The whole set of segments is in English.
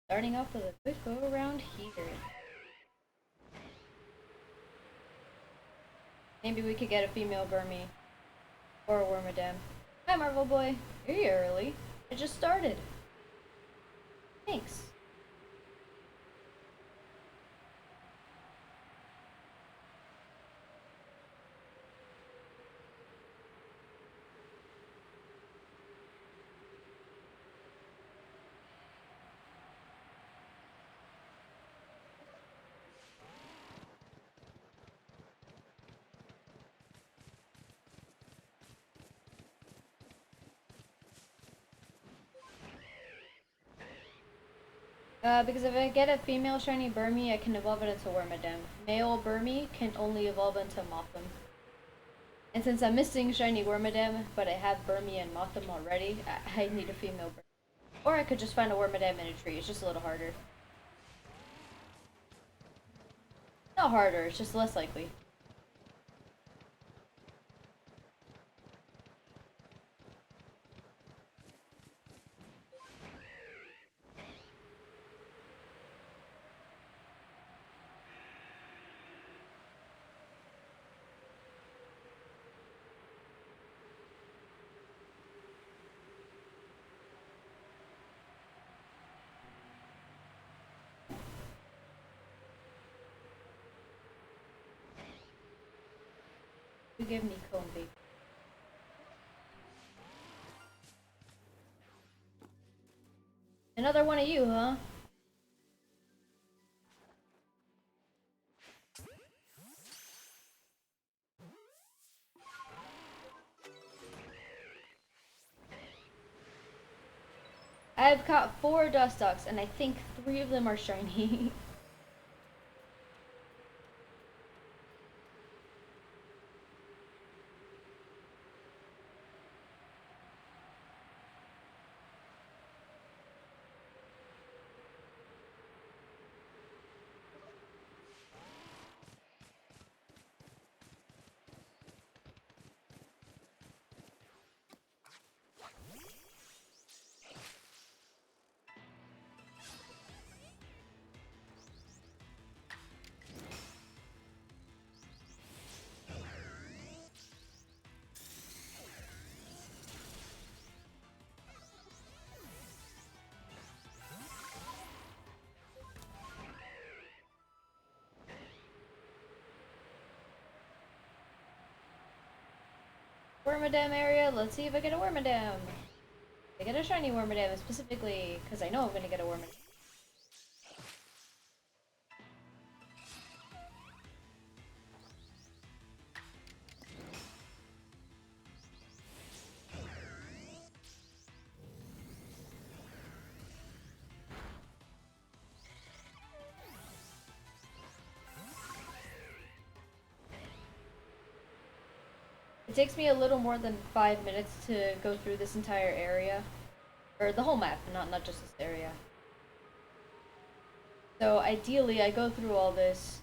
Starting off with a quick go around here. Maybe we could get a female Burmy. Or a Wormadam. Hi Marvel Boy. You're here early. I just started. Thanks. Because if I get a female shiny Burmy, I can evolve it into Wormadam. Male Burmy can only evolve into Mothim. And since I'm missing shiny Wormadam, but I have Burmy and Mothim already, I need a female Burmy. Or I could just find a Wormadam in a tree, it's just a little harder. Not harder, it's just less likely. You give me Combi. Another one of you, huh? I've caught 4 Dustox, and I think 3 of them are shiny. Wormadam area, let's see if I get a Wormadam. I get a shiny Wormadam specifically, because I know I'm gonna get a Wormadam. It takes me a little more than 5 minutes to go through this entire area. Or the whole map, not just this area. So ideally, I go through all this,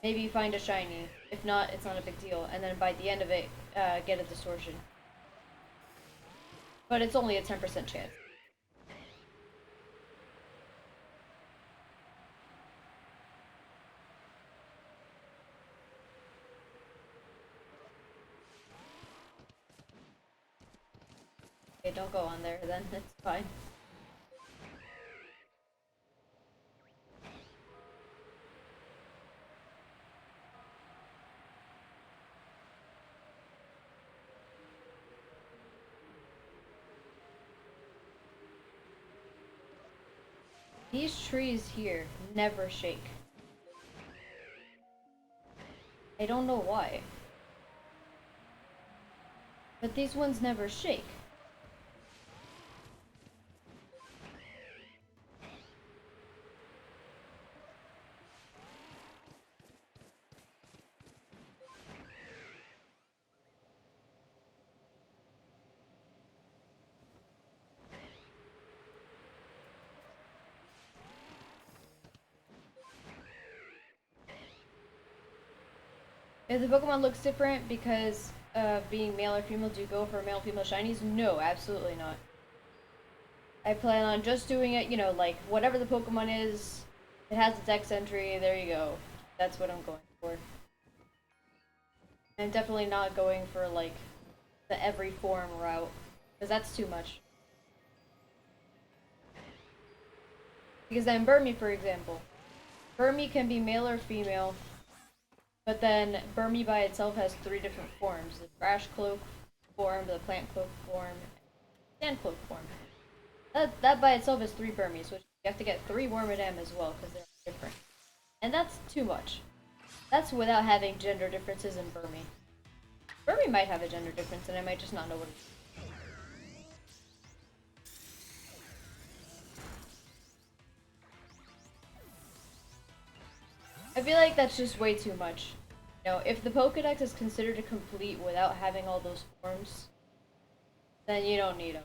maybe find a shiny. If not, it's not a big deal. And then by the end of it, get a distortion. But it's only a 10% chance. Okay, don't go on there then, it's fine. These trees here never shake. I don't know why. But these ones never shake. If the Pokemon looks different because of being male or female, do you go for male or female shinies? No, absolutely not. I plan on just doing it, you know, like whatever the Pokemon is, it has its X entry, there you go. That's what I'm going for. I'm definitely not going for like the every form route, because that's too much. Because then Burmy, for example. Burmy can be male or female, but then Burmy by itself has 3 different forms. The Trash Cloak form, the Plant Cloak form, and Sand Cloak form. That by itself is 3 Burmies, which you have to get 3 Wormadam as well, because they're different. And that's too much. That's without having gender differences in Burmy. Burmy might have a gender difference, and I might just not know what it is. I feel like that's just way too much. You know, if the Pokédex is considered complete without having all those forms, then you don't need them.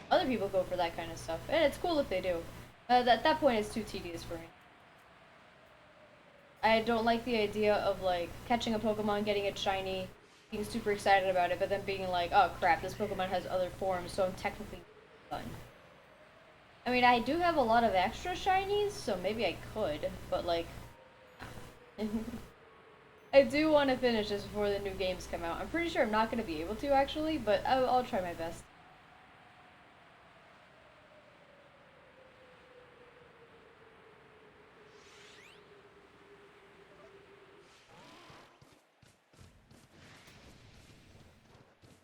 Other people go for that kind of stuff, and it's cool if they do. At that point, it's too tedious for me. I don't like the idea of, like, catching a Pokemon, getting it shiny, being super excited about it, but then being like, oh crap, this Pokemon has other forms, so I'm technically done. I mean, I do have a lot of extra shinies, so maybe I could, but like... I do want to finish this before the new games come out. I'm pretty sure I'm not going to be able to, actually, but I'll try my best.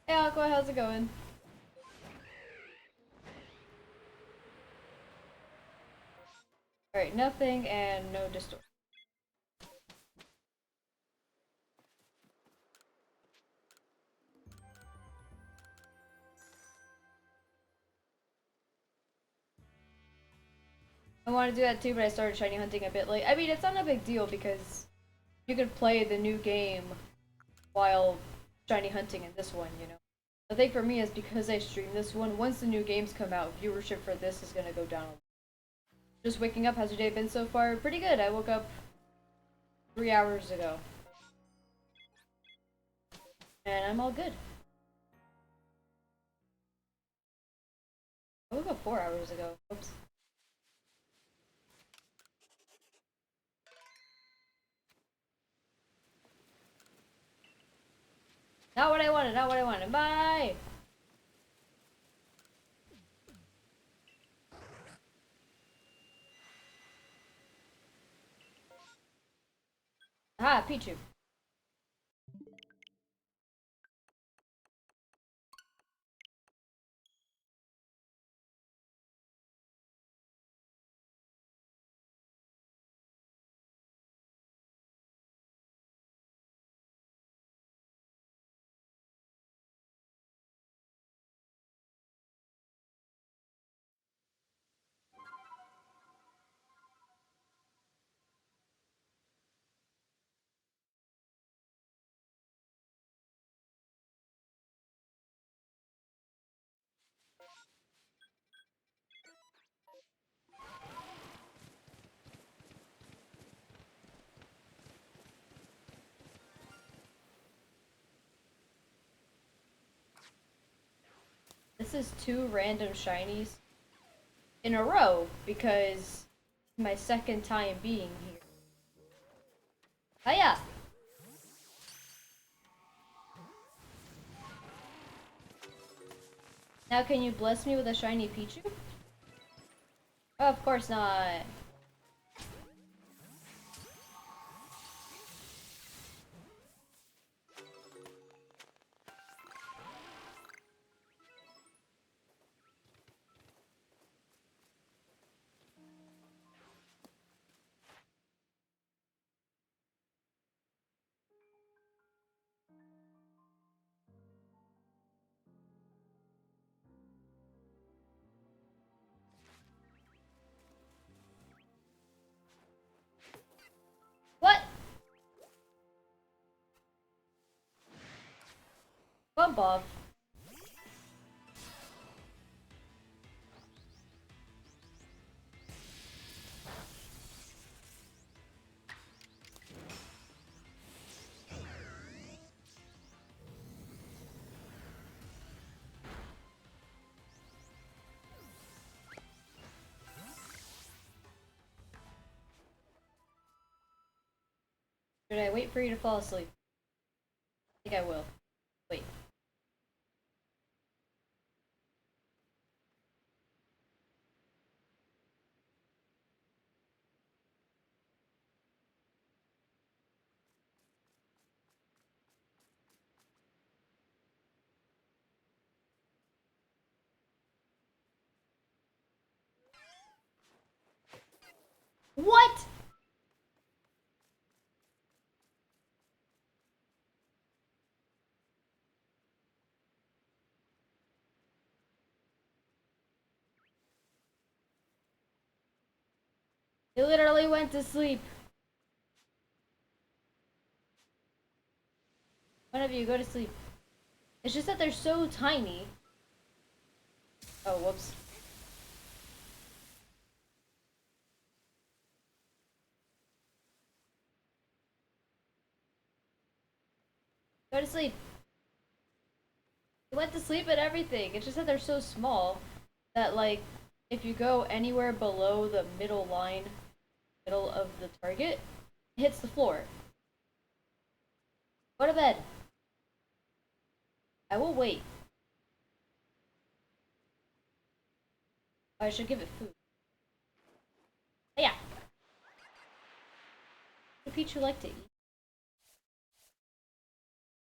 Hey Aqua, how's it going? Alright, nothing and no distort. I want to do that too, but I started shiny hunting a bit late. I mean, it's not a big deal because you can play the new game while shiny hunting in this one, you know. The thing for me is because I stream this one, once the new games come out, viewership for this is going to go down. Just waking up, how's your day been so far? Pretty good. I woke up 3 hours ago. And I'm all good. I woke up 4 hours ago. Oops. Not what I wanted, not what I wanted. Bye! Ah, Pichu. This is 2 random shinies in a row because my second time being here. Hiya! Now can you bless me with a shiny Pichu? Oh, of course not. What? Bump off. Should I wait for you to fall asleep? I think I will. Wait. What? He literally went to sleep. One of you, go to sleep. It's just that they're so tiny. Oh, whoops. Go to sleep. He went to sleep and everything. It's just that they're so small that, like, if you go anywhere below the middle line, middle of the target, it hits the floor. Go to bed. I will wait. I should give it food. Oh, yeah. The Pichu like to eat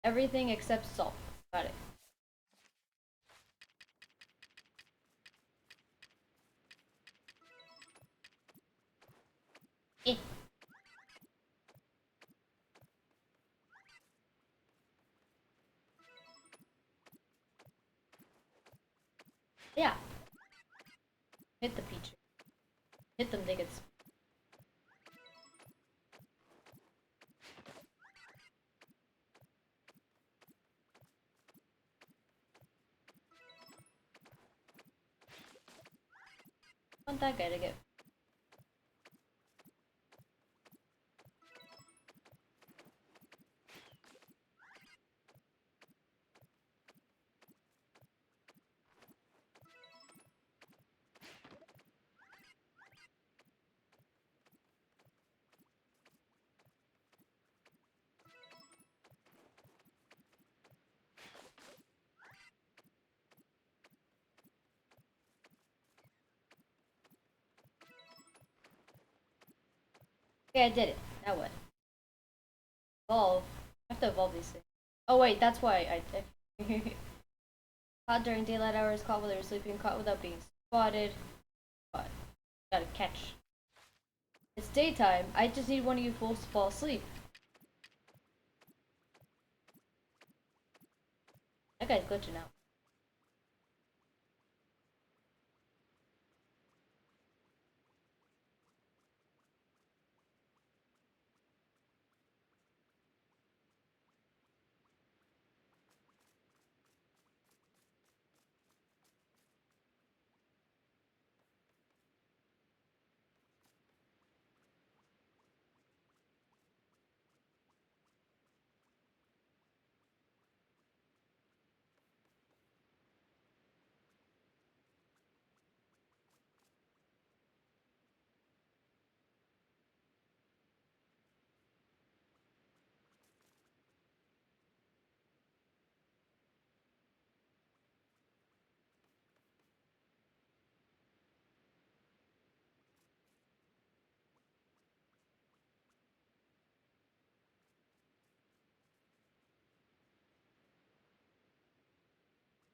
everything except salt. Got it. Eh. Yeah. Hit the Pichu. Hit them, they get. I want that guy to get. Okay, I did it. Now what? Evolve. I have to evolve these things. Oh wait, that's why I caught during daylight hours, caught while they were sleeping, caught without being spotted. But gotta catch. It's daytime. I just need one of you fools to fall asleep. That guy's glitching out.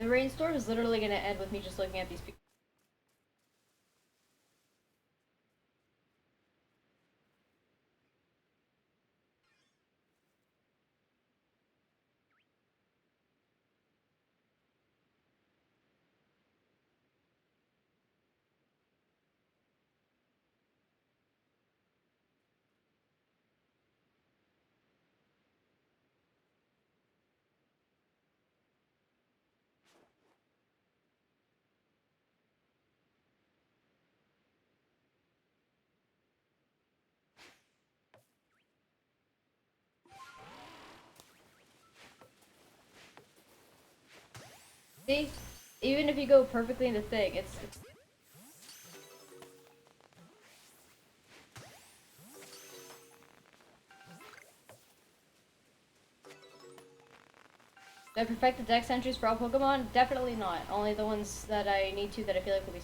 The rainstorm is literally gonna end with me just looking at these people. See? Even if you go perfectly in the thing, it's Do I perfect the dex entries for all Pokemon? Definitely not. Only the ones that I need to that I feel like will be.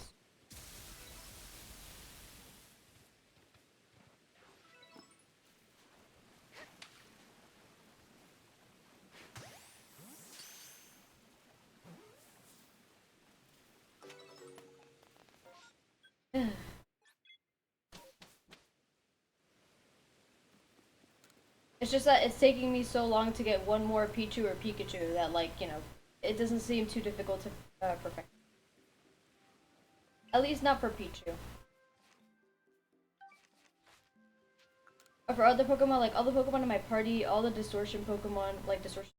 It's just that it's taking me so long to get one more Pichu or Pikachu that, like, you know, it doesn't seem too difficult to perfect. At least not for Pichu. But for other Pokemon, like all the Pokemon in my party, all the Distortion Pokemon, like Distortion,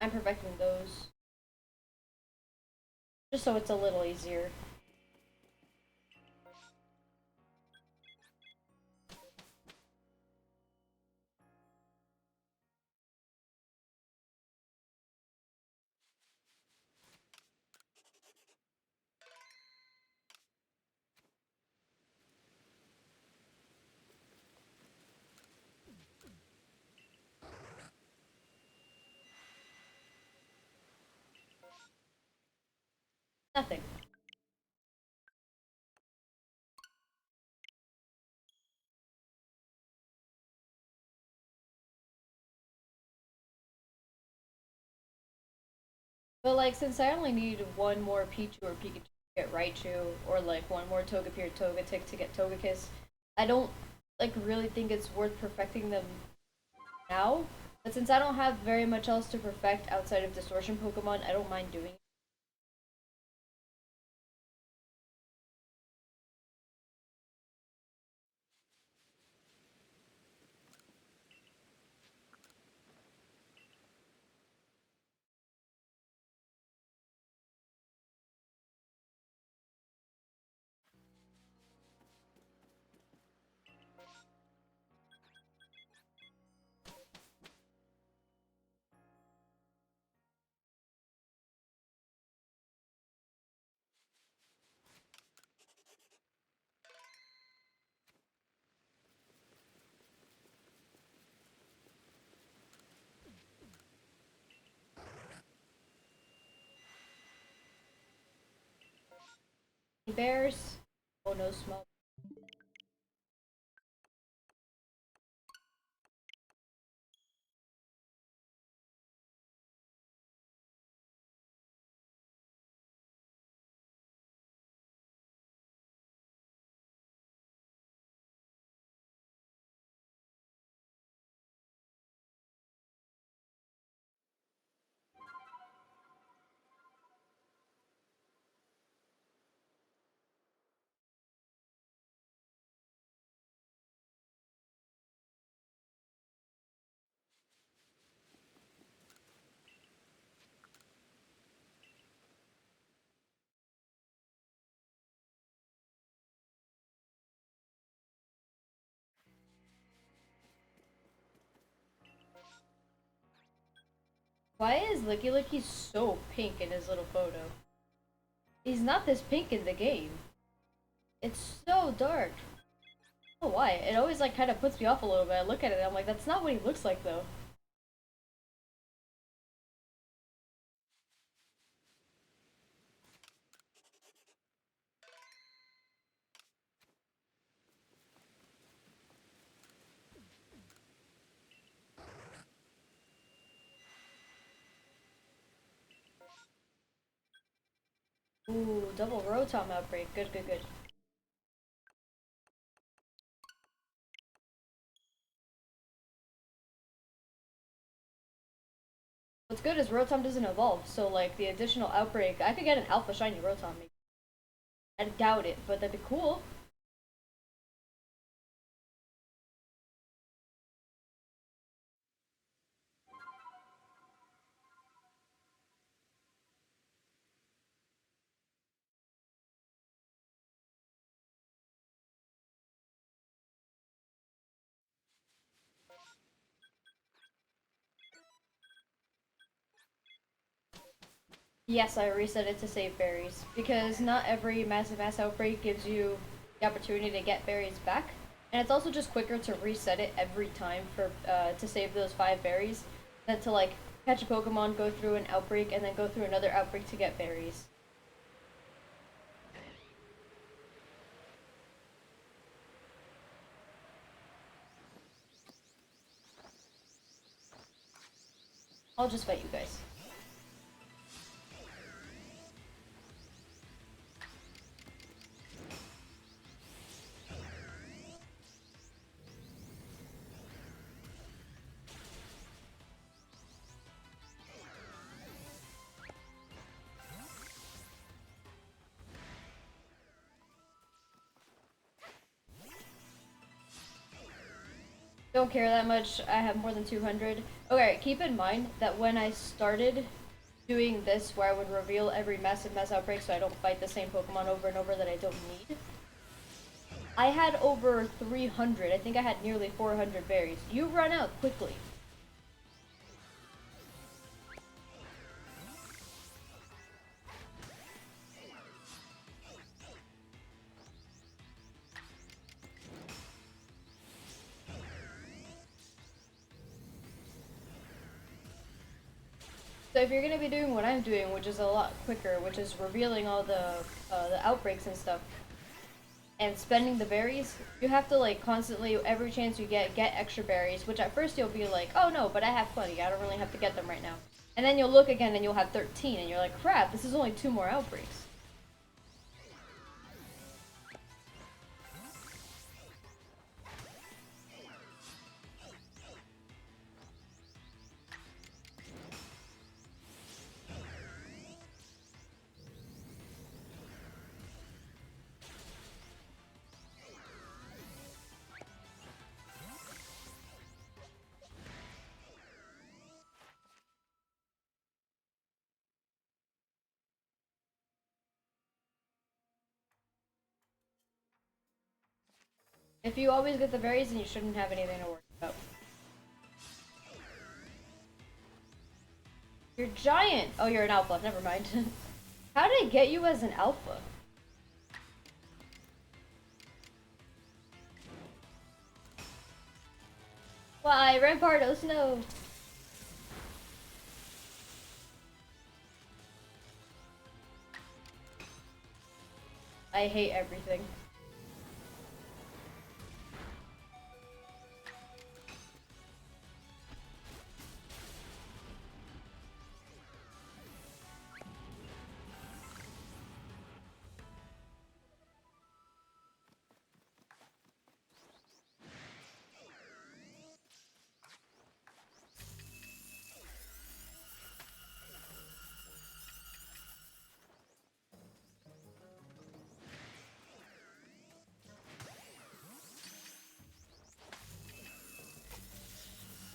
I'm perfecting those. Just so it's a little easier. Nothing. But like, since I only need one more Pichu or Pikachu to get Raichu, or like one more Togepi or Togetic to get Togekiss, I don't like really think it's worth perfecting them now. But since I don't have very much else to perfect outside of Distortion Pokemon, I don't mind doing it. Bears. Oh no, small. Why is Licky so pink in his little photo? He's not this pink in the game. It's so dark. I don't know why. It always like kind of puts me off a little bit. I look at it and I'm like, that's not what he looks like though. Ooh, double Rotom outbreak. Good, good, good. What's good is Rotom doesn't evolve, so like the additional outbreak, I could get an alpha shiny Rotom maybe. I doubt it, but that'd be cool. Yes, I reset it to save berries because not every mass outbreak gives you the opportunity to get berries back, and it's also just quicker to reset it every time for to save those 5 berries than to like catch a Pokemon, go through an outbreak, and then go through another outbreak to get berries. I'll just fight you guys. Don't care that much. I have more than 200. Okay, keep in mind that when I started doing this, where I would reveal every massive mess outbreak so I don't fight the same Pokemon over and over that I don't need, I had over 300. I think I had nearly 400 berries. You run out quickly. So if you're gonna be doing what I'm doing, which is a lot quicker, which is revealing all the outbreaks and stuff, and spending the berries, you have to like constantly, every chance you get extra berries, which at first you'll be like, oh no, but I have plenty, I don't really have to get them right now. And then you'll look again and you'll have 13, and you're like, crap, this is only 2 more outbreaks. If you always get the berries, then you shouldn't have anything to worry about. You're giant! Oh, you're an alpha, never mind. How did I get you as an alpha? Why, Rampardos, no! I hate everything.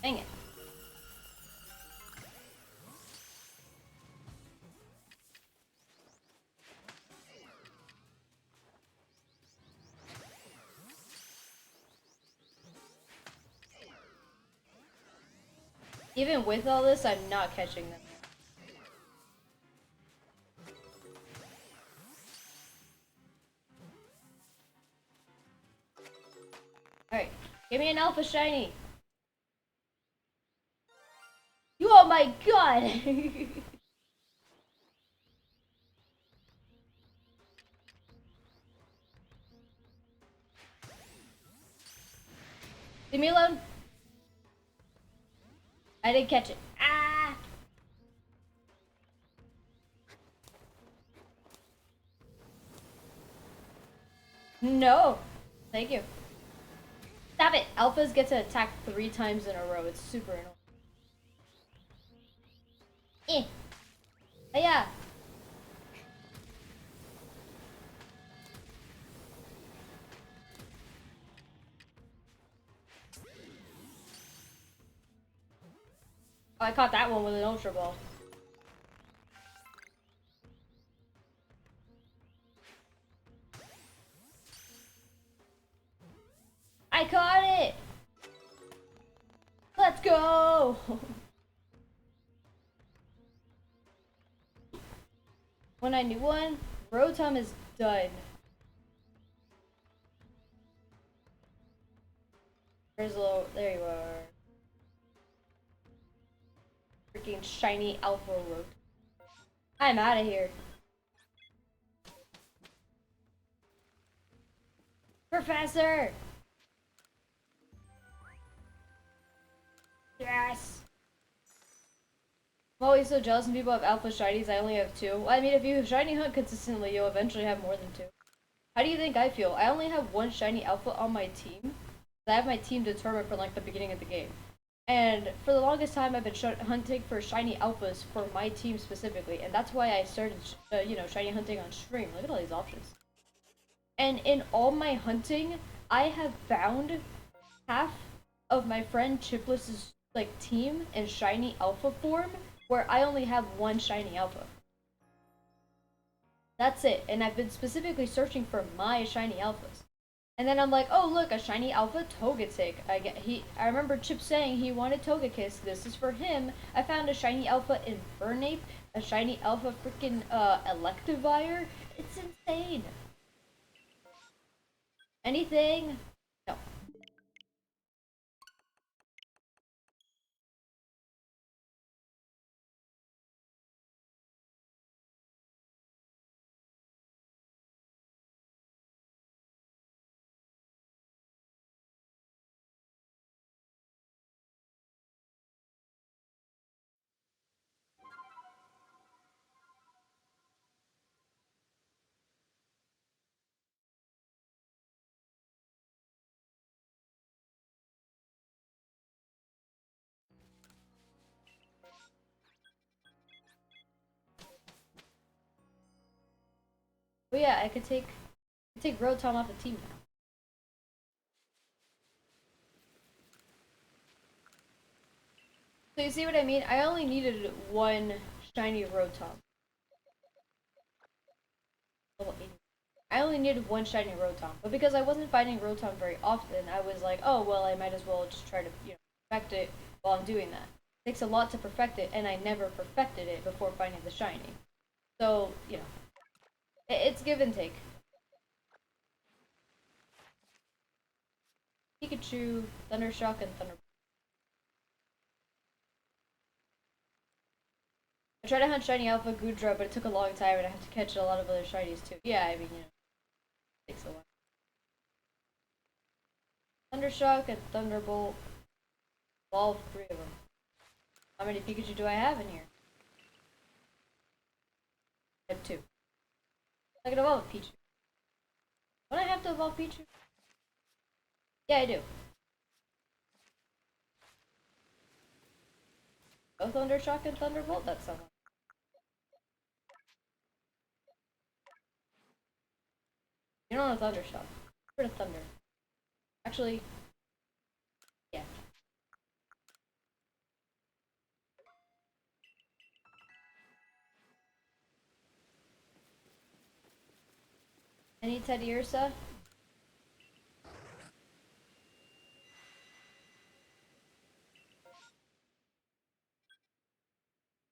Dang it. Even with all this, I'm not catching them. Alright, give me an alpha shiny! You, oh my god! Leave me alone! I didn't catch it. Ah! No! Thank you. Stop it! Alphas get to attack 3 times in a row. It's super annoying. Yeah. Oh, I caught that one with an Ultra Ball. I caught it! Let's go! When I knew one, Rotom is done. There's a little, there you are. Freaking shiny alpha road. I'm out of here. Professor! Yes! I'm always so jealous when people have alpha shinies. I only have 2. Well, I mean, if you shiny hunt consistently, you'll eventually have more than 2. How do you think I feel? I only have 1 shiny alpha on my team. I have my team determined from like the beginning of the game. And for the longest time, I've been hunting for shiny alphas for my team specifically, and that's why I started, shiny hunting on stream. Look at all these options. And in all my hunting, I have found half of my friend Chipless's like team in shiny alpha form, where I only have 1 shiny alpha. That's it, and I've been specifically searching for my shiny alphas. And then I'm like, oh look, a shiny alpha Togetic. I remember Chip saying he wanted Togekiss. This is for him. I found a shiny alpha Infernape, a shiny alpha freaking Electivire. It's insane. Anything? No. But yeah, I could take Rotom off the team now. So you see what I mean? I only needed 1 shiny Rotom. I only needed 1 shiny Rotom, but because I wasn't finding Rotom very often, I was like, oh well, I might as well just try to perfect it while I'm doing that. It takes a lot to perfect it, and I never perfected it before finding the shiny. So it's give and take. Pikachu, Thundershock, and Thunderbolt. I tried to hunt shiny Alpha Goodra, but it took a long time, and I have to catch a lot of other shinies too. Yeah, I mean, it takes a while. Thundershock and Thunderbolt. Evolve 3 of them. How many Pikachu do I have in here? I have 2. I can evolve a Pichu. Don't I have to evolve Pichu? Yeah, I do. Both Thundershock and Thunderbolt? That's someone. You don't know Thundershock. Rid of Thunder. Actually, yeah. Any Teddiursa?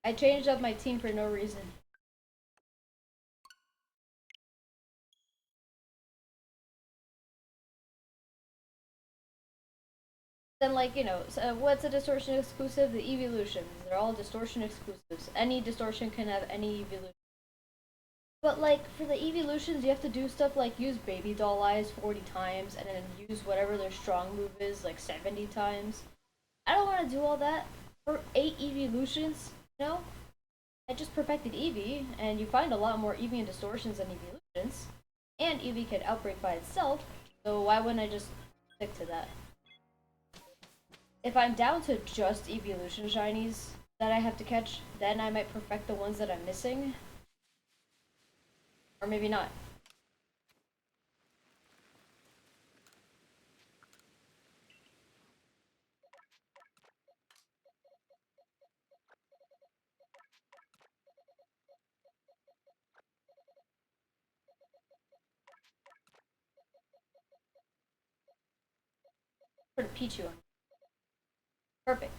I changed up my team for no reason. Then, like, so what's a distortion exclusive? The evolutions. They're all distortion exclusives. Any distortion can have any evolution. But, like, for the evolutions, you have to do stuff like use Baby Doll Eyes 40 times, and then use whatever their strong move is, like, 70 times. I don't want to do all that. For 8 evolutions, I just perfected Eevee, and you find a lot more Eevee and distortions than evolutions. And Eevee can Outbreak by itself, so why wouldn't I just stick to that? If I'm down to just evolution shinies that I have to catch, then I might perfect the ones that I'm missing. Or maybe not. Put a Pichu on. Perfect.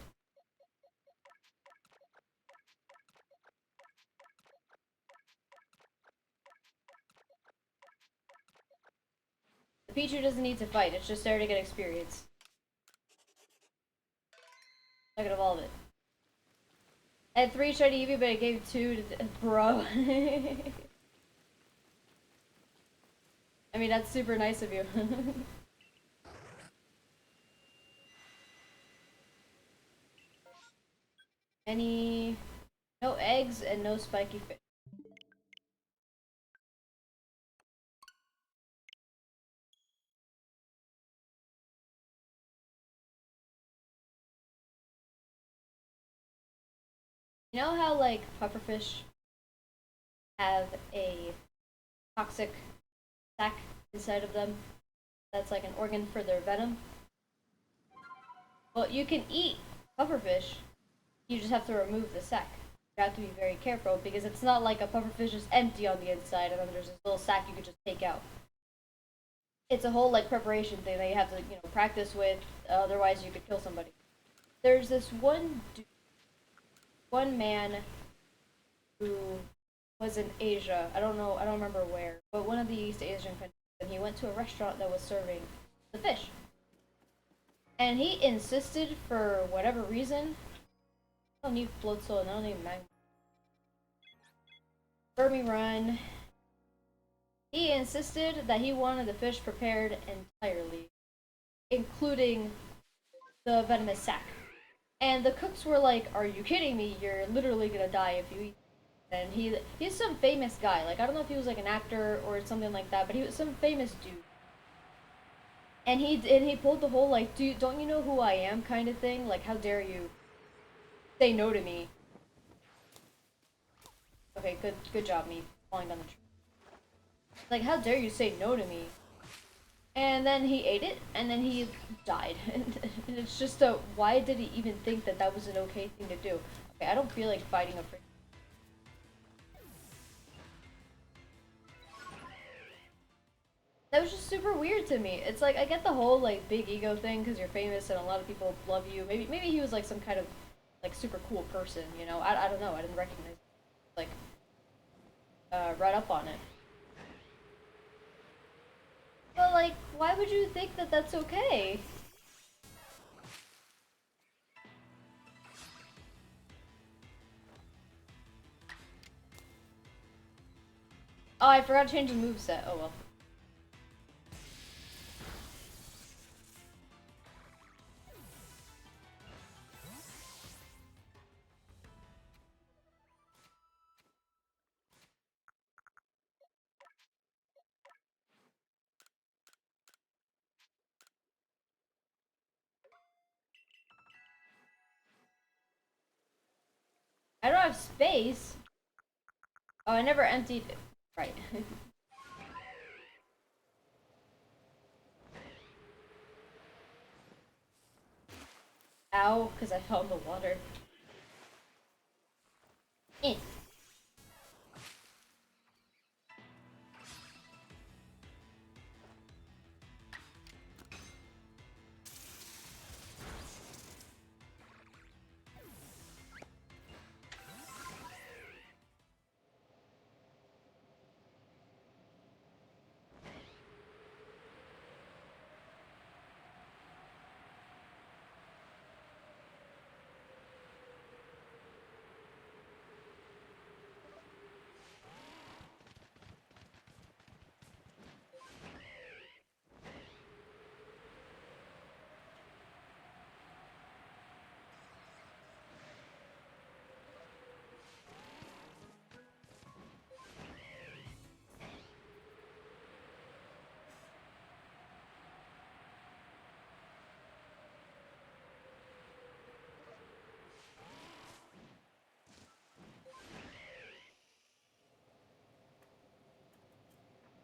The Pichu doesn't need to fight, it's just there to get experience. I could evolve it. had 3 shiny Eevee, but I gave 2 to bro. I mean, that's super nice of you. No eggs and no spiky fish. You know how, like, pufferfish have a toxic sac inside of them that's like an organ for their venom? Well, you can eat pufferfish, you just have to remove the sac. You have to be very careful because it's not like a pufferfish is empty on the inside and then there's this little sac you could just take out. It's a whole, like, preparation thing that you have to, you know, practice with, otherwise you could kill somebody. There's this one man who was in Asia. I don't remember where, but one of the East Asian countries, and he went to a restaurant that was serving the fish. And he insisted, for whatever reason, I don't need float soul, and I don't need magma. Burmy run. He insisted that he wanted the fish prepared entirely, including the venomous sac. And the cooks were like, "Are you kidding me? You're literally gonna die if you eat." And he's some famous guy. Like, I don't know if he was like an actor or something like that, but he was some famous dude. And he pulled the whole, like, don't you know who I am kind of thing? Like, how dare you say no to me? Okay, good job, me falling down the tree. Like, how dare you say no to me? And then he ate it, and then he died. And it's just why did he even think that that was an okay thing to do? Okay, I don't feel like fighting a freaking. That was just super weird to me. It's like, I get the whole, like, big ego thing because you're famous and a lot of people love you. Maybe he was like some kind of, like, super cool person, you know? I don't know. I didn't recognize it. Like, right up on it. But, like, why would you think that that's okay? Oh, I forgot to change the moveset. Oh well. I don't have space. Oh, I never emptied it. Right. Ow, because I fell in the water. Eh.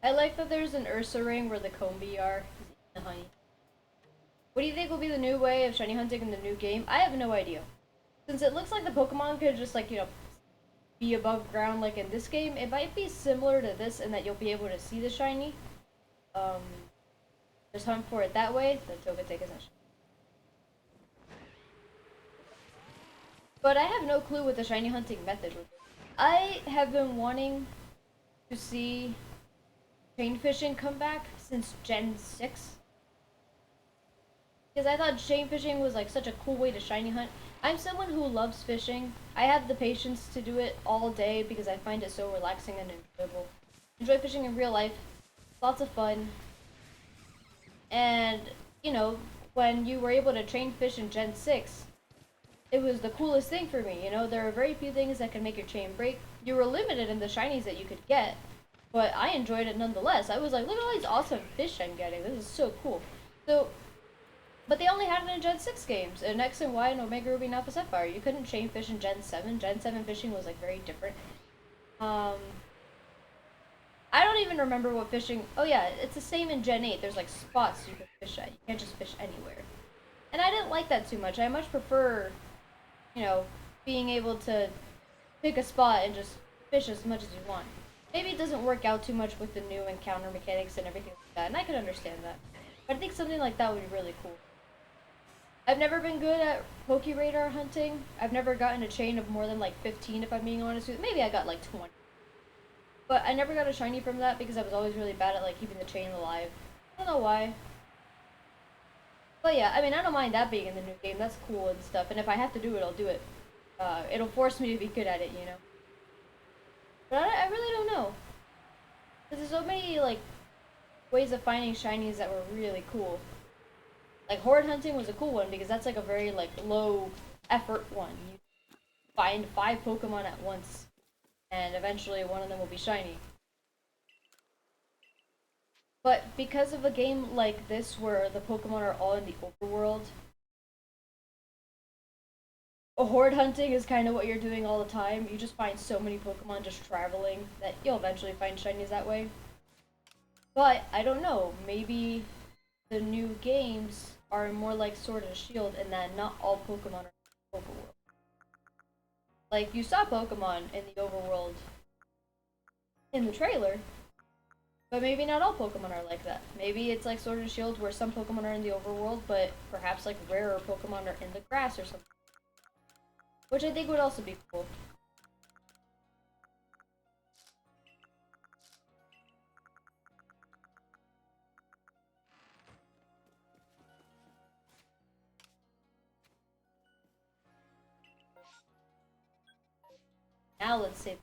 I like that there's an Ursa ring where the Combi are. The honey. What do you think will be the new way of shiny hunting in the new game? I have no idea. Since it looks like the Pokemon could just, like, you know, be above ground like in this game, it might be similar to this in that you'll be able to see the shiny. Just hunt for it that way. The Togepi isn't. But I have no clue what the shiny hunting method would be. I have been wanting to see chain fishing come back since Gen 6. Because I thought chain fishing was like such a cool way to shiny hunt. I'm someone who loves fishing. I have the patience to do it all day because I find it so relaxing and enjoyable. Enjoy fishing in real life. Lots of fun. And, you know, when you were able to train fish in Gen 6, it was the coolest thing for me. You know, there are very few things that can make your chain break. You were limited in the shinies that you could get, but I enjoyed it nonetheless. I was like, look at all these awesome fish I'm getting. This is so cool. So, but they only had it in Gen 6 games. In X and Y and Omega Ruby and Alpha Sapphire. You couldn't chain fish in Gen 7. Gen 7 fishing was like very different. Um, I don't even remember what fishing. Oh yeah, it's the same in Gen 8. There's like spots you can fish at. You can't just fish anywhere. And I didn't like that too much. I much prefer, you know, being able to pick a spot and just fish as much as you want. Maybe it doesn't work out too much with the new encounter mechanics and everything like that, and I can understand that. But I think something like that would be really cool. I've never been good at Poke Radar hunting. I've never gotten a chain of more than like 15 if I'm being honest with you. Maybe I got like 20. But I never got a shiny from that because I was always really bad at like keeping the chain alive. I don't know why. But yeah, I mean, I don't mind that being in the new game. That's cool and stuff. And if I have to do it, I'll do it. It'll force me to be good at it, you know? But I really don't know. Because there's so many, like, ways of finding shinies that were really cool. Like, Horde Hunting was a cool one because that's, like, a very, like, low effort one. You find 5 Pokemon at once. And eventually one of them will be shiny. But because of a game like this where the Pokemon are all in the overworld, horde hunting is kind of what you're doing all the time. You just find so many Pokemon just traveling that you'll eventually find shinies that way. But I don't know, maybe the new games are more like Sword and Shield in that not all Pokemon are in the overworld. Like you saw Pokemon in the overworld in the trailer, but maybe not all Pokemon are like that. Maybe it's like Sword and Shield where some Pokemon are in the overworld, but perhaps like rarer Pokemon are in the grass or something. Which I think would also be cool. Now let's save.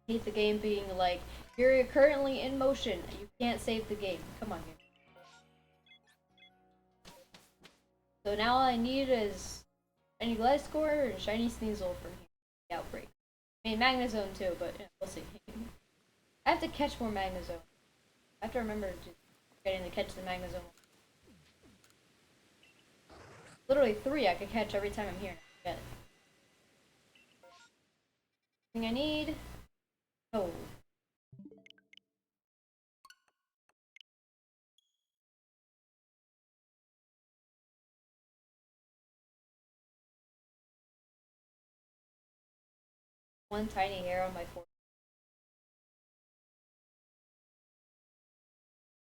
I hate the game being like, you're currently in motion. You can't save the game. Come on, game. So now all I need is shiny Gliscor and shiny Sneasel from here. The Outbreak. I mean, Magnesium too, but we'll see. I have to catch more Magnesium. I have to remember getting to catch the Magnesium. Literally 3 I could catch every time I'm here. I forget. Thing I need. Oh. One tiny hair on my forehead.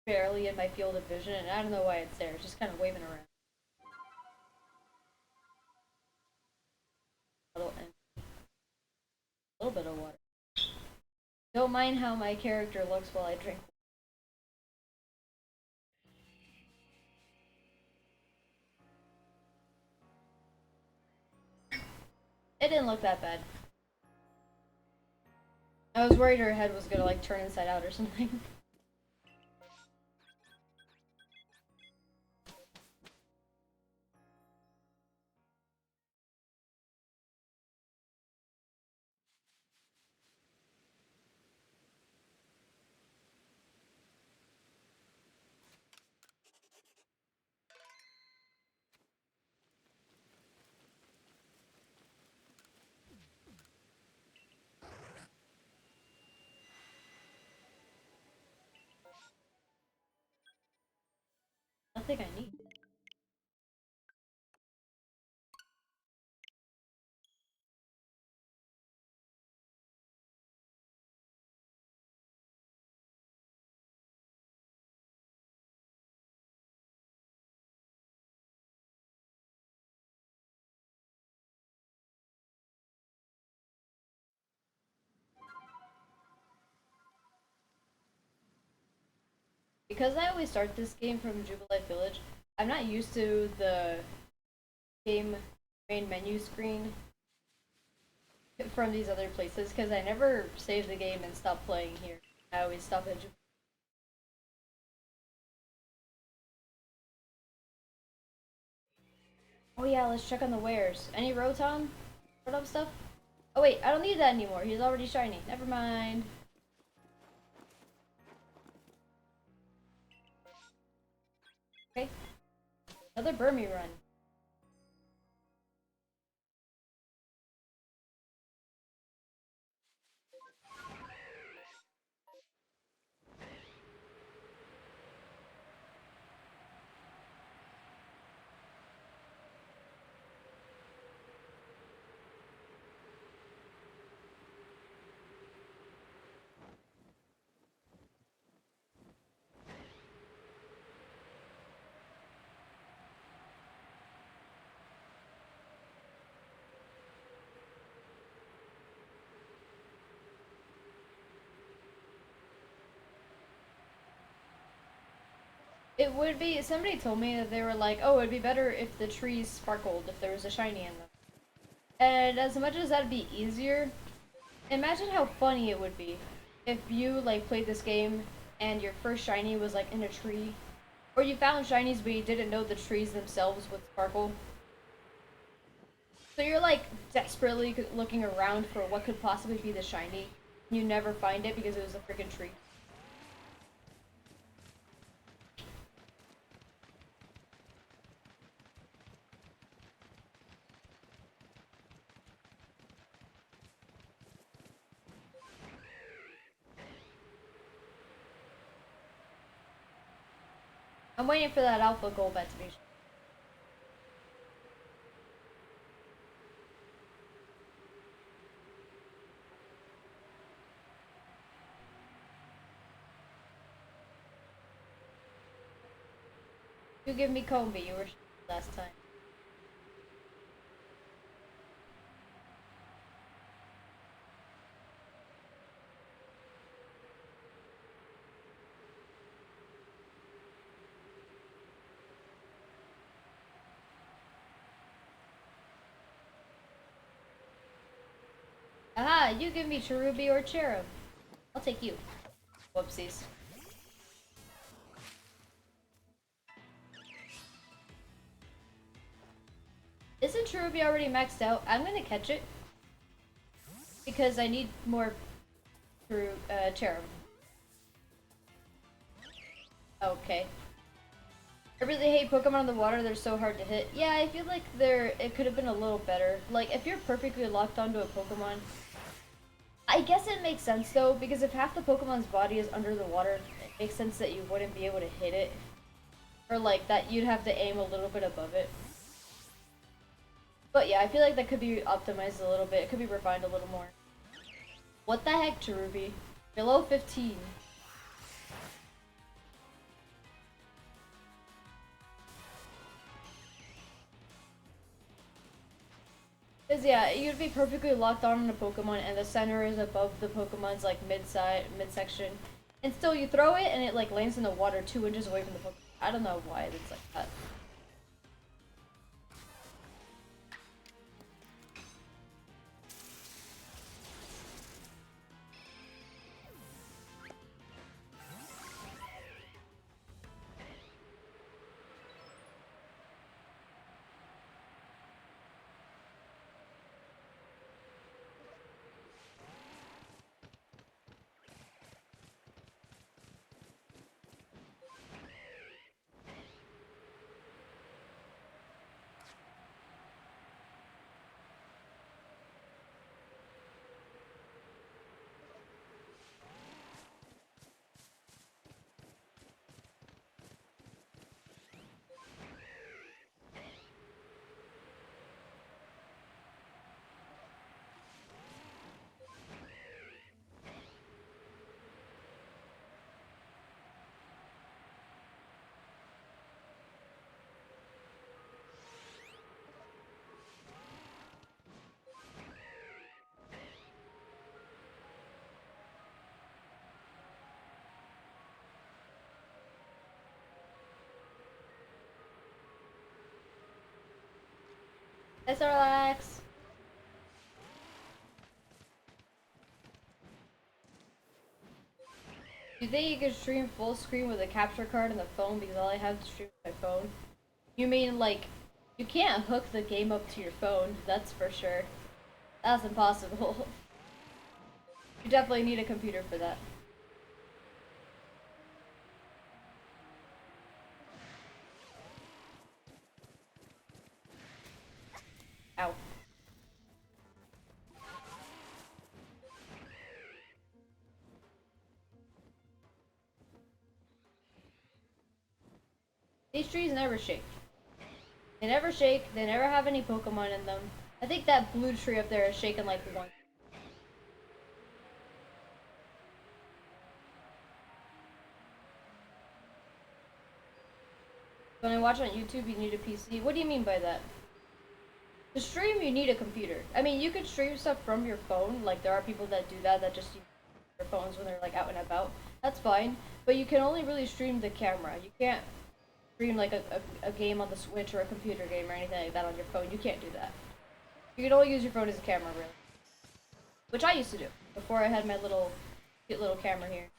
Barely in my field of vision, and I don't know why it's there. It's just kind of waving around. A little bit of water. Don't mind how my character looks while I drink. It didn't look that bad. I was worried her head was gonna like turn inside out or something. Nothing I need. Because I always start this game from Jubilee Village, I'm not used to the game main menu screen from these other places because I never save the game and stop playing here. I always stop at Jubilee. Oh yeah, let's check on the wares. Any Rotom? Rotom stuff? Oh wait, I don't need that anymore. He's already shiny. Never mind. Okay. Another Burmy run. It would be, somebody told me that they were like, oh, it'd be better if the trees sparkled, if there was a shiny in them. And as much as that'd be easier, imagine how funny it would be if you, like, played this game and your first shiny was, like, in a tree. Or you found shinies but you didn't know the trees themselves would sparkle. So you're, like, desperately looking around for what could possibly be the shiny. You never find it because it was a freaking tree. I'm waiting for that alpha Golbat to be. You give me Combi, you were last time. Aha, you give me Cherubi or Cherub. I'll take you. Whoopsies. Isn't Cherubi already maxed out? I'm gonna catch it. Because I need more Cherub. Okay. I really hate Pokemon in the water, they're so hard to hit. Yeah, I feel like it could have been a little better. Like, if you're perfectly locked onto a Pokemon, I guess it makes sense though, because if half the Pokemon's body is under the water, it makes sense that you wouldn't be able to hit it. Or like, that you'd have to aim a little bit above it. But yeah, I feel like that could be optimized a little bit. It could be refined a little more. What the heck, Cherubi? Below 15. Cause yeah, you'd be perfectly locked on a Pokemon and the center is above the Pokemon's like midsection. And still you throw it and it like lands in the water 2 inches away from the Pokemon. I don't know why it's like that. Let's relax. Do you think you can stream full screen with a capture card on the phone because all I have to stream is my phone? You mean like you can't hook the game up to your phone, that's for sure. That's impossible. You definitely need a computer for that. Ow. These trees never shake. They never shake, they never have any Pokemon in them. I think that blue tree up there is shaking like once. When I watch on YouTube, you need a PC. What do you mean by that? To stream, you need a computer. I mean, you could stream stuff from your phone. Like, there are people that do that, that just use their phones when they're, like, out and about. That's fine. But you can only really stream the camera. You can't stream, like, a game on the Switch or a computer game or anything like that on your phone. You can't do that. You can only use your phone as a camera, really. Which I used to do, before I had my cute little camera here.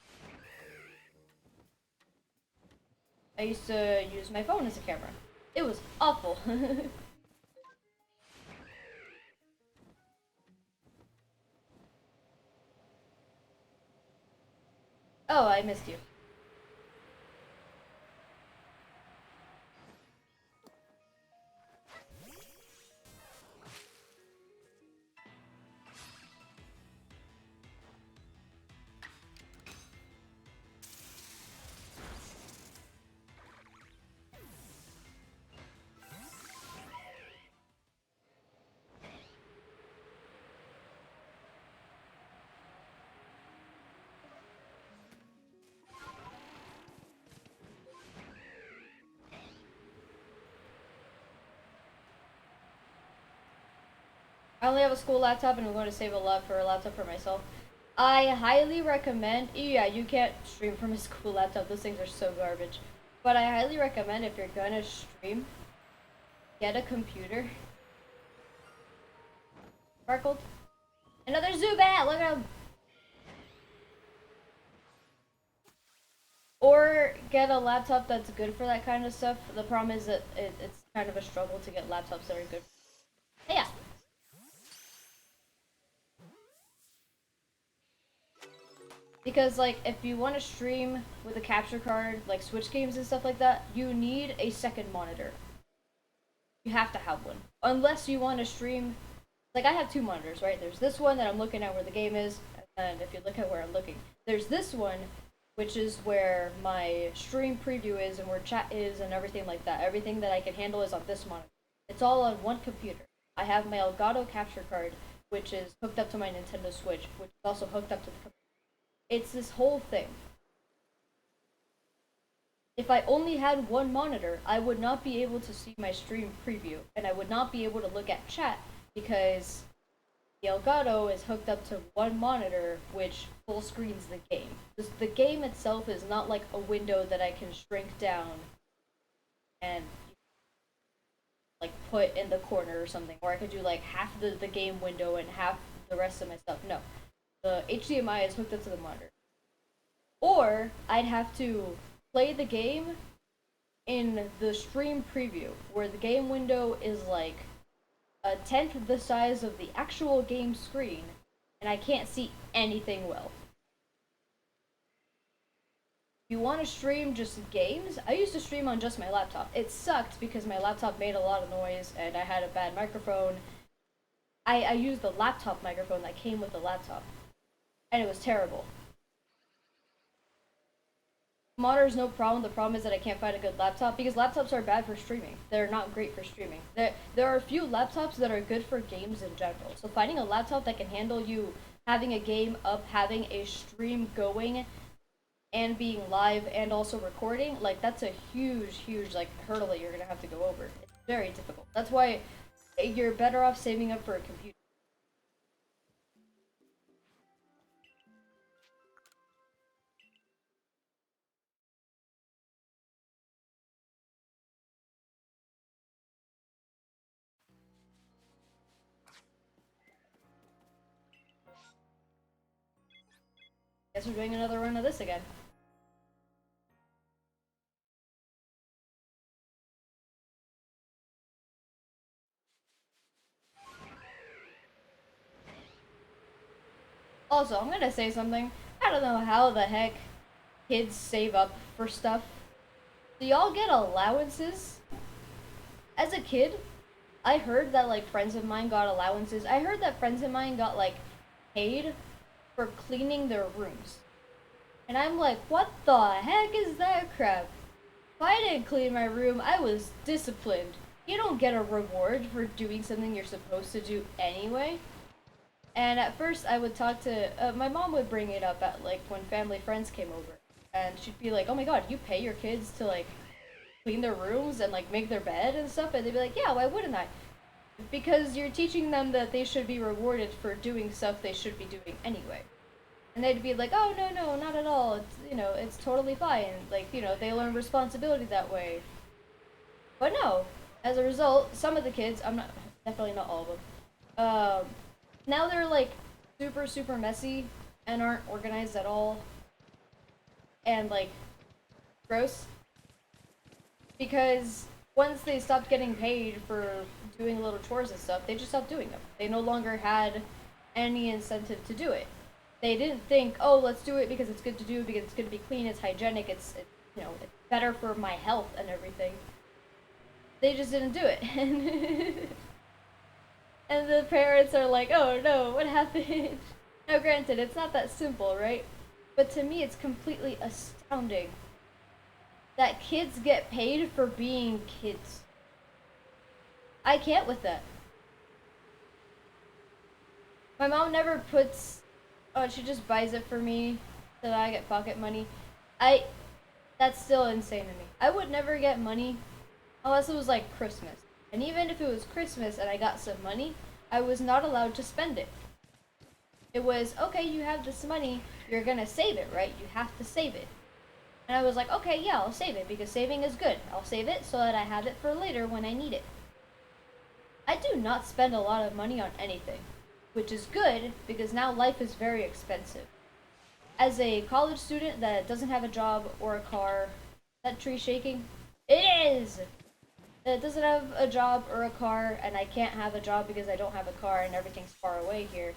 I used to use my phone as a camera. It was awful. Oh, I missed you. I only have a school laptop and I'm going to save a lot for a laptop for myself. I highly recommend, yeah, you can't stream from a school laptop, those things are so garbage. But I highly recommend if you're gonna stream, get a computer. Sparkled. Another Zubat, look at him! Or get a laptop that's good for that kind of stuff. The problem is that it's kind of a struggle to get laptops that are good. Yeah. Because, like, if you want to stream with a capture card, like Switch games and stuff like that, you need a second monitor. You have to have one. Unless you want to stream. Like, I have two monitors, right? There's this one that I'm looking at where the game is, and if you look at where I'm looking, there's this one, which is where my stream preview is and where chat is and everything like that. Everything that I can handle is on this monitor. It's all on one computer. I have my Elgato capture card, which is hooked up to my Nintendo Switch, which is also hooked up to the computer. It's this whole thing. If I only had one monitor, I would not be able to see my stream preview, and I would not be able to look at chat because the Elgato is hooked up to one monitor, which full screens the game. The game itself is not like a window that I can shrink down and like put in the corner or something, or I could do like half the game window and half the rest of my stuff. No, the HDMI is hooked up to the monitor. Or I'd have to play the game in the stream preview, where the game window is like a tenth the size of the actual game screen, and I can't see anything well. If you want to stream just games, I used to stream on just my laptop. It sucked because my laptop made a lot of noise and I had a bad microphone. I used the laptop microphone that came with the laptop, and it was terrible. Monitor is no problem. The problem is that I can't find a good laptop because laptops are bad for streaming. They're not great for streaming. There are a few laptops that are good for games in general. So finding a laptop that can handle you having a game up, having a stream going, and being live and also recording, like that's a huge like hurdle that you're gonna have to go over. It's very difficult. That's why you're better off saving up for a computer. Guess we're doing another run of this again. Also, I'm gonna say something. I don't know how the heck kids save up for stuff. Do y'all get allowances? As a kid, I heard that like friends of mine got allowances. I heard that friends of mine got like paid for cleaning their rooms. And I'm like, what the heck is that crap? If I didn't clean my room, I was disciplined. You don't get a reward for doing something you're supposed to do anyway. And at first, I would talk to my mom would bring it up at like when family friends came over, and she'd be like, "Oh my God, you pay your kids to like clean their rooms and like make their bed and stuff?" And they'd be like, "Yeah, why wouldn't I?" Because you're teaching them that they should be rewarded for doing stuff they should be doing anyway. And they'd be like, "Oh no, no, not at all. It's it's totally fine." Like they learn responsibility that way. But no, as a result, some of the kids, I'm not definitely not all of them. Now they're like super super messy and aren't organized at all, and like gross, because once they stopped getting paid for doing little chores and stuff, they just stopped doing them. They no longer had any incentive to do it. They didn't think, oh, let's do it because it's good to do, because it's good to be clean, it's hygienic, it's it's better for my health and everything. They just didn't do it. And the parents are like, oh no, what happened? Now granted, it's not that simple, right? But to me, it's completely astounding that kids get paid for being kids. I can't with that. My mom never puts, oh, she just buys it for me so that I get pocket money. That's still insane to me. I would never get money unless it was like Christmas. And even if it was Christmas and I got some money, I was not allowed to spend it. It was, okay, you have this money, you're gonna save it, right? You have to save it. And I was like, okay, yeah, I'll save it because saving is good. I'll save it so that I have it for later when I need it. I do not spend a lot of money on anything, which is good because now life is very expensive. As a college student that doesn't have a job or a car, that tree shaking? It is! That doesn't have a job or a car, and I can't have a job because I don't have a car and everything's far away here.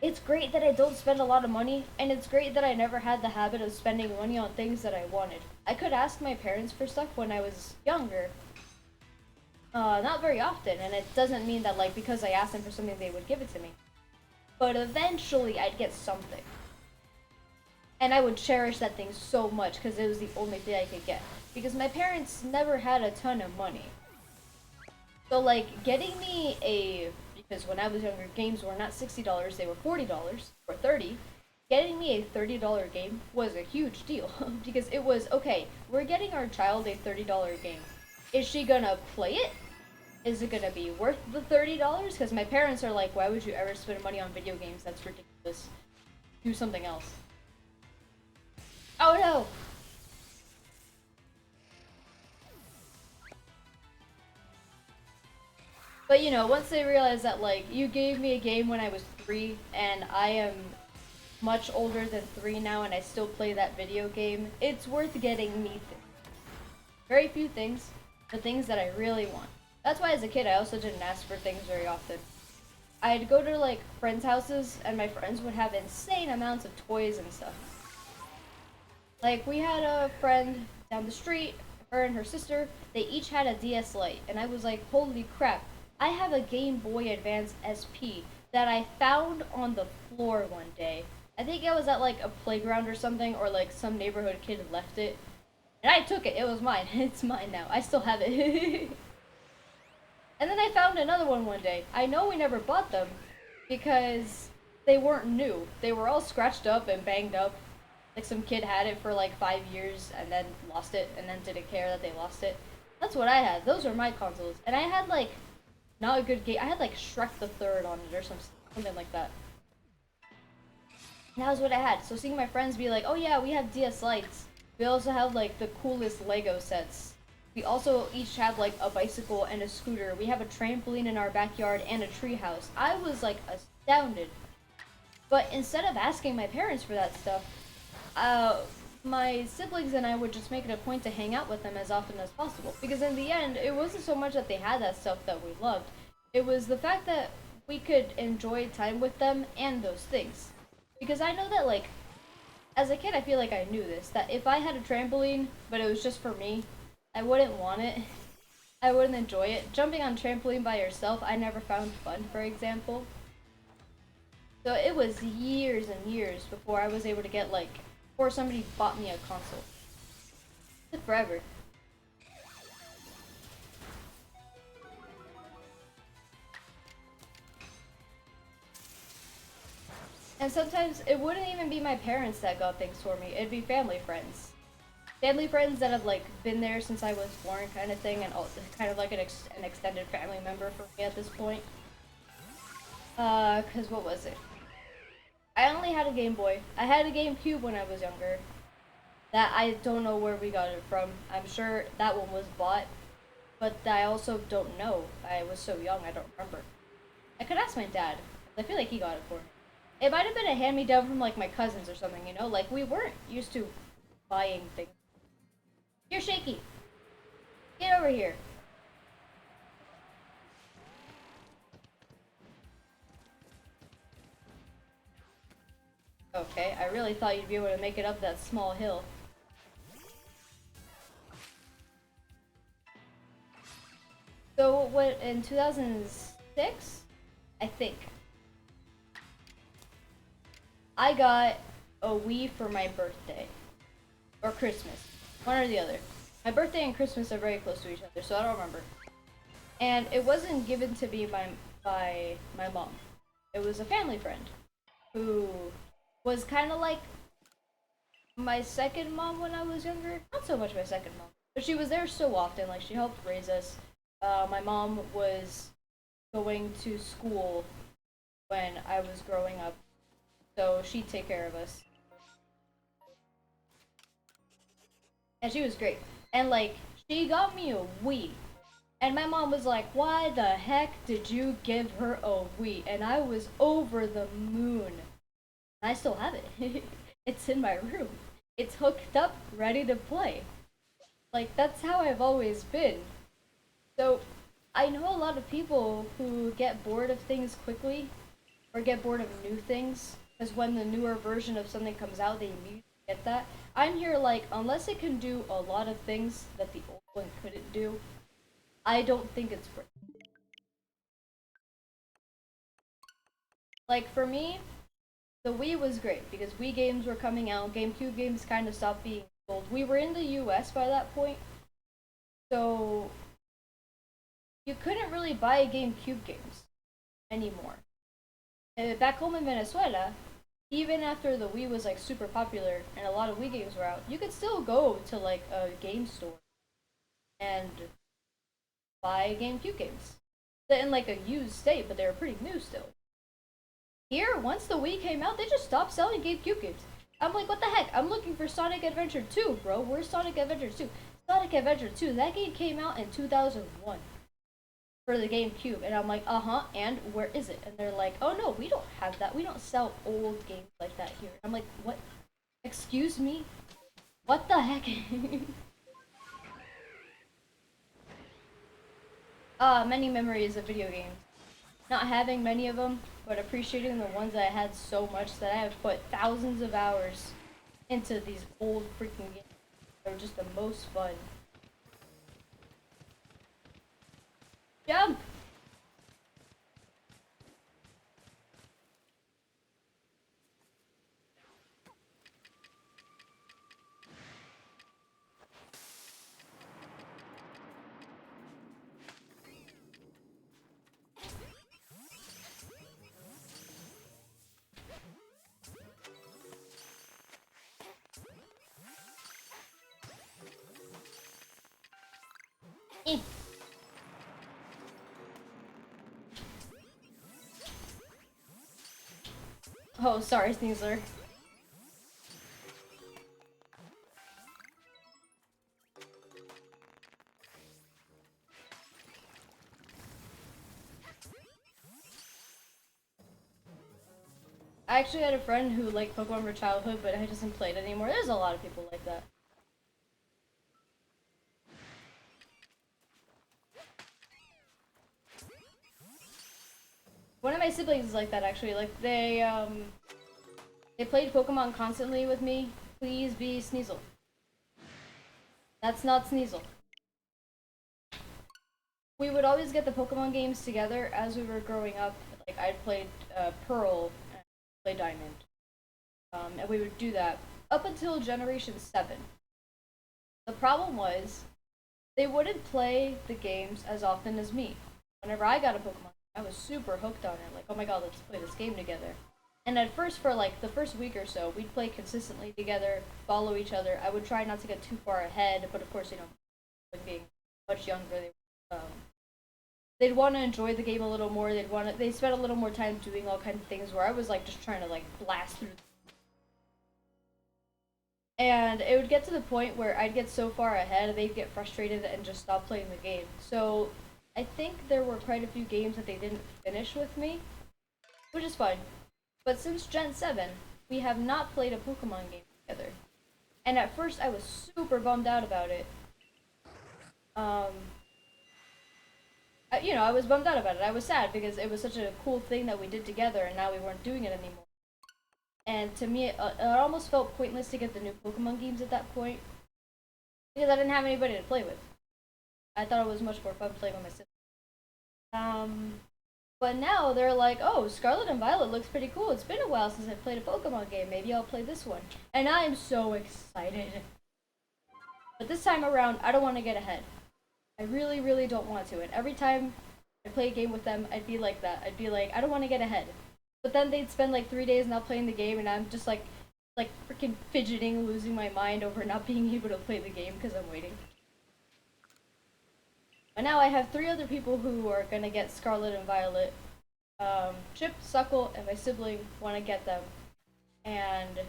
It's great that I don't spend a lot of money, and it's great that I never had the habit of spending money on things that I wanted. I could ask my parents for stuff when I was younger. Not very often, and it doesn't mean that like because I asked them for something they would give it to me. But eventually I'd get something. And I would cherish that thing so much because it was the only thing I could get. Because my parents never had a ton of money. So like getting me because when I was younger, games were not $60, they were $40 or $30. Getting me a $30 game was a huge deal because it was, okay, we're getting our child a $30 game. Is she gonna play it? Is it gonna be worth the $30? Because my parents are like, why would you ever spend money on video games? That's ridiculous. Do something else. Oh no! But once they realize that like you gave me a game when I was 3 and I am much older than 3 now and I still play that video game, it's worth getting me things. Very few things, but things that I really want. That's why as a kid I also didn't ask for things very often. I'd go to like friends' houses and my friends would have insane amounts of toys and stuff. Like we had a friend down the street, her and her sister, they each had a DS Lite and I was like, holy crap. I have a Game Boy Advance SP that I found on the floor one day. I think I was at like a playground or something, or like some neighborhood kid left it. And I took it, it was mine. It's mine now. I still have it. And then I found another one day. I know we never bought them because they weren't new. They were all scratched up and banged up. Like some kid had it for like 5 years and then lost it and then didn't care that they lost it. That's what I had. Those were my consoles. And I had like not a good game. I had like Shrek the Third on it or something like that. And that was what I had. So seeing my friends be like, oh yeah, we have DS Lites. We also have like the coolest Lego sets. We also each have like a bicycle and a scooter. We have a trampoline in our backyard and a treehouse. I was like astounded. But instead of asking my parents for that stuff, uh, my siblings and I would just make it a point to hang out with them as often as possible. Because in the end, it wasn't so much that they had that stuff that we loved. It was the fact that we could enjoy time with them and those things. Because I know that, like, as a kid, I feel like I knew this, that if I had a trampoline, but it was just for me, I wouldn't want it. I wouldn't enjoy it. Jumping on trampoline by yourself, I never found fun, for example. So it was years and years before I was able to get, like, before somebody bought me a console. It took forever. And sometimes it wouldn't even be my parents that got things for me. It'd be family friends. Family friends that have, like, been there since I was born, kind of thing, and also kind of like an extended family member for me at this point. Cause what was it? I only had a Game Boy. I had a GameCube when I was younger. That I don't know where we got it from. I'm sure that one was bought, but I also don't know. I was so young, I don't remember. I could ask my dad. I feel like he got it for me. It might have been a hand-me-down from, like, my cousins or something, you know? Like, we weren't used to buying things. You're shaky. Get over here. Okay, I really thought you'd be able to make it up that small hill. So, what, in 2006? I think. I got a Wii for my birthday. Or Christmas. One or the other. My birthday and Christmas are very close to each other, so I don't remember. And it wasn't given to me by my mom. It was a family friend who was kind of like my second mom when I was younger. Not so much my second mom, but she was there so often. Like, she helped raise us. My mom was going to school when I was growing up, so she'd take care of us. And she was great. And, like, she got me a Wii. And my mom was like, why the heck did you give her a Wii? And I was over the moon. I still have it. It's in my room. It's hooked up, ready to play. Like, that's how I've always been. So, I know a lot of people who get bored of things quickly, or get bored of new things, because when the newer version of something comes out, they immediately get that. I'm here like, unless it can do a lot of things that the old one couldn't do, I don't think it's worth it. Like, for me, the Wii was great, because Wii games were coming out, GameCube games kind of stopped being sold. We were in the US by that point, so you couldn't really buy GameCube games anymore. Back home in Venezuela, even after the Wii was, like, super popular and a lot of Wii games were out, you could still go to, like, a game store and buy GameCube games. They're in, like, a used state, but they were pretty new still. Here, once the Wii came out, they just stopped selling GameCube games. I'm like, what the heck? I'm looking for Sonic Adventure 2, bro. Where's Sonic Adventure 2? Sonic Adventure 2, that game came out in 2001 for the GameCube. And I'm like, uh-huh, and where is it? And they're like, oh no, we don't have that. We don't sell old games like that here. I'm like, what? Excuse me? What the heck? Many memories of video games. Not having many of them, but appreciating the ones that I had so much that I have put thousands of hours into these old freaking games. They're just the most fun. Jump! Eh. Oh, sorry, Sneasler. I actually had a friend who liked Pokemon from childhood, but I doesn't play it anymore. There's a lot of people like that. One of my siblings is like that actually. Like they played Pokemon constantly with me. Please be Sneasel. That's not Sneasel. We would always get the Pokemon games together as we were growing up. Like I'd played Pearl and play Diamond, and we would do that up until Generation 7. The problem was they wouldn't play the games as often as me. Whenever I got a Pokemon, I was super hooked on it. Like, oh my god, let's play this game together. And at first, for like the first week or so, we'd play consistently together, follow each other. I would try not to get too far ahead, but of course, you know, like being much younger, they'd want to enjoy the game a little more. They spent a little more time doing all kinds of things where I was like just trying to like blast through. And it would get to the point where I'd get so far ahead, they'd get frustrated and just stop playing the game. So I think there were quite a few games that they didn't finish with me, which is fine. But since Gen 7, we have not played a Pokemon game together. And at first I was super bummed out about it. I was bummed out about it. I was sad because it was such a cool thing that we did together and now we weren't doing it anymore. And to me, it almost felt pointless to get the new Pokemon games at that point because I didn't have anybody to play with. I thought it was much more fun playing with my sister. But now they're like, oh, Scarlet and Violet looks pretty cool. It's been a while since I played a Pokemon game. Maybe I'll play this one. And I'm so excited. But this time around, I don't want to get ahead. I really, really don't want to. And every time I play a game with them, I'd be like that. I'd be like, I don't want to get ahead. But then they'd spend like 3 days not playing the game, and I'm just like freaking fidgeting, losing my mind over not being able to play the game because I'm waiting. But now I have 3 other people who are gonna get Scarlet and Violet. Chip, Suckle, and my sibling want to get them. And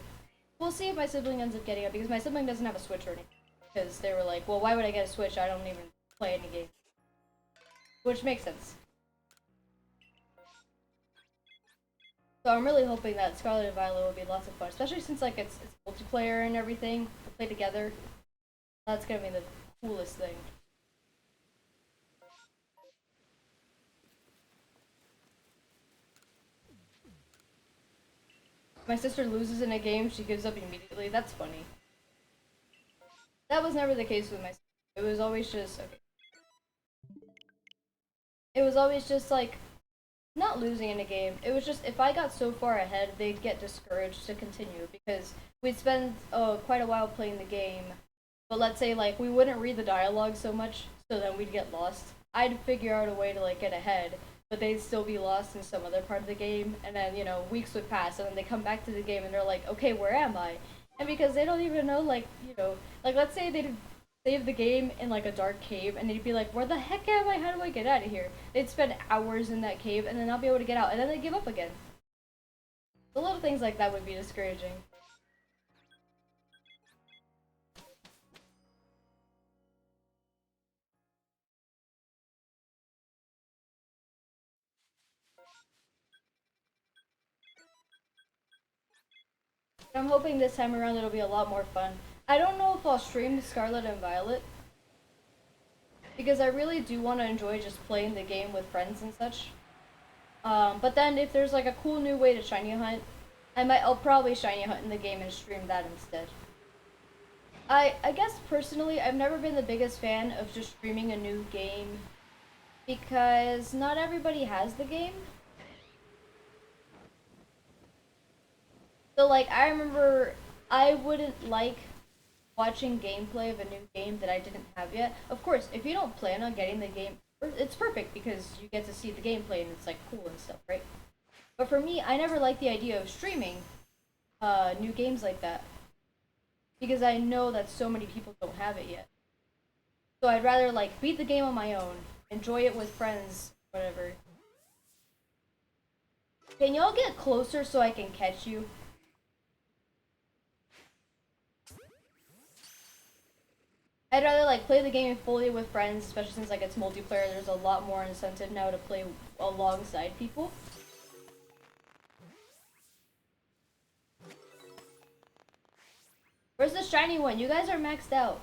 we'll see if my sibling ends up getting it, because my sibling doesn't have a Switch or anything. Because they were like, well, why would I get a Switch? I don't even play any games. Which makes sense. So I'm really hoping that Scarlet and Violet will be lots of fun, especially since like it's multiplayer and everything. We play together. That's gonna be the coolest thing. My sister loses in a game, she gives up immediately. That's funny. That was never the case with my sister. It was always just okay. It was always just like not losing in a game. It was just if I got so far ahead, they'd get discouraged to continue because we'd spend quite a while playing the game. But let's say like we wouldn't read the dialogue so much, so then we'd get lost. I'd figure out a way to like get ahead, but they'd still be lost in some other part of the game, and then weeks would pass, and then they come back to the game and they're like, okay, where am I? And because they don't even know, like let's say they'd save the game in like a dark cave, and they'd be like, where the heck am I? How do I get out of here? They'd spend hours in that cave and then not be able to get out, and then they'd give up again. The little things like that would be discouraging. I'm hoping this time around it'll be a lot more fun. I don't know if I'll stream Scarlet and Violet, because I really do want to enjoy just playing the game with friends and such. But then if there's like a cool new way to shiny hunt, I'll probably shiny hunt in the game and stream that instead. I guess personally, I've never been the biggest fan of just streaming a new game because not everybody has the game. So like I remember I wouldn't like watching gameplay of a new game that I didn't have yet. Of course, if you don't plan on getting the game, it's perfect because you get to see the gameplay and it's like cool and stuff, right? But for me, I never liked the idea of streaming new games like that because I know that so many people don't have it yet. So I'd rather like beat the game on my own, enjoy it with friends, whatever. Can y'all get closer so I can catch you? I'd rather like play the game fully with friends, especially since like it's multiplayer. There's a lot more incentive now to play alongside people. Where's the shiny one? You guys are maxed out.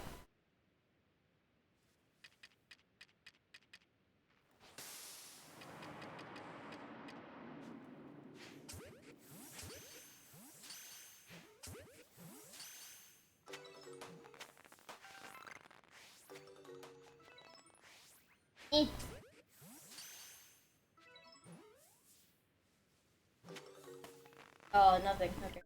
Eh. Oh, nothing. Okay.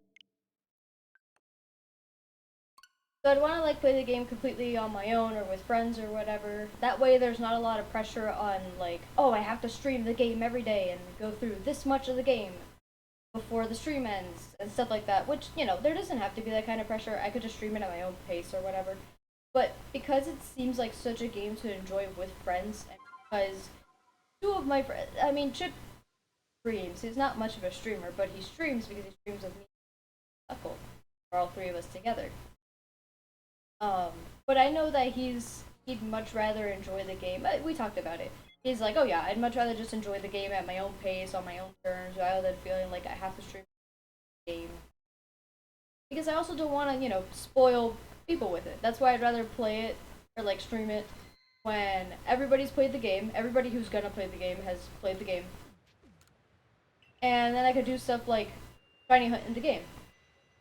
So I'd want to like play the game completely on my own or with friends or whatever. That way there's not a lot of pressure on like, oh, I have to stream the game every day and go through this much of the game before the stream ends and stuff like that. Which, you know, there doesn't have to be that kind of pressure. I could just stream it at my own pace or whatever. But because it seems like such a game to enjoy with friends, and because two of my friends, I mean, Chip streams. He's not much of a streamer, but he streams because he streams with me and Knuckle, or all three of us together. But I know that he'd much rather enjoy the game. We talked about it. He's like, oh yeah, I'd much rather just enjoy the game at my own pace, on my own terms, rather than feeling like I have to stream the game. Because I also don't want to, you know, spoil people with it. That's why I'd rather play it, or like stream it, when everybody's played the game, everybody who's gonna play the game has played the game. And then I could do stuff like shiny hunt in the game.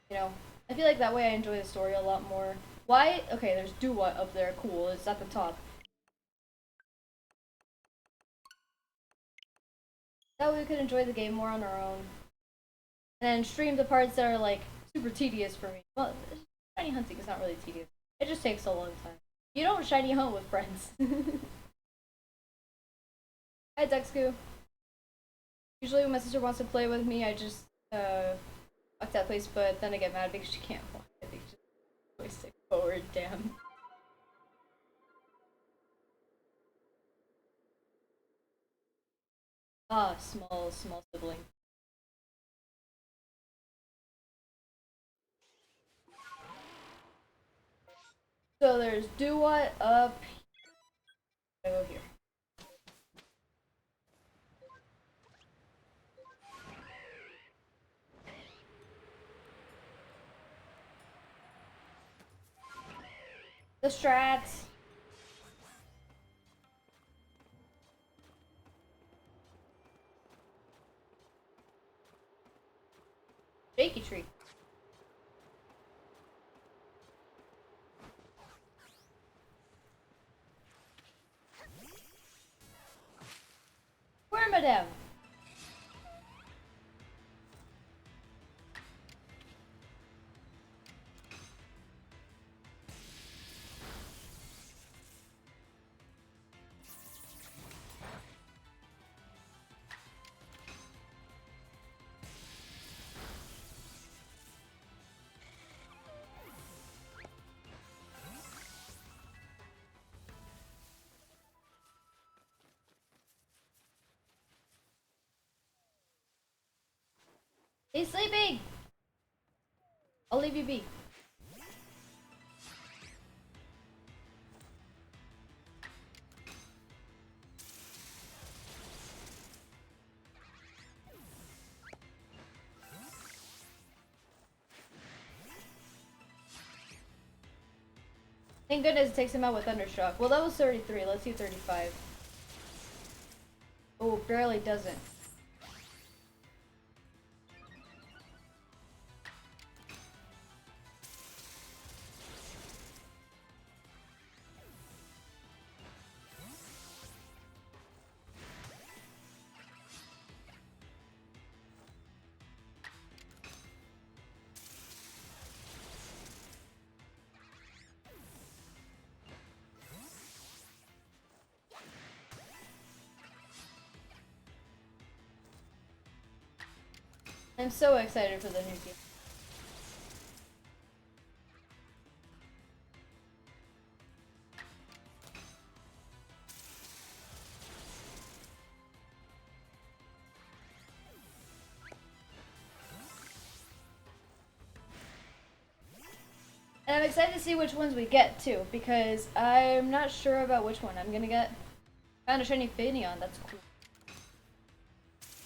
You know, I feel like that way I enjoy the story a lot more. Why? Okay, there's Duwa up there. Cool. It's at the top. That way we could enjoy the game more on our own. And then stream the parts that are like super tedious for me. Well, shiny hunting is not really tedious. It just takes a long time. You don't shiny hunt with friends. Hi, Dexku. Usually when my sister wants to play with me, I just fuck that place, but then I get mad because she can't walk. I think just joystick forward, damn. Ah, small sibling. So there's Duwa up. I go here. The strats. Shaky tree. Where, madame? He's sleeping! I'll leave you be. Thank goodness it takes him out with Thundershock. Well, that was 33. Let's see 35. Oh, barely doesn't. I'm so excited for the new game. And I'm excited to see which ones we get too, because I'm not sure about which one I'm gonna get. Found a shiny Finneon, that's cool.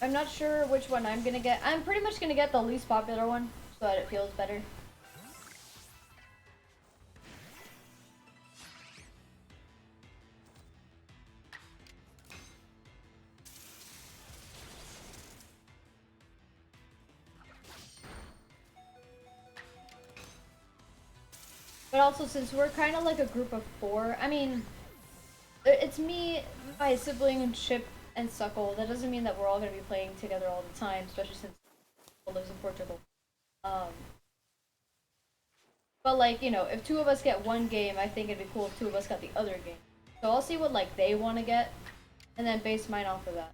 I'm not sure which one I'm gonna get. I'm pretty much gonna get the least popular one, so that it feels better. But also, since we're kind of like a group of four, I mean, it's me, my sibling, and Chip, and Suckle. That doesn't mean that we're all going to be playing together all the time, especially since Suckle lives in Portugal. Um, but like, you know, if two of us get one game, I think it'd be cool if two of us got the other game. So I'll see what like they want to get, and then base mine off of that.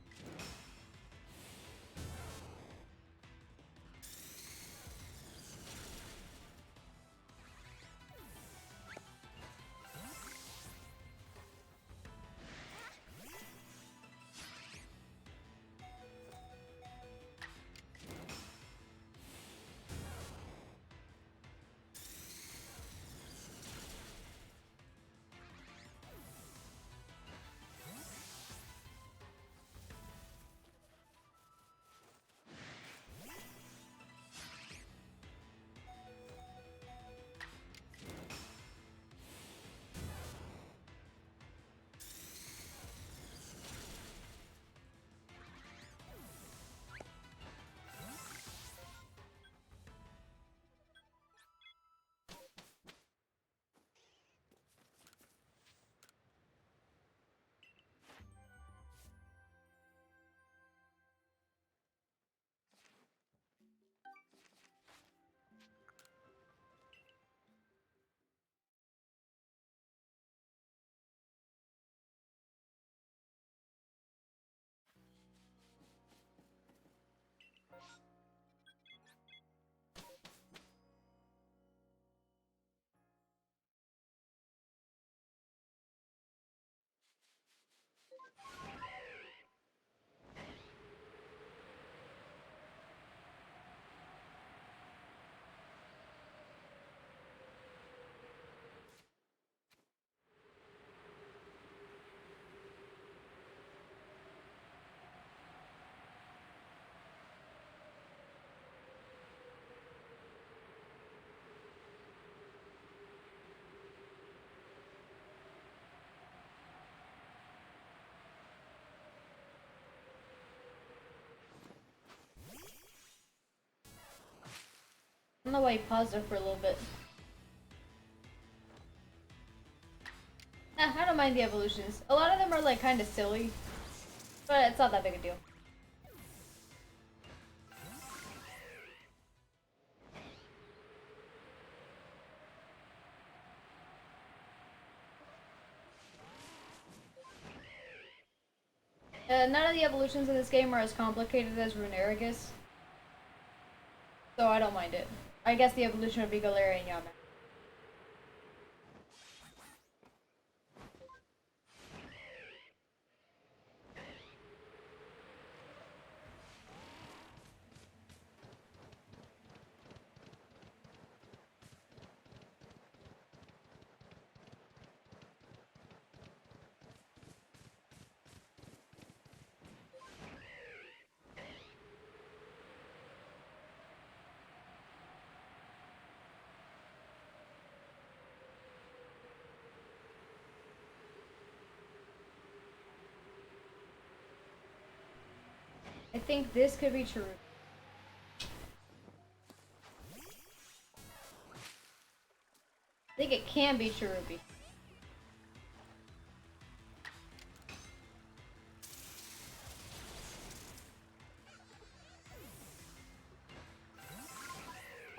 I don't know why he paused there for a little bit. Nah, I don't mind the evolutions. A lot of them are like kind of silly, but it's not that big a deal. None of the evolutions in this game are as complicated as Runerigus, so I don't mind it. I guess the evolution would be Galarian Yaman. I think this could be true. I think it can be Cherubi.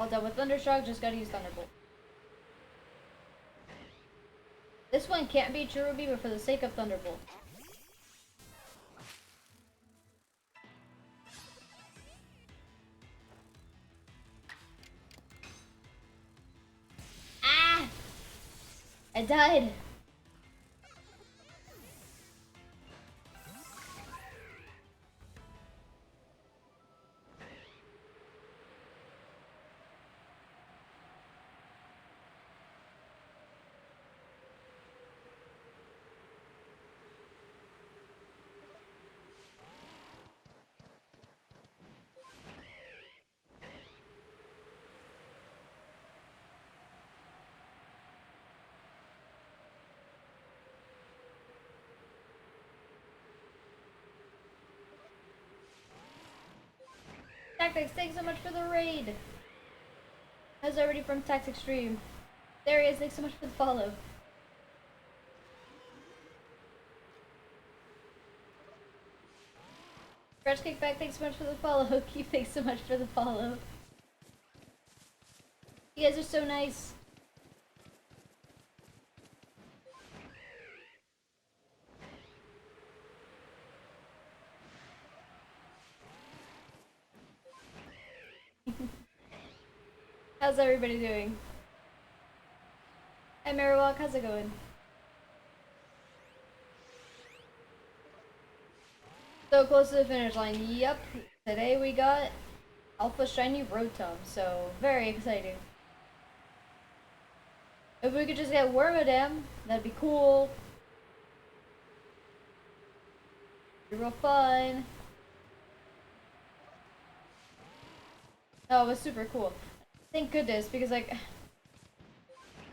All done with Thundershock, just gotta use Thunderbolt. This one can't be Cherubi, but for the sake of Thunderbolt. Ah! I died! Tactics, thanks so much for the raid! I was already from Tax Extreme. There he is, thanks so much for the follow. Scratch Kickback, thanks so much for the follow. Keith, thanks so much for the follow. You guys are so nice. How's everybody doing? Hi Marowalk, how's it going? So close to the finish line. Yep. Today we got Alpha Shiny Rotom, so very exciting. If we could just get Wormadam, that'd be cool. Be real fun. Oh, it was super cool. Thank goodness, because like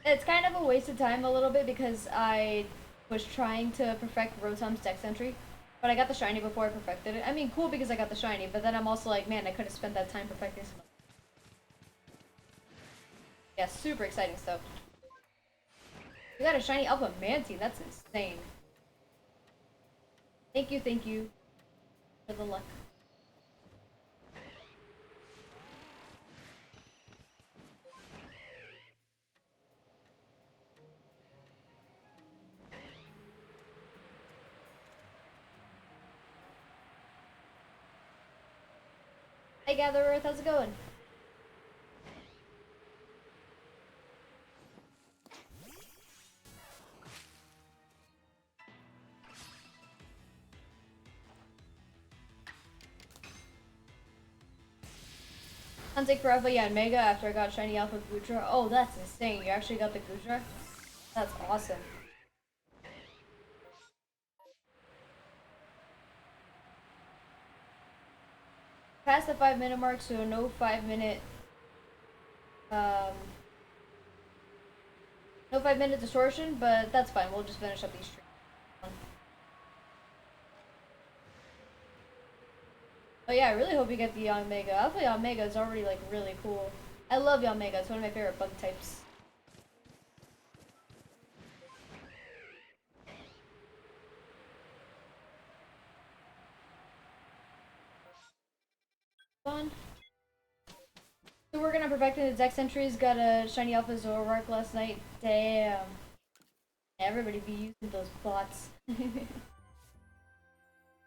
it's kind of a waste of time a little bit because I was trying to perfect Rotom's dex entry, but I got the shiny before I perfected it. I mean, cool because I got the shiny, but then I'm also like, man, I could have spent that time perfecting some. Yeah, super exciting stuff. We got a shiny Alpha Manti. That's insane. Thank you for the luck. Hey Gather Earth, how's it going? Hunting for Alpha, yeah, Mega after I got Shiny Alpha Gudra. Oh, that's insane. You actually got the Gudra? That's awesome. Past the 5-minute mark, so no 5-minute, um, no 5-minute distortion, but that's fine. We'll just finish up these streams. Oh yeah, I really hope we get the Yanmega. Alpha Yanmega is already like really cool. I love Yanmega. It's one of my favorite bug types. Fun. So we're gonna perfecting the dex entries. Got a shiny Alpha Zoroark last night. Damn. Everybody be using those bots.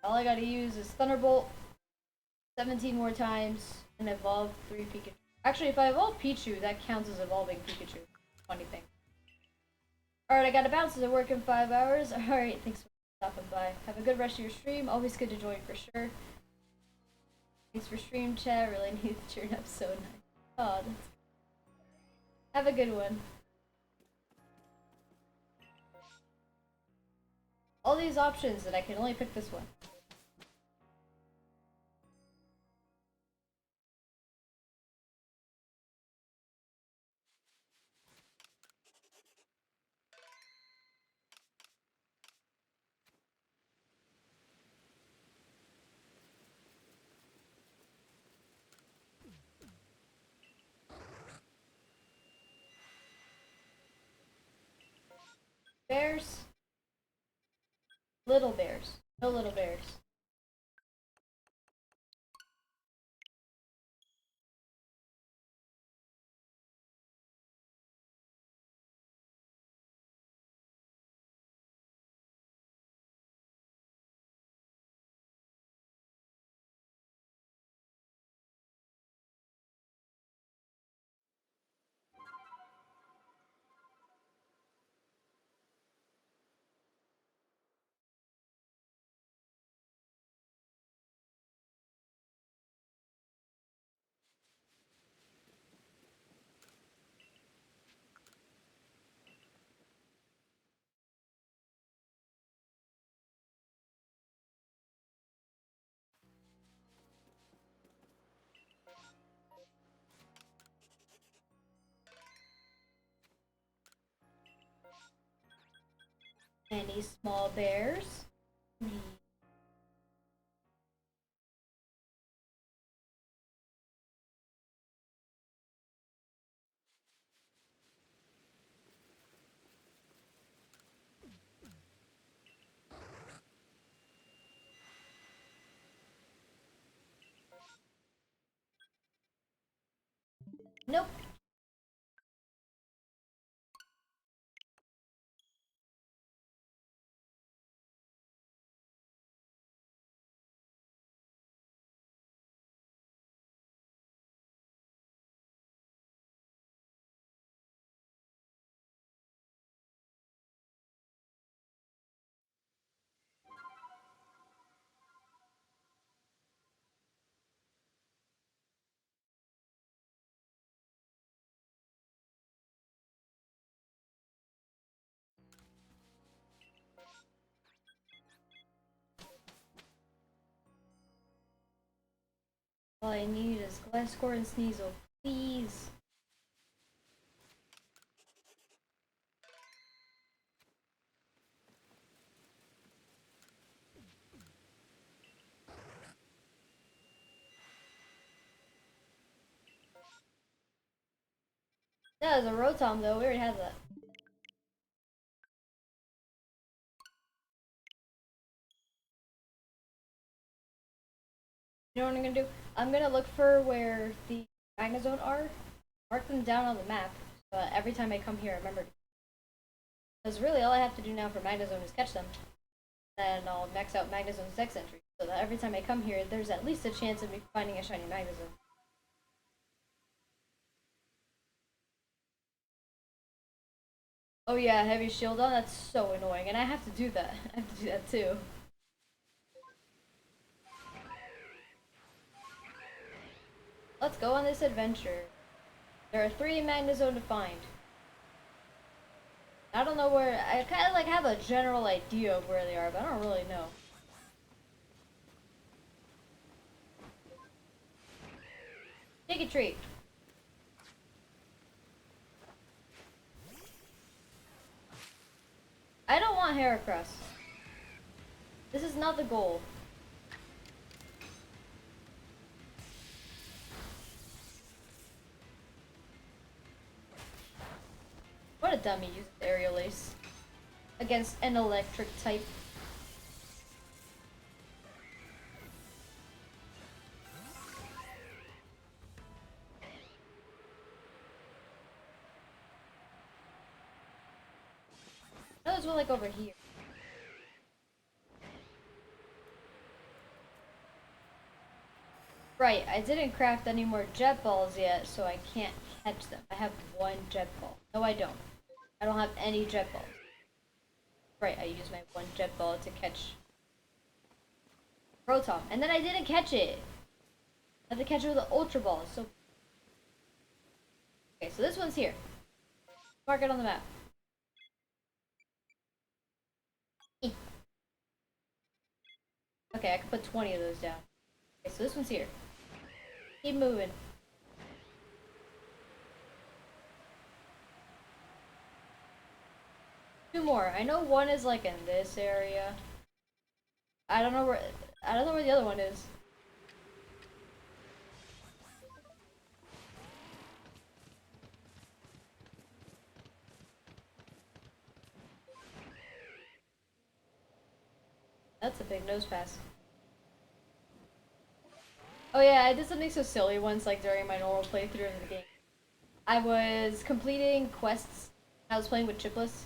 All I gotta use is Thunderbolt 17 more times and evolve 3 Pikachu. Actually, if I evolve Pichu, that counts as evolving Pikachu. Funny thing. Alright, I gotta bounce to work in 5 hours. Alright, thanks for stopping by. Have a good rest of your stream. Always good to join for sure. Thanks for stream chat. Really need to turn up so nice. Oh, that's... Have a good one. All these options and I can only pick this one. Bears? Little bears. No little bears. Any small bears? Nope. All I need is Glasgow and Sneasel, please. That was a Rotom though, we already had that. You know what I'm gonna do? I'm gonna look for where the Magnezone are, mark them down on the map, so every time I come here I remember. Because really all I have to do now for Magnezone is catch them. Then I'll max out Magnezone's Dex entry, so that every time I come here there's at least a chance of me finding a shiny Magnezone. Oh yeah, heavy shield on? That's so annoying, and I have to do that. I have to do that too. Let's go on this adventure. There are 3 Magnezone to find. I don't know where, I kind of like have a general idea of where they are, but I don't really know. Take a treat. I don't want Heracross. This is not the goal. What a dummy uses Aerial Ace against an electric type. Oh, there's one like over here. Right, I didn't craft any more jet balls yet, so I can't catch them. I have 1 jet ball. No, I don't. I don't have any jet balls. Right, I used my 1 jet ball to catch Rotom, and then I didn't catch it. I had to catch it with an Ultra Ball. So, okay, so this one's here. Mark it on the map. Okay, I can put 20 of those down. Okay, so this one's here. Keep moving. Two more. I know one is like in this area. I don't know where the other one is. That's a big nose pass. Oh yeah, I did something so silly once, like during my normal playthrough of the game. I was completing quests. I was playing with Chipless.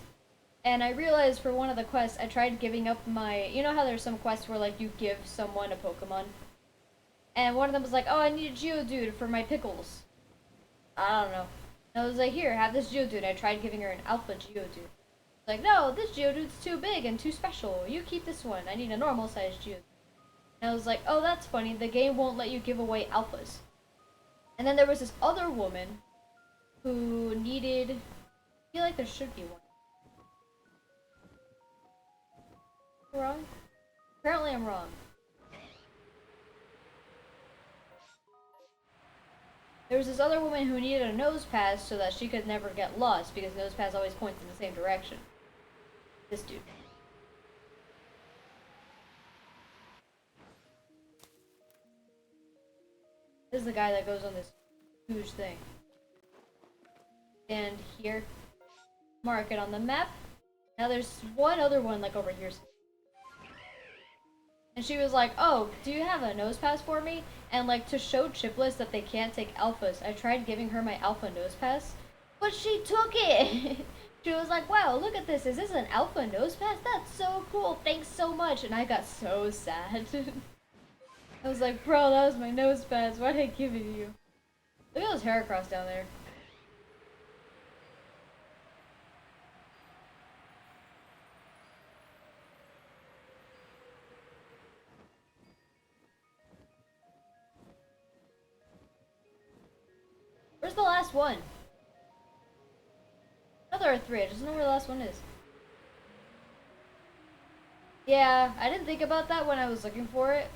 And I realized for one of the quests, I tried giving up my... You know how there's some quests where, like, you give someone a Pokemon? And one of them was like, oh, I need a Geodude for my pickles. I don't know. And I was like, here, have this Geodude. I tried giving her an Alpha Geodude. Like, no, this Geodude's too big and too special. You keep this one. I need a normal-sized Geodude. And I was like, oh, that's funny. The game won't let you give away Alphas. And then there was this other woman who needed... I feel like there should be one. Wrong? Apparently I'm wrong. There was this other woman who needed a nose pass so that she could never get lost because nose pass always points in the same direction. This dude. This is the guy that goes on this huge thing. And here, mark it on the map. Now there's one other one like over here. And she was like, "Oh, do you have a nose pass for me?" And like to show Chipless that they can't take alphas, I tried giving her my alpha nose pass, but she took it. She was like, "Wow, look at this. Is this an alpha nose pass? That's so cool. Thanks so much." And I got so sad. I was like, "Bro, that was my nose pass. Why did I give it to you?" Look at those Heracross down there. Where's the last one? Oh, there are three. I just don't know where the last one is. Yeah, I didn't think about that when I was looking for it.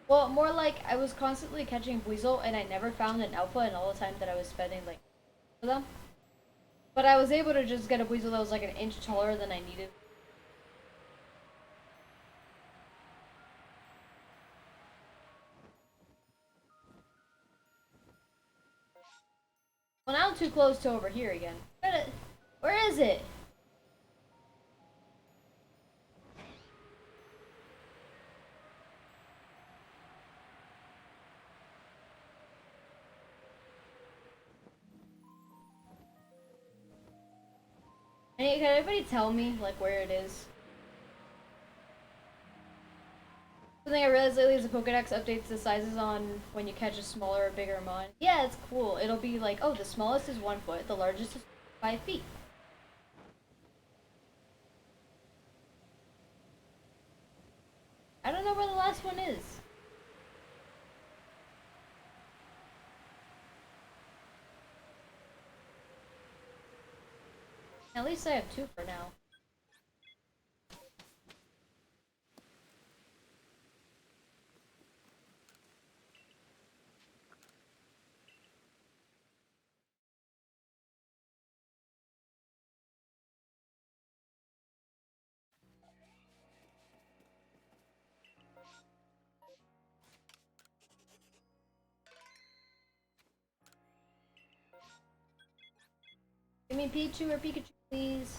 Well, more like I was constantly catching Weasel and I never found an alpha in all the time that I was spending like for them. But I was able to just get a Weasel that was like an inch taller than I needed. Well, now I'm too close to over here again. Where is it? Can anybody tell me like where it is? Something I realized lately is the Pokedex updates the sizes on when you catch a smaller or bigger mon. Yeah, it's cool. It'll be like, oh, the smallest is 1 foot, the largest is 5 feet. I don't know where the last one is. At least I have two for now. Give me Pichu or Pikachu, please.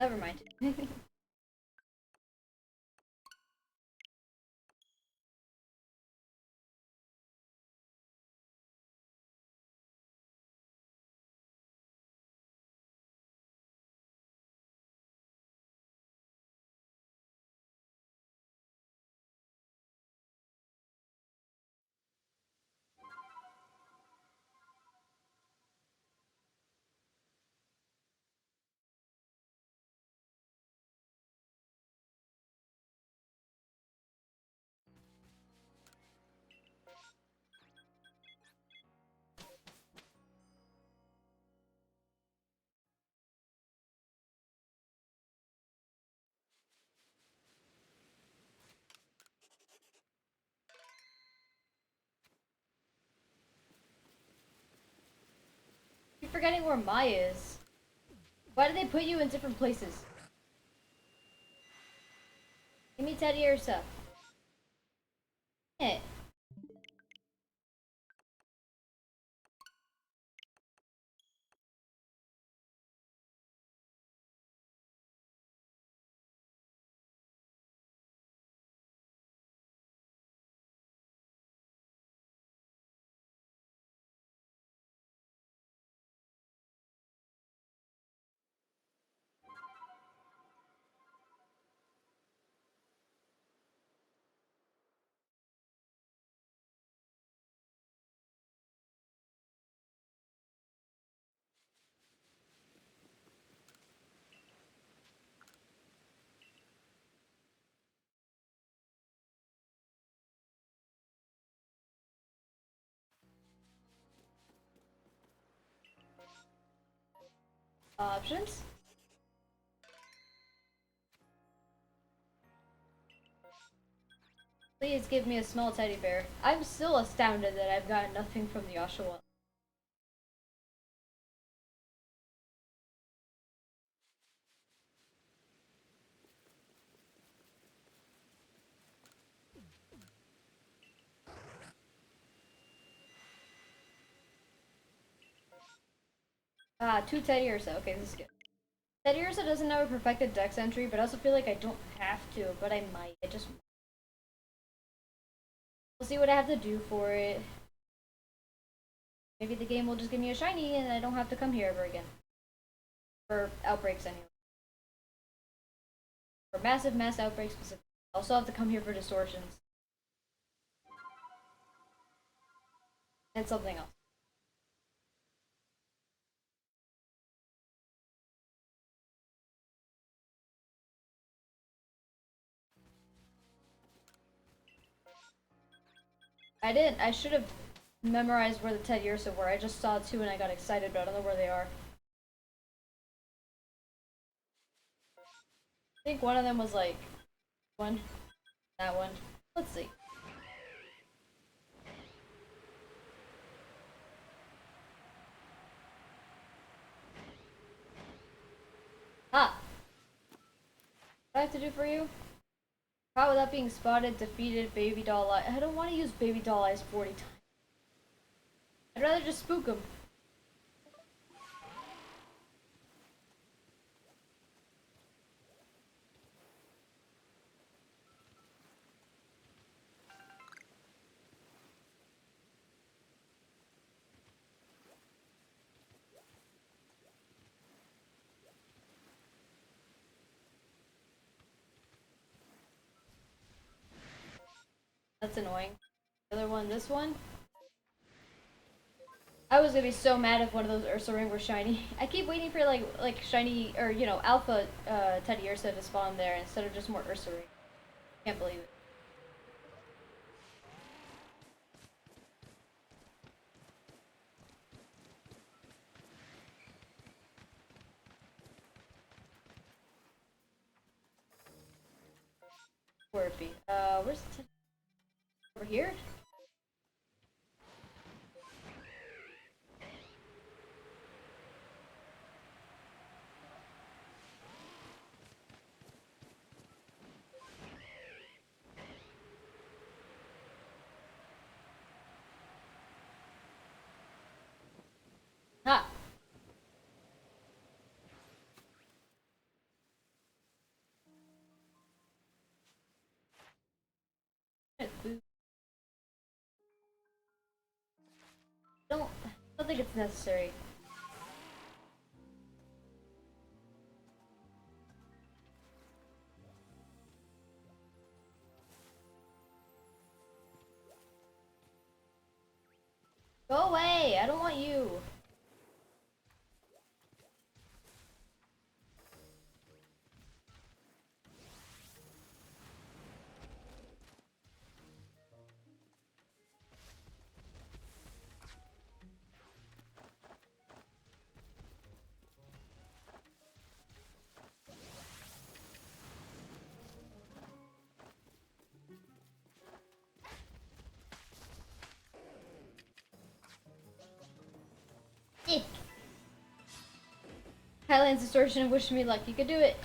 Never mind. You're forgetting where Mai is. Why do they put you in different places? Give me Teddy Ursa. Eh. Options? Please give me a small teddy bear. I'm still astounded that I've gotten nothing from the Oshawa. Ah, 2 Teddy Ursa. Okay, this is good. Teddy Ursa doesn't have a perfected dex entry, but I also feel like I don't have to, but I might. I just... We'll see what I have to do for it. Maybe the game will just give me a shiny and I don't have to come here ever again. For outbreaks, anyway. For mass outbreaks specifically. I also have to come here for distortions. And something else. I should have memorized where the Teddy Ursa were. I just saw 2 and I got excited, but I don't know where they are. I think one of them was like... that one. Let's see. Ah! What do I have to do for you? Caught without being spotted, defeated, baby doll eyes. I don't want to use baby doll eyes 40 times. I'd rather just spook him. That's annoying. The other one, this one. I was gonna be so mad if one of those Ursa Ring were shiny. I keep waiting for like shiny or alpha Teddy Ursa to spawn there instead of just more Ursa Ring. Can't believe it. Togepi. Where's the over here? Ha! I don't think it's necessary. Go away! I don't want you. Eh. Highlands Distortion wished me luck. You could do it.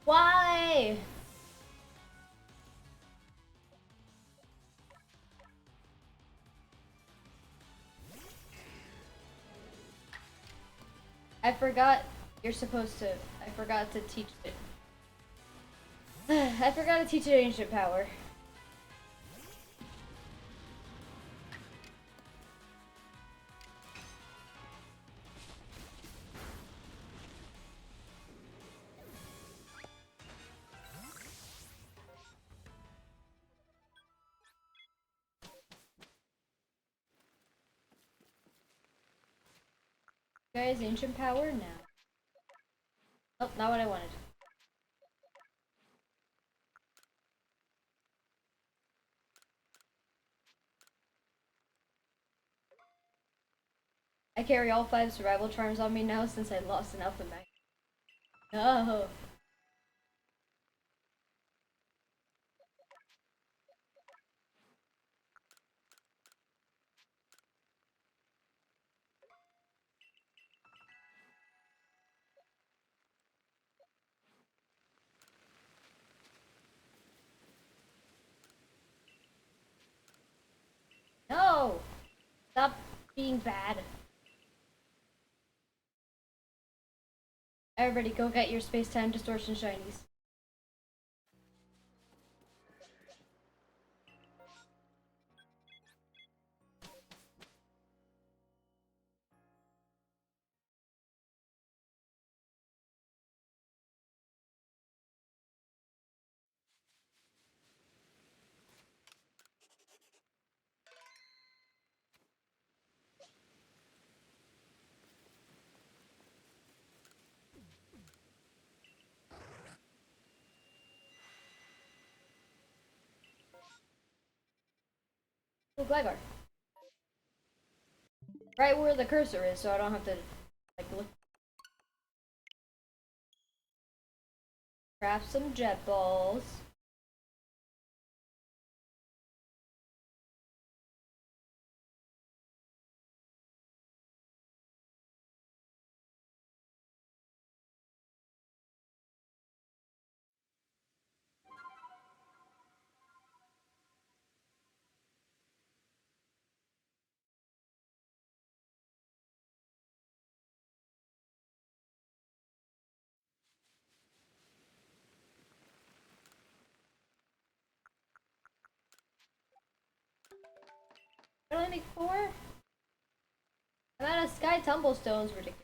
Why? I forgot you're supposed to. I forgot to teach it. I forgot to teach it ancient power. Guys, ancient power now. Oh, not what I wanted. I carry all 5 survival charms on me now since I lost an alpha mag. No. Stop being bad. Everybody go get your space-time distortion shinies. Oh, Gligar. Right where the cursor is, so I don't have to, like, look. Craft some jet balls. I only need 4? I'm out of Sky Tumblestones, ridiculous.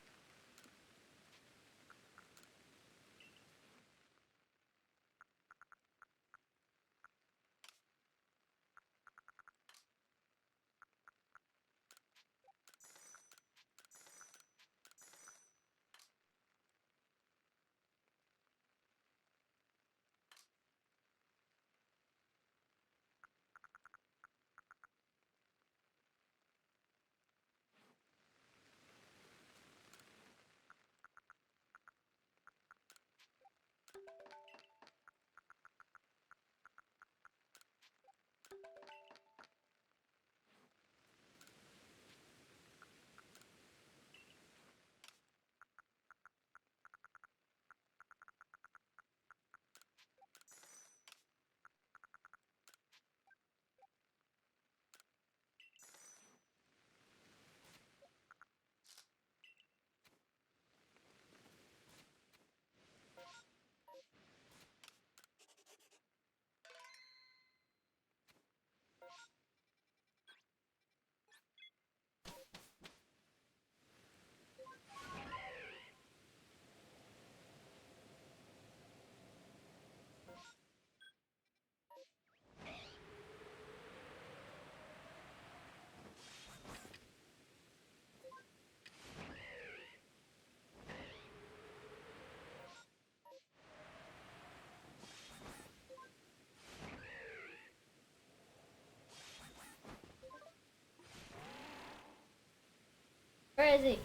Where is he?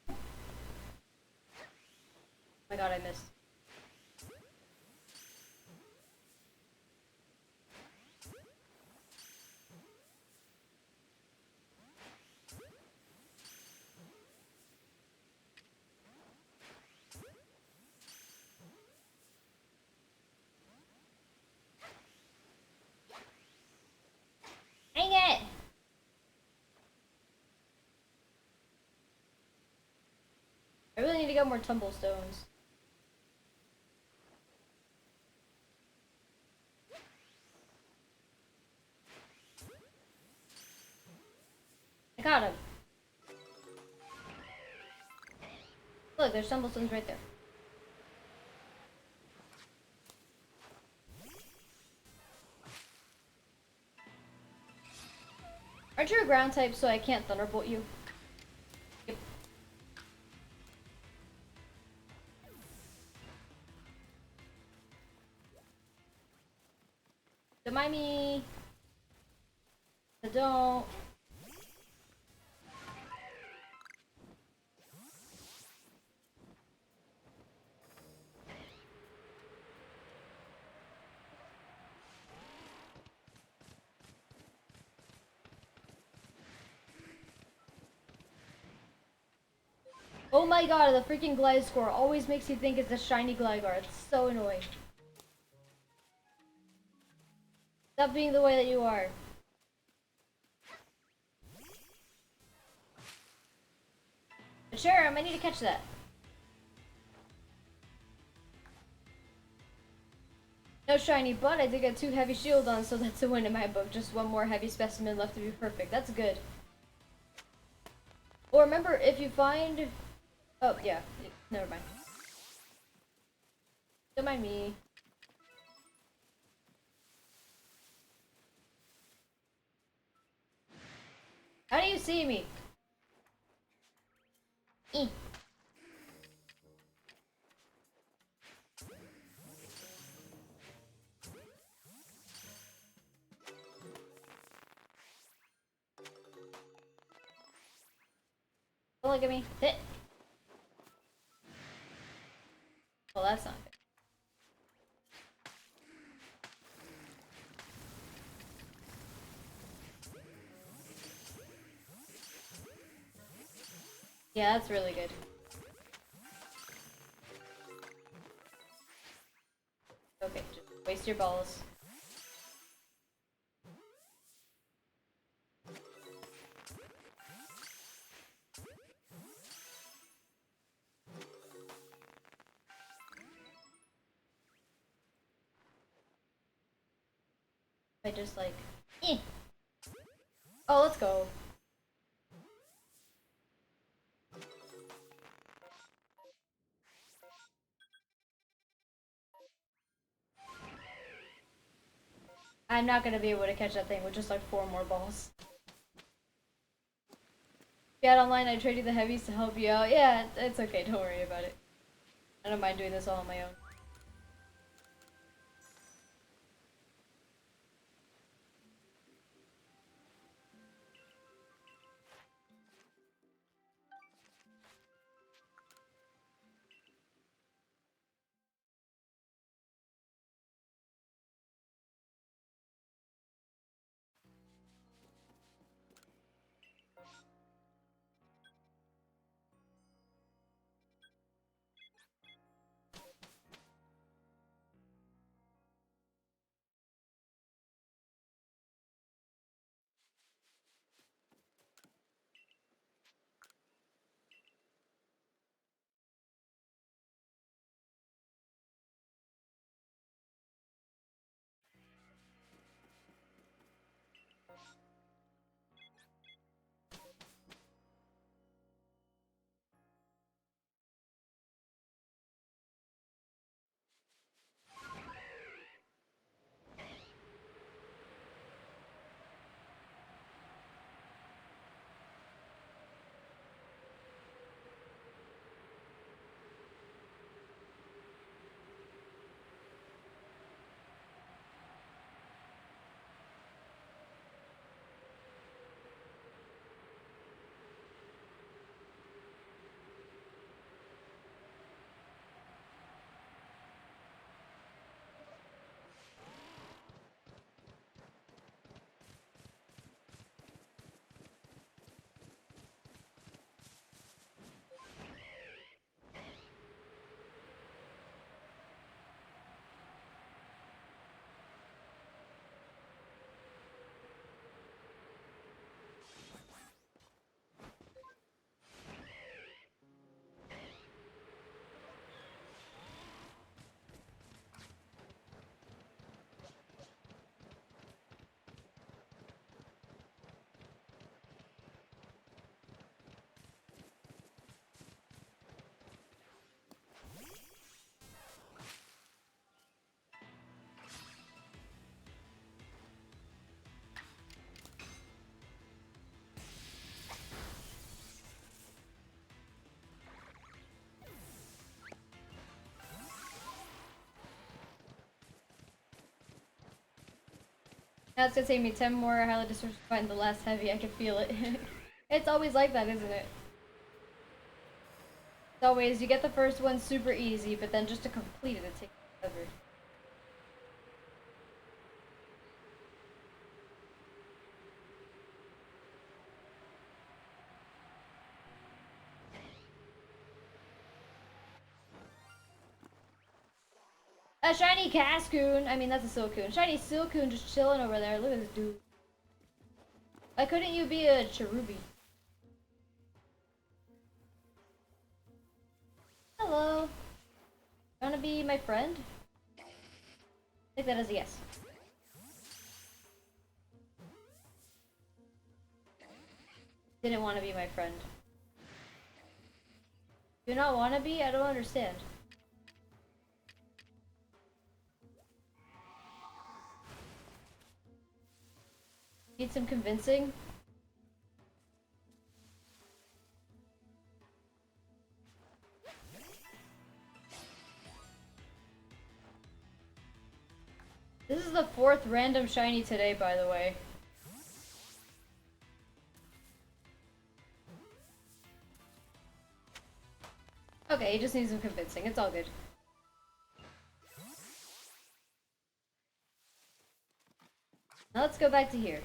Oh my god, I missed. Dang it! I really need to get more tumblestones. I got him. Look, there's tumblestones right there. Aren't you a ground type, so I can't thunderbolt you? Yep. Don't mind me. I don't. Oh my god, the freaking glide score always makes you think it's a shiny Gligar. It's so annoying. Stop being the way that you are. But sure, I might need to catch that. No shiny, but I did get 2 heavy shield on, so that's a win in my book. Just 1 more heavy specimen left to be perfect. That's good. Or remember, if you find... Oh, yeah. Never mind. Don't mind me. How do you see me? Eh. Don't look at me. Hit. Well, that's not fair. Yeah, that's really good. Okay, just waste your balls. I just like... Eh. Oh, let's go. I'm not gonna be able to catch that thing with just like 4 more balls. Get online, I traded the heavies to help you out. Yeah, it's okay, don't worry about it. I don't mind doing this all on my own. Now it's gonna take me 10 more highlight distortions to find the last heavy. I can feel it. It's always like that, isn't it? It's always, you get the first one super easy, but then just to complete it, it takes forever. A shiny Cascoon! I mean, that's a Silcoon. Shiny Silcoon just chilling over there. Look at this dude. Why couldn't you be a Cherubi? Hello. Wanna be my friend? Take that as a yes. Didn't want to be my friend. Do not want to be? I don't understand. Need some convincing? This is the 4th random shiny today, by the way. Okay, he just needs some convincing. It's all good. Now let's go back to here.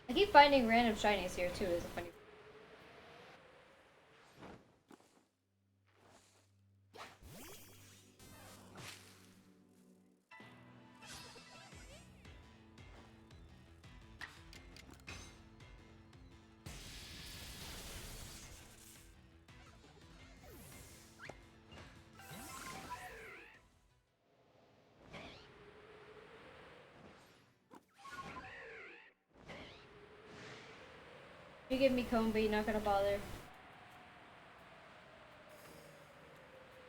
I keep finding random shinies here too, is a funny. You give me Combi, not gonna bother.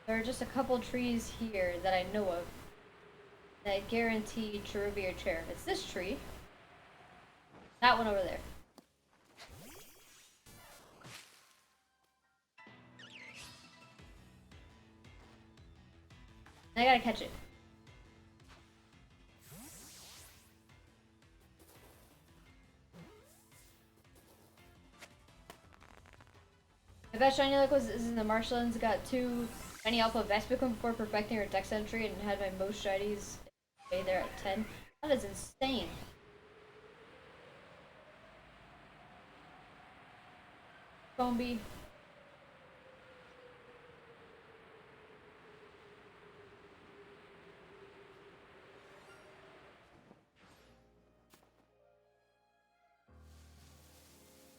There are just a couple trees here that I know of that guarantee Cherubi or Chair. It's this tree. That one over there. I gotta catch it. My best shiny luck is in the marshlands. Got 2 shiny alpha Vespiquen before perfecting her dex entry and had my most shinies way there at 10. That is insane. Combi.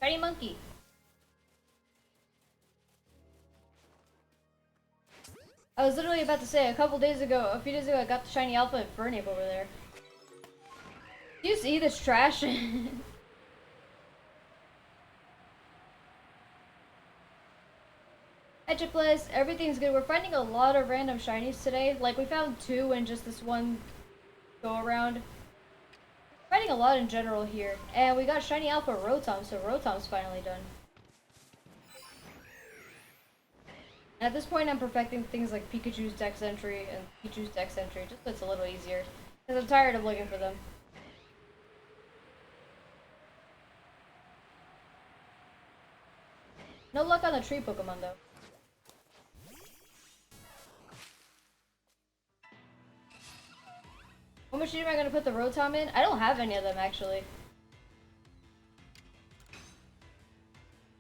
Shiny monkey. I was literally about to say, a few days ago, I got the shiny alpha and Fernape over there. Do you see this trash? Edgepless, everything's good. We're finding a lot of random shinies today. Like, we found 2 in just this one go around. Finding a lot in general here. And we got shiny alpha Rotom, so Rotom's finally done. At this point, I'm perfecting things like Pikachu's dex entry and Pichu's dex entry, just so it's a little easier. Because I'm tired of looking for them. No luck on the tree Pokemon, though. What machine am I going to put the Rotom in? I don't have any of them, actually.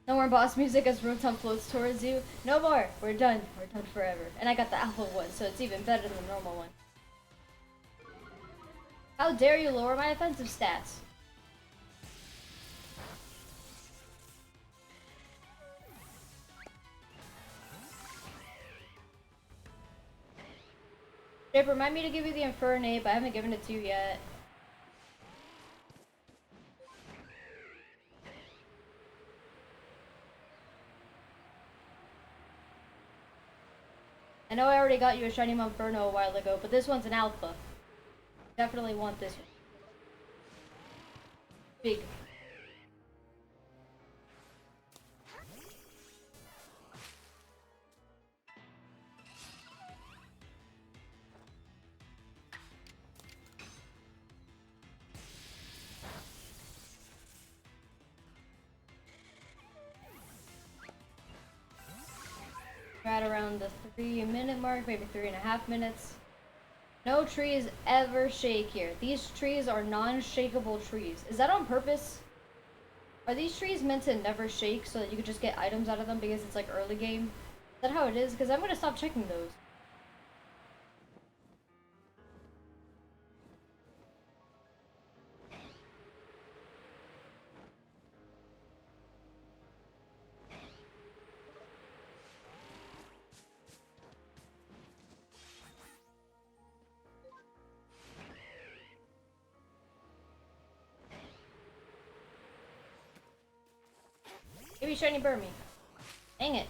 No more boss music as Rotom floats towards you. No more. We're done. We're done forever. And I got the alpha one, so it's even better than the normal one. How dare you lower my offensive stats? Jake, remind me to give you the Infernape. I haven't given it to you yet. I know I already got you a shiny Monferno a while ago, but this one's an alpha. Definitely want this one. Big. We're at around the 3-minute mark, maybe 3.5 minutes. No trees ever shake here. These trees are non-shakeable trees. Is that on purpose? Are these trees meant to never shake so that you could just get items out of them because it's like early game? Is that how it is? Because I'm gonna stop checking those. Give me shiny Burmy. Dang it.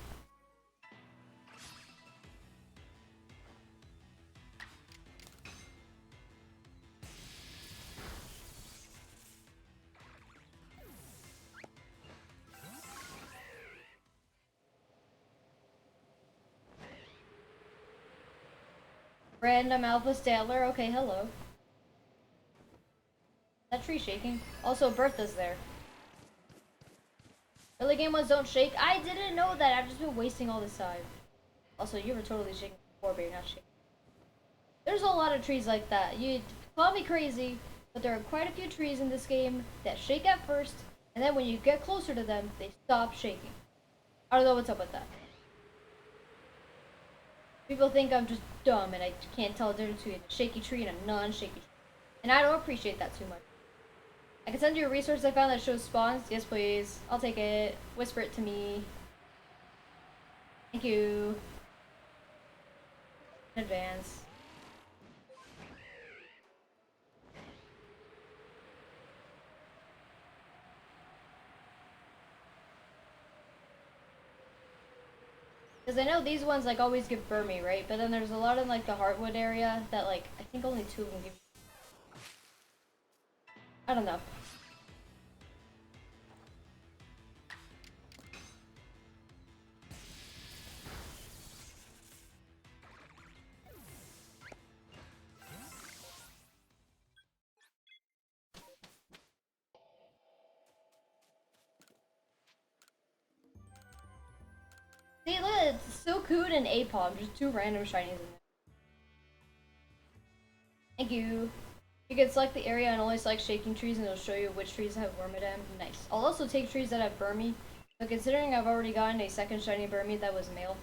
Random Alpha Statler. Okay, hello. That tree shaking. Also, Bertha's there. Early game ones don't shake. I didn't know that. I've just been wasting all this time. Also, you were totally shaking before, but you're not shaking. There's a lot of trees like that. You call me crazy, but there are quite a few trees in this game that shake at first, and then when you get closer to them, they stop shaking. I don't know what's up with that. People think I'm just dumb and I can't tell the difference between a shaky tree and a non-shaky tree. And I don't appreciate that too much. I can send you a resource I found that shows spawns. Yes, please. I'll take it. Whisper it to me. Thank you. In advance. Because I know these ones like always give Burmy, right? But then there's a lot in like the Heartwood area that like, I think only 2 of them give. I don't know. See, look, it's Silcoon and Apom, just 2 random shinies in there. Thank you. You can select the area and only select shaking trees and it'll show you which trees have Wormadam. Nice. I'll also take trees that have Burmy, but considering I've already gotten a second shiny Burmy that was male,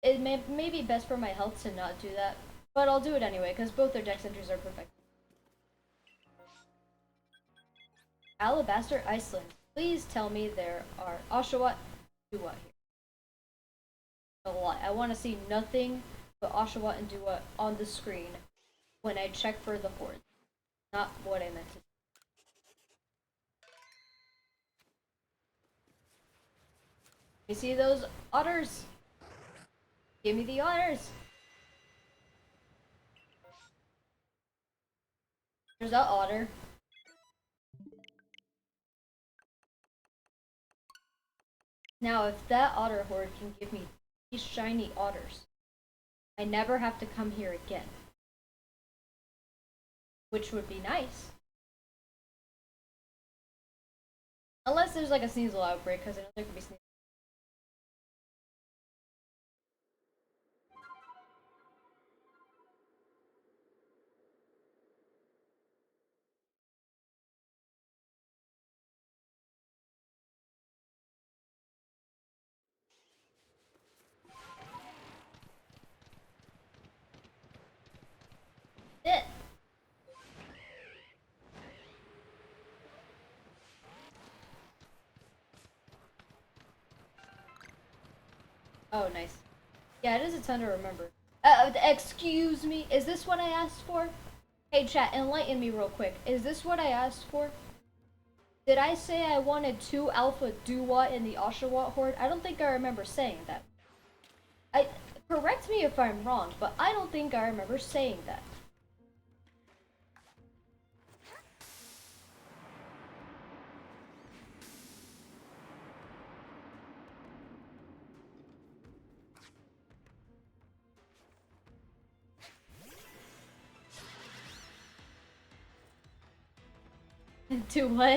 it may be best for my health to not do that. But I'll do it anyway, because both their dex entries are perfect. Alabaster Iceland. Please tell me there are Oshawott and Duat here. A lot. I want to see nothing but Oshawott and Duat on the screen when I check for the horde. Not what I meant to do. You see those otters? Give me the otters! There's that otter. Now, if that otter horde can give me these shiny otters, I never have to come here again. Which would be nice. Unless there's like a Sneasel outbreak, because I know there could be Sneasel. It. Oh, nice. Yeah, it is a ton to remember. Excuse me, is this what I asked for? Hey chat, enlighten me real quick. Is this what I asked for? Did I say I wanted 2 Alpha Duat in the Oshawott horde? I don't think I remember saying that. Correct me if I'm wrong, but I don't think I remember saying that. To what?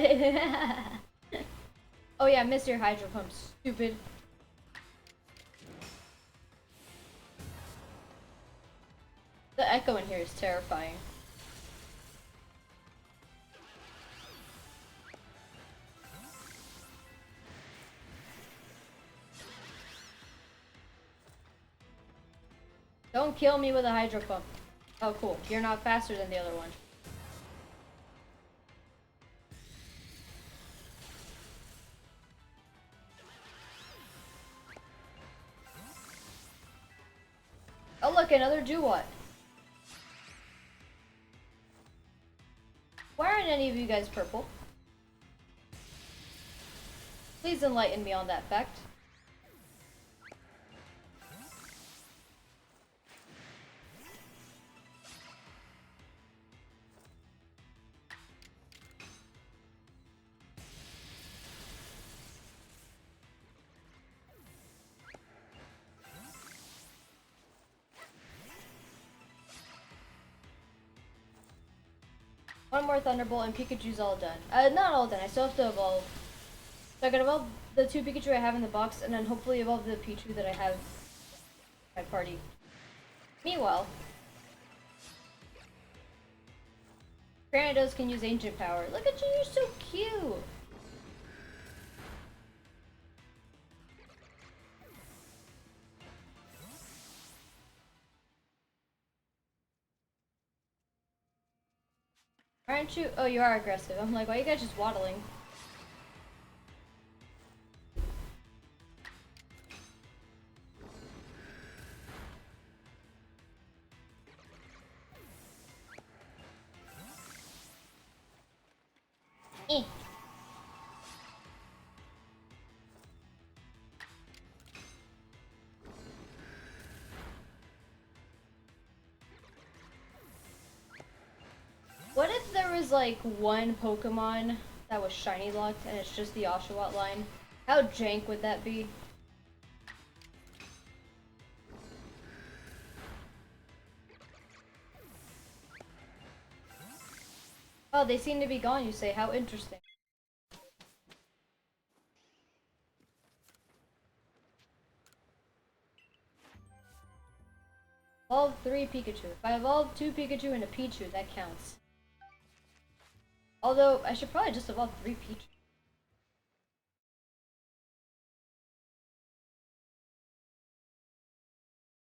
Oh yeah, Mr. Hydro Pump, stupid. The echo in here is terrifying. Don't kill me with a hydro pump. Oh, cool. You're not faster than the other one. Oh, look, another Duat. Why aren't any of you guys purple? Please enlighten me on that fact. One more Thunderbolt and Pikachu's all done. Not all done. I still have to evolve. So I can evolve the 2 Pikachu I have in the box, and then hopefully evolve the Pichu that I have at my party. Meanwhile, Granados can use Ancient Power. Look at you, you're so cute! Aren't you? Oh, you are aggressive. I'm like, why are you guys just waddling? Eh. What if there was like one Pokemon that was shiny locked and it's just the Oshawott line? How jank would that be? Oh, they seem to be gone, you say. How interesting. Evolve 3 Pikachu. If I evolve 2 Pikachu and a Pichu, that counts. Although, I should probably just evolve 3 Pichu.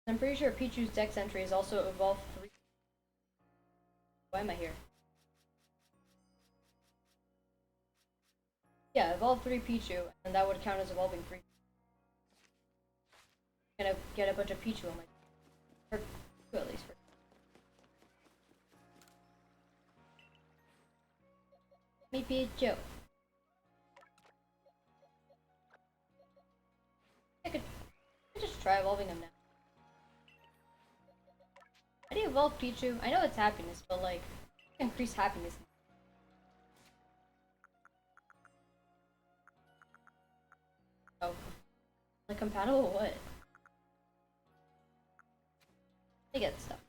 I'm pretty sure Pichu's Dex entry is also evolve 3. Why am I here? Yeah, evolve 3 Pichu, and that would count as evolving 3. I'm gonna get a bunch of Pichu on my... Or 2 at least. Me Pichu. I could just try evolving him now. How do you evolve Pichu? I know it's happiness, but like, increase happiness. Oh. Like compatible with what? I get stuff.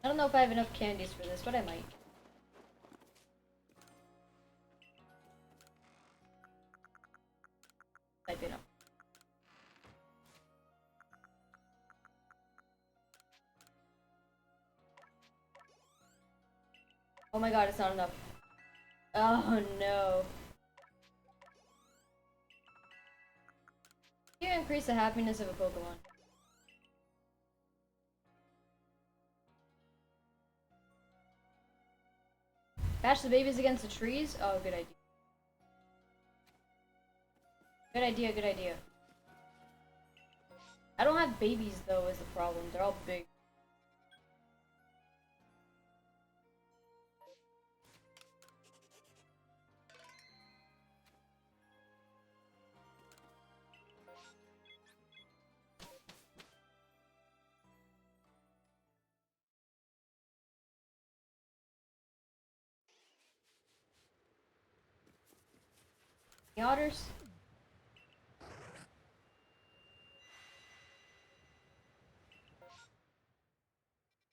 I don't know if I have enough candies for this, but I might. Might be enough. Oh my god, it's not enough. Oh no. You increase the happiness of a Pokemon. Bash the babies against the trees? Oh, good idea. Good idea, good idea. I don't have babies though, is the problem. They're all big. The otters?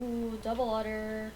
Ooh, double otter.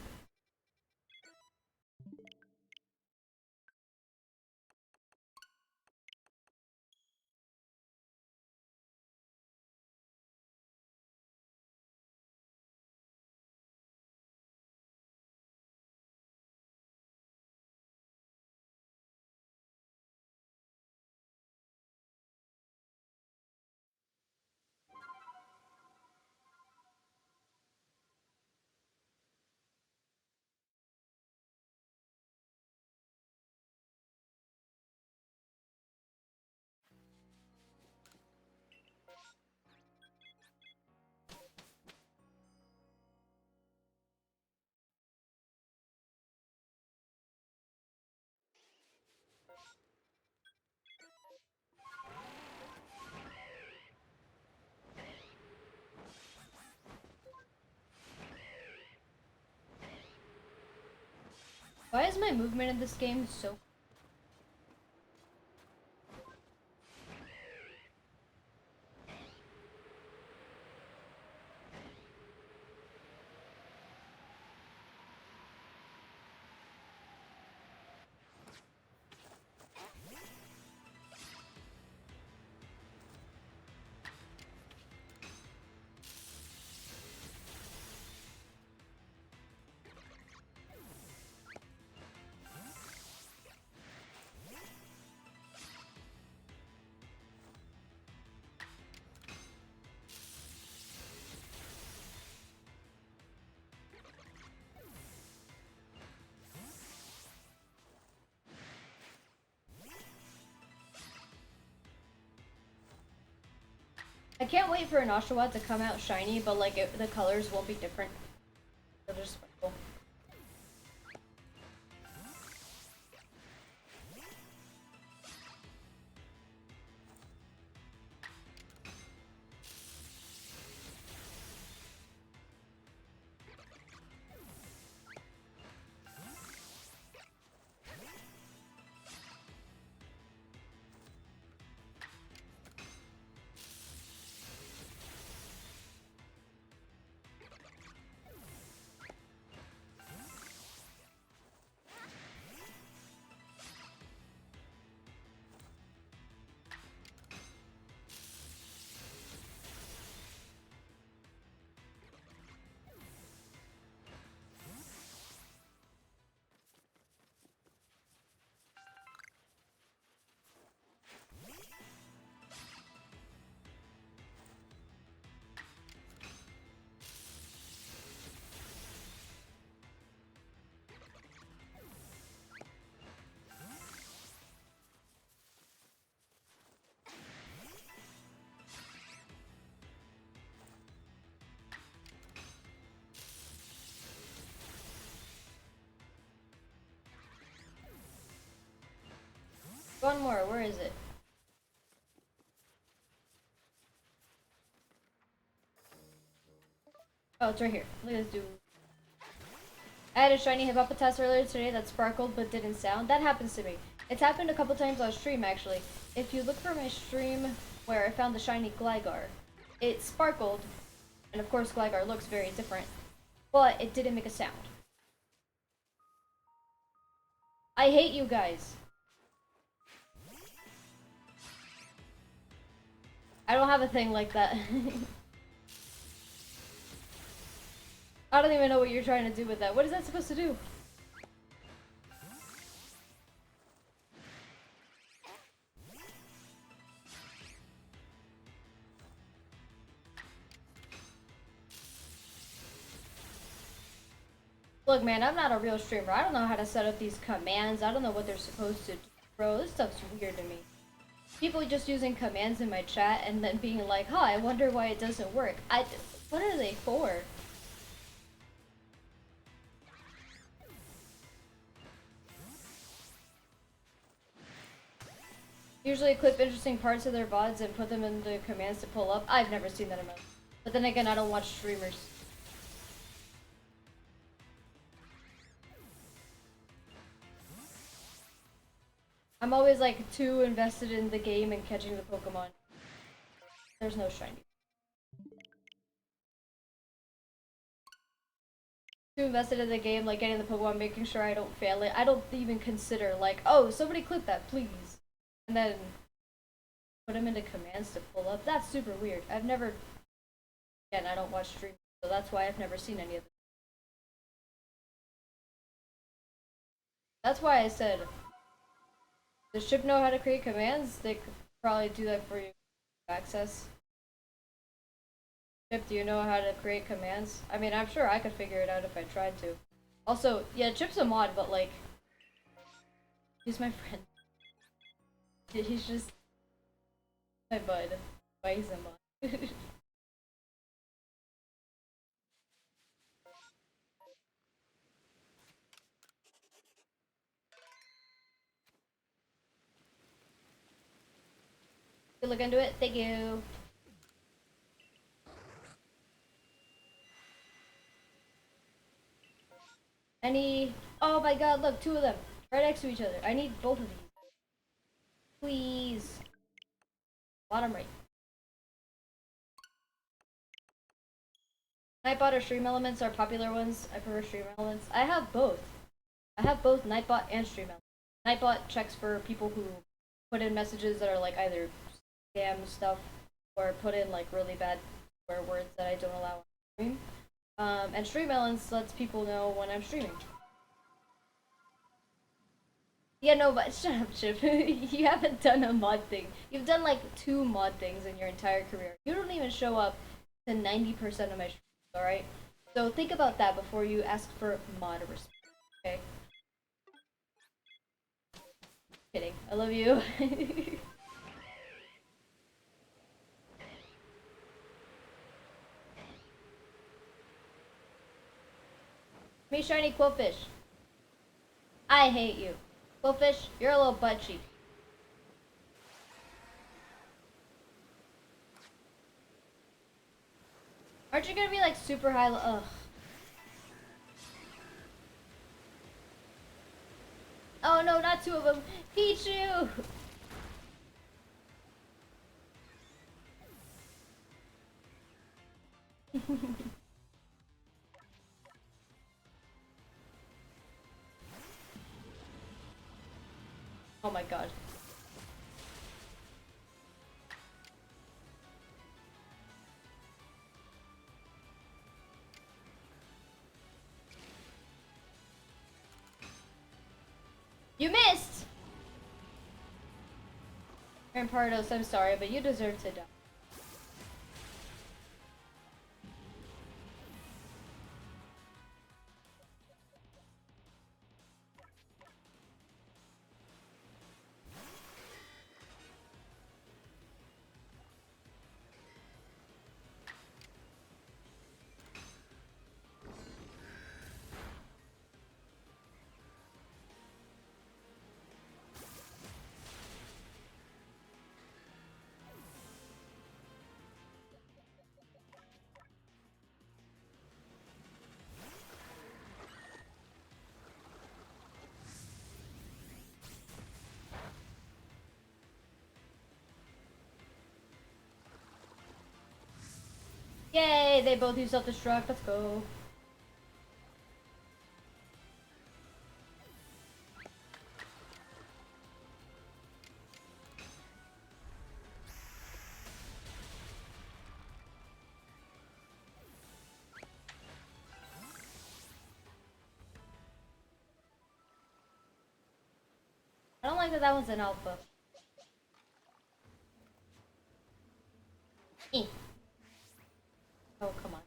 Why is my movement in this game so... I can't wait for an Oshawott to come out shiny, but like the colors won't be different. They'll just sparkle. One more, where is it? Oh, it's right here. Look at this dude. I had a shiny Hippopotas earlier today that sparkled but didn't sound. That happens to me. It's happened a couple times on stream actually. If you look for my stream where I found the shiny Gligar, it sparkled, and of course Gligar looks very different, but it didn't make a sound. I hate you guys. I don't have a thing like that. I don't even know what you're trying to do with that. What is that supposed to do? Look, man, I'm not a real streamer. I don't know how to set up these commands. I don't know what they're supposed to do. Bro, this stuff's weird to me. People just using commands in my chat and then being like, huh, I wonder why it doesn't work. What are they for? Usually clip interesting parts of their VODs and put them in the commands to pull up. I've never seen that in my life. But then again, I don't watch streamers. I'm always like too invested in the game and catching the Pokemon. There's no shiny. Too invested in the game, like getting the Pokemon, making sure I don't fail it. I don't even consider like, oh, somebody clip that, please. And then put them into commands to pull up. That's super weird. I've never... Again, I don't watch streams, so that's why I've never seen any of this. That's why I said... Does Ship know how to create commands? They could probably do that for you. Access. Chip, do you know how to create commands? I mean, I'm sure I could figure it out if I tried to. Also, yeah, Chip's a mod, but like... He's my friend. He's just... my bud. Why he's a mod. You look into it? Thank you. Any... Oh my god, look, two of them. Right next to each other. I need both of these. Please. Bottom right. Nightbot or Stream Elements are popular ones. I prefer Stream Elements. I have both. I have both Nightbot and Stream Elements. Nightbot checks for people who put in messages that are like either scam stuff or put in like really bad swear words that I don't allow on stream. And Stream Elements lets people know when I'm streaming. Yeah, no, but shut up, Chip. You haven't done a mod thing. You've done like 2 mod things in your entire career. You don't even show up to 90% of my streams, alright? So think about that before you ask for mod respect, okay? Kidding. I love you. Me, shiny quillfish. I hate you. Quillfish, you're a little butt cheek. Aren't you gonna be like super high? Ugh. Oh no, not 2 of them. Pichu! Oh my god. You missed! Rampardos, I'm sorry, but you deserve to die. Yay, they both use self-destruct, let's go. I don't like that that one's an alpha. Eh. Oh, come on.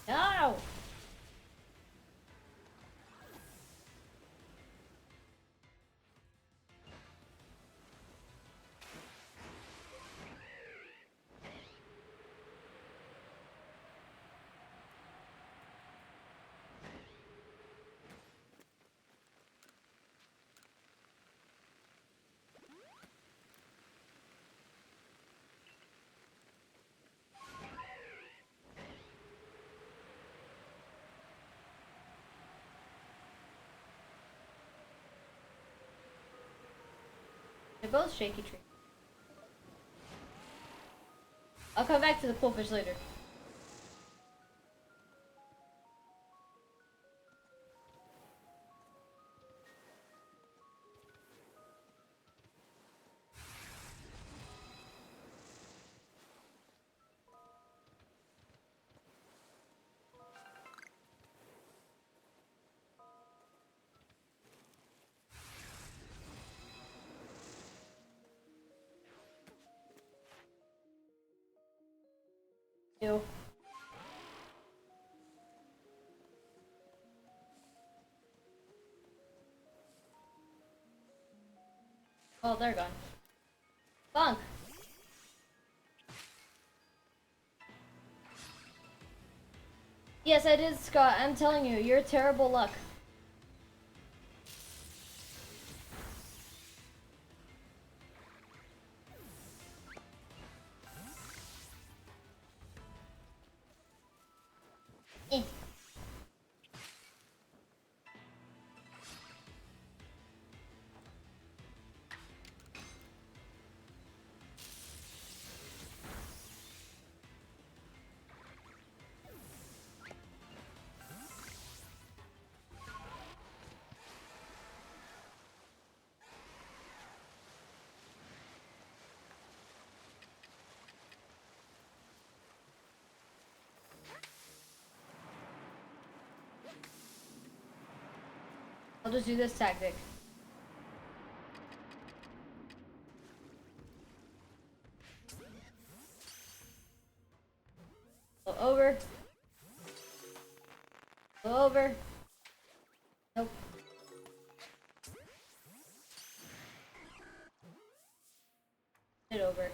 No! They're both shaky trees. I'll come back to the quillfish later. Ew. Oh, they're gone. Bonk! Yes, I did, Scott. I'm telling you, you're terrible luck. Eh. I'll just do this tactic. Go over. Go over. Nope. It over.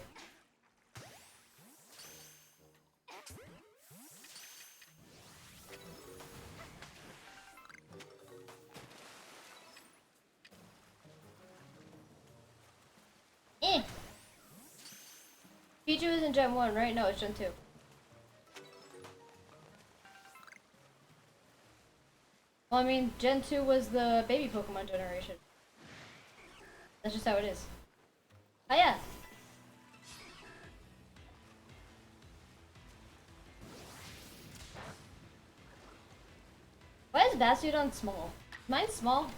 Eh. Pichu is in Gen 1, right? No, it's Gen 2. Well, I mean, Gen 2 was the baby Pokemon generation. That's just how it is. Oh yeah. Why is Bastiodon small? Mine's small.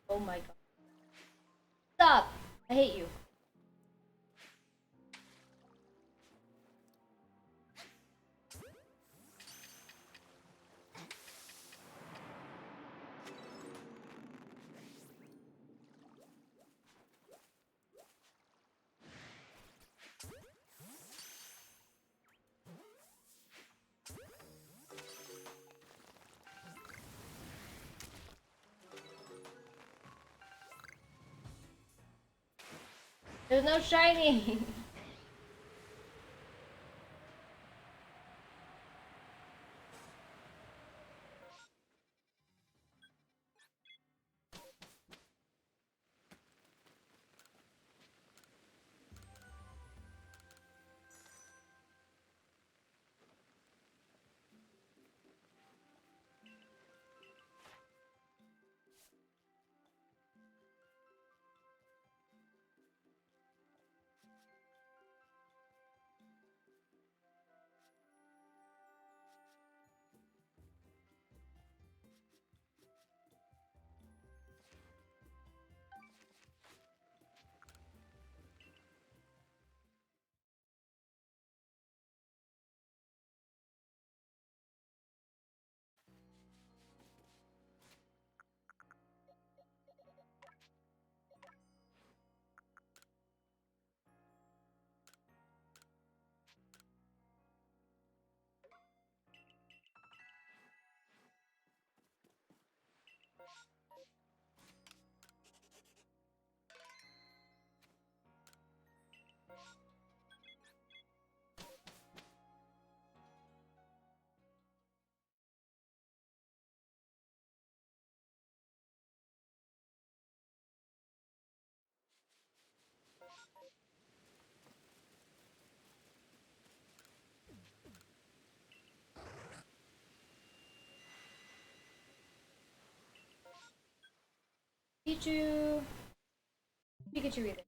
Oh my god. Stop! I hate you. There's no shiny! Pichu! Pikachu either.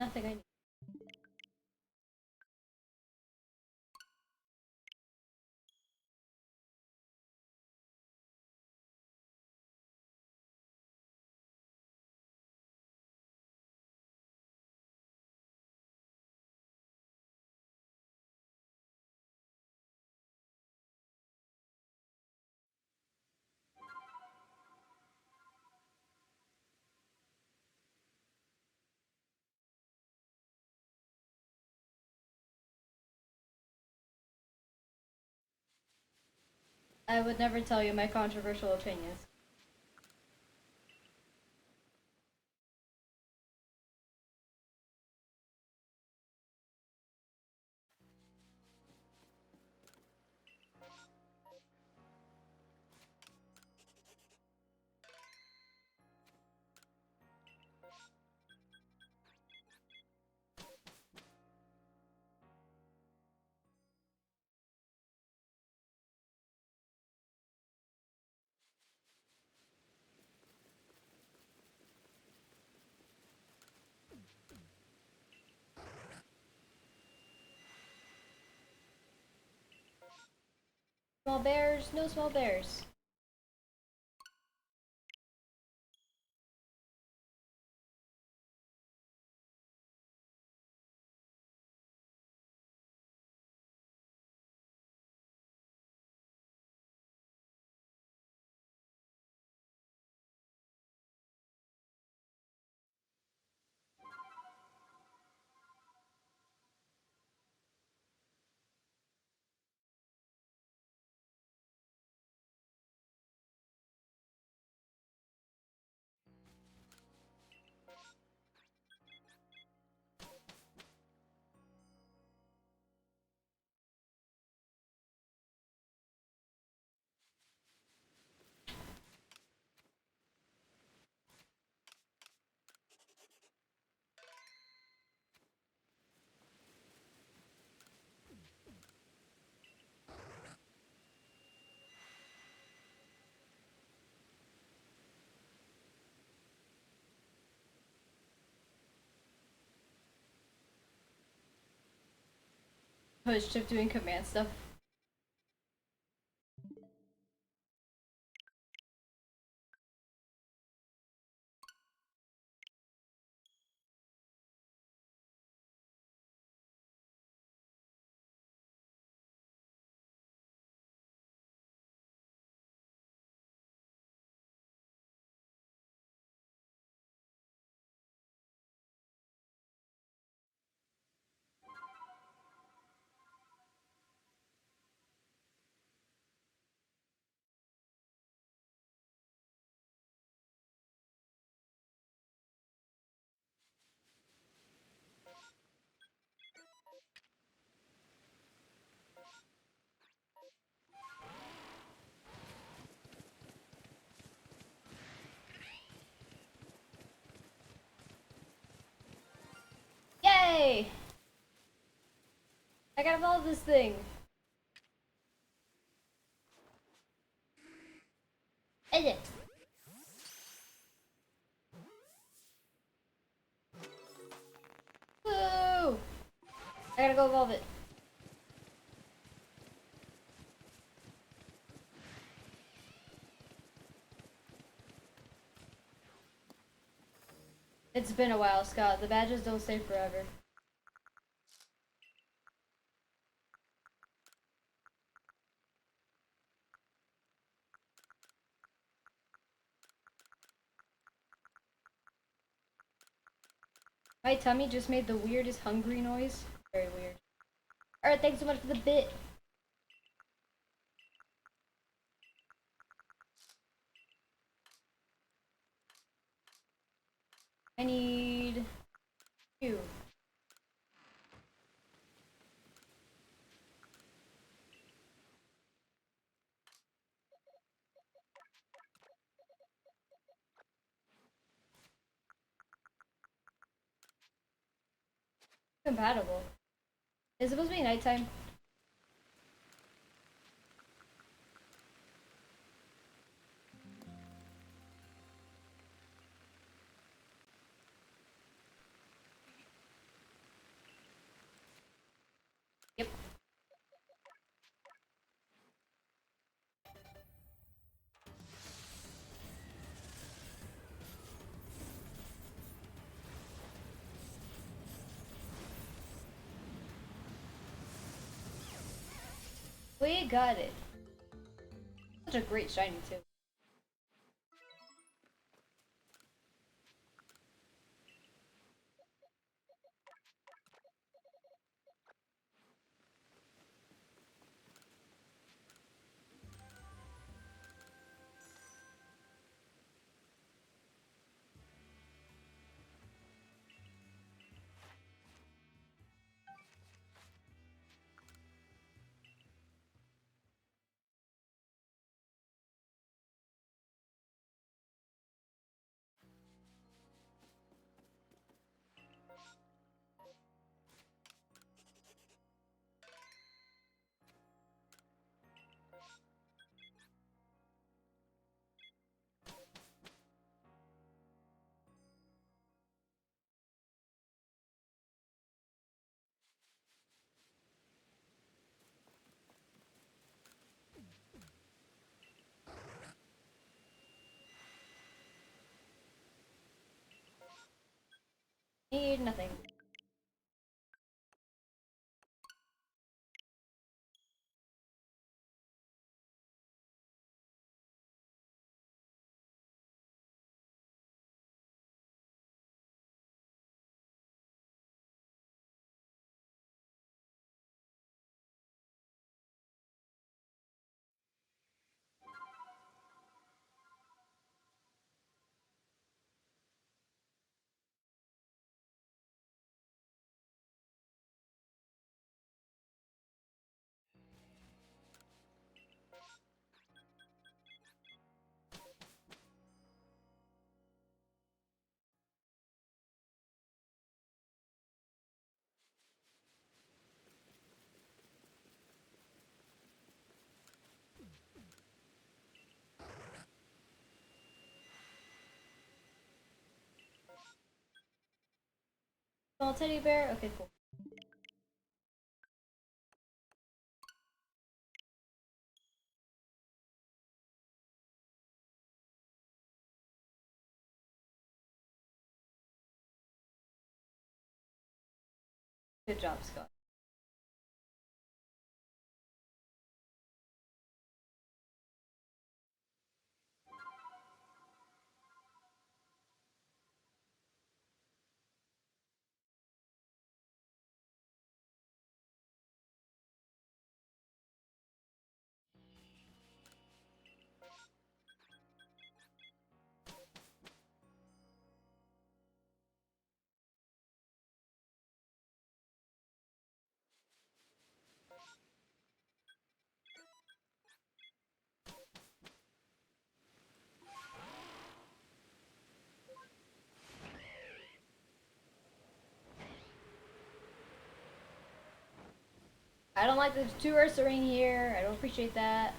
Nothing I need. I would never tell you my controversial opinions. Small bears, no small bears. Push shift doing command stuff. Yay! I got evolve this thing. Edit. Woo! I gotta go evolve it. It's been a while, Scott. The badges don't stay forever. My tummy just made the weirdest hungry noise. Very weird. Alright, thanks so much for the bit. I need you. Compatible. It's supposed to be nighttime. We got it. Such a great shiny too. Need nothing. Small teddy bear? Okay, cool. Good job, Scott. I don't like the two Ursaring here. I don't appreciate that.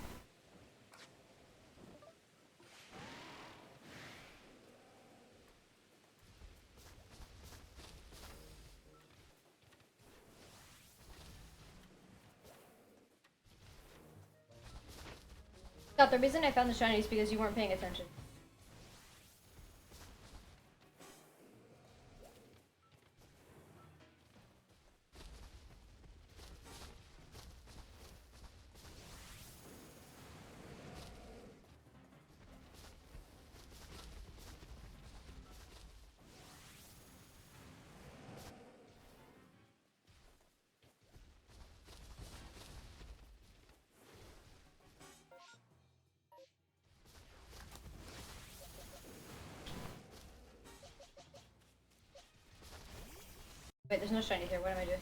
Scott, the reason I found the shiny is because you weren't paying attention. Wait, there's no shiny here. What am I doing?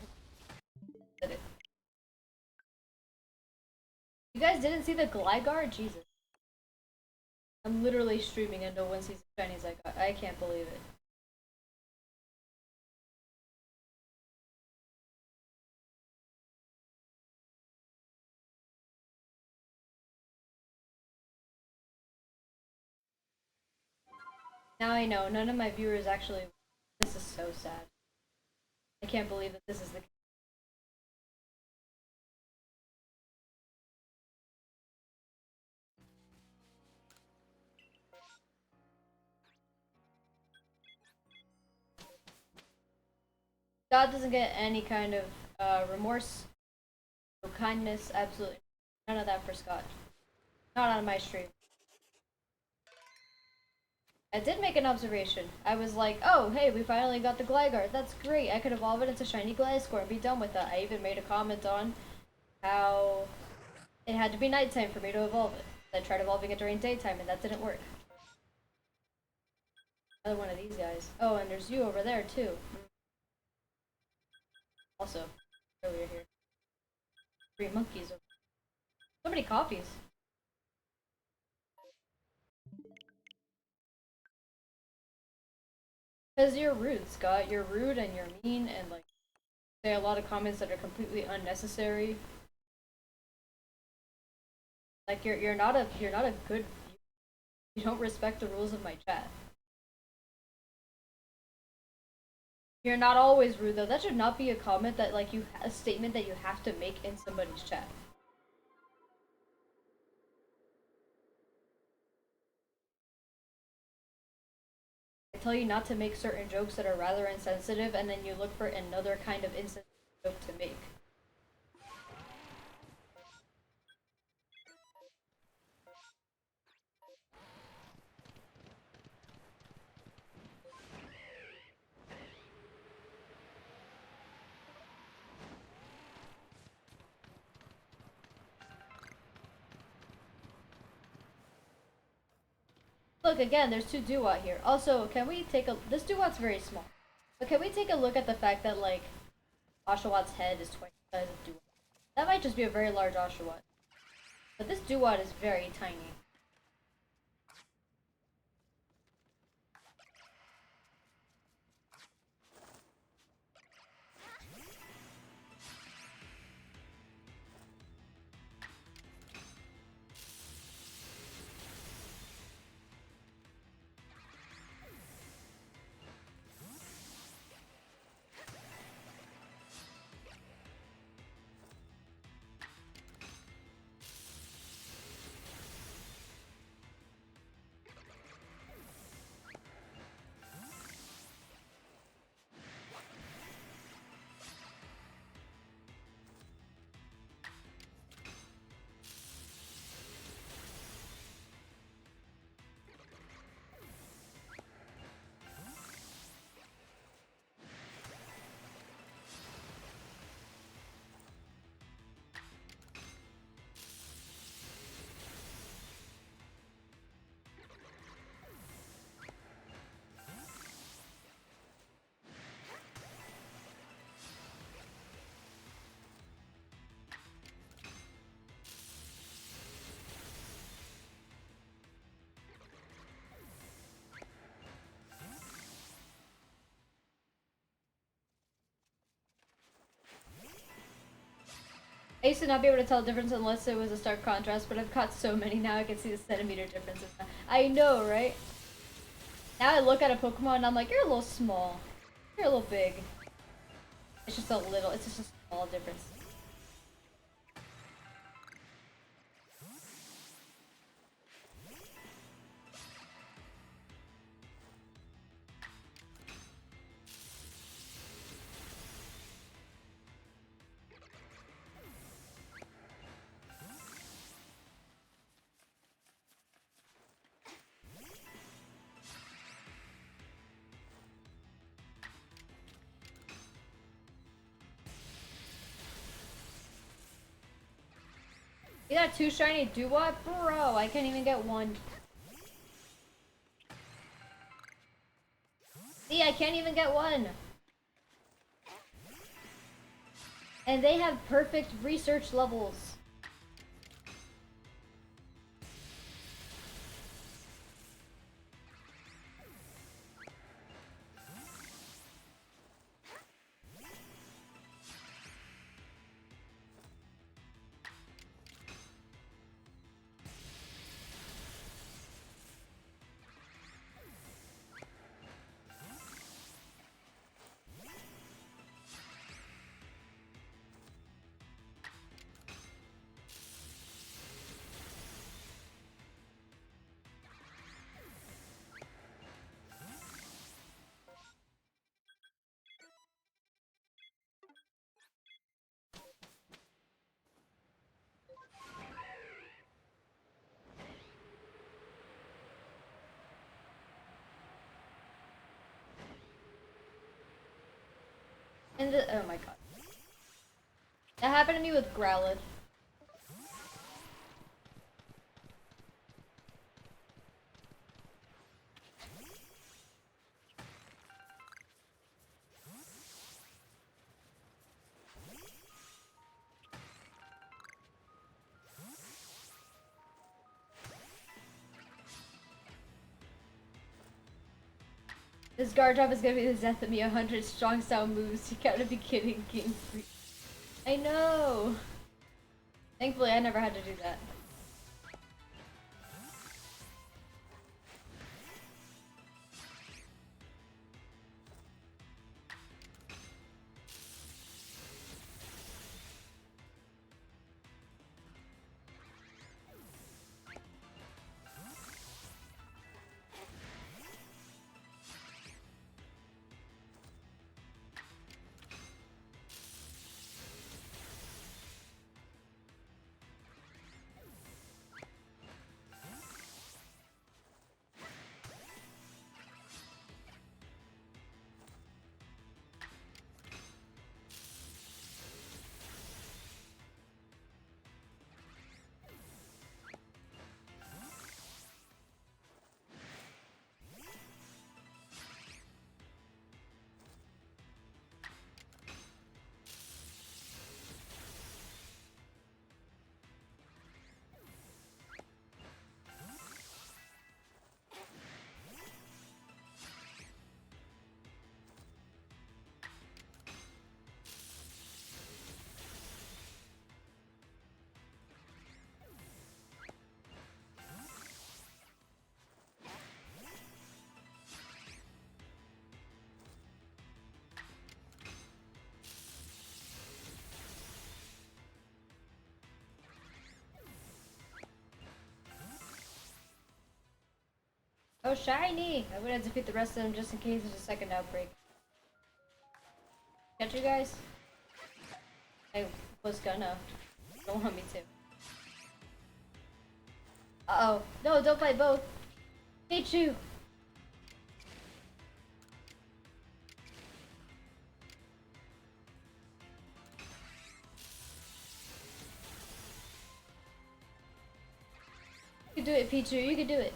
Did it. You guys didn't see the Gligar? Jesus. I'm literally streaming into one season shinies I got. I can't believe it. Now I know. None of my viewers actually... This is so sad. I can't believe that this is the case. God doesn't get any kind of remorse, no kindness, absolutely. None of that for Scott. Not on my stream. I did make an observation. I was like, oh, hey, we finally got the Gligar. That's great. I could evolve it into Shiny Gliscor and be done with that. I even made a comment on how it had to be nighttime for me to evolve it. I tried evolving it during daytime and that didn't work. Another one of these guys. Oh, and there's you over there too. Also, earlier here. 3 monkeys. So many copies. Because you're rude, Scott. You're rude and you're mean and like say a lot of comments that are completely unnecessary. Like you're not a good. You don't respect the rules of my chat. You're not always rude though. That should not be a comment that like a statement that you have to make in somebody's chat. I tell you not to make certain jokes that are rather insensitive, and then you look for another kind of insensitive joke to make. Look, again, there's 2 Duat here. Also, can we take a... This Duat's very small. But can we take a look at the fact that, like, Oshawott head is twice the size of Duat? That might just be a very large Oshawott. But this Duat is very tiny. I used to not be able to tell the difference unless it was a stark contrast, but I've caught so many now I can see the centimeter differences now. I know, right? Now I look at a Pokemon and I'm like, you're a little small. You're a little big. It's just a little, it's just a small difference. You got 2 shiny Duat? Bro, I can't even get 1. See, I can't even get 1. And they have perfect research levels. And oh my god. That happened to me with Growlithe. This guard drop is gonna be the death of me. 100 strong sound moves. You gotta be kidding, Game Freak. I know! Thankfully, I never had to do that. Oh, shiny! I would have to defeat the rest of them just in case there's a second outbreak. Catch you guys? I was gonna. Don't want me to. Uh-oh. No, don't fight both. Hate you! You can do it, Pichu. You can do it.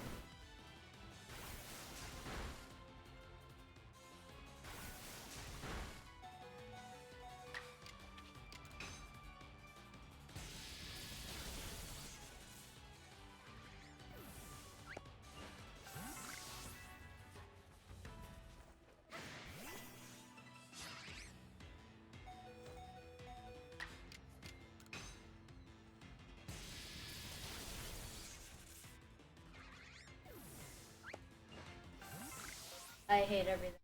I hate everything.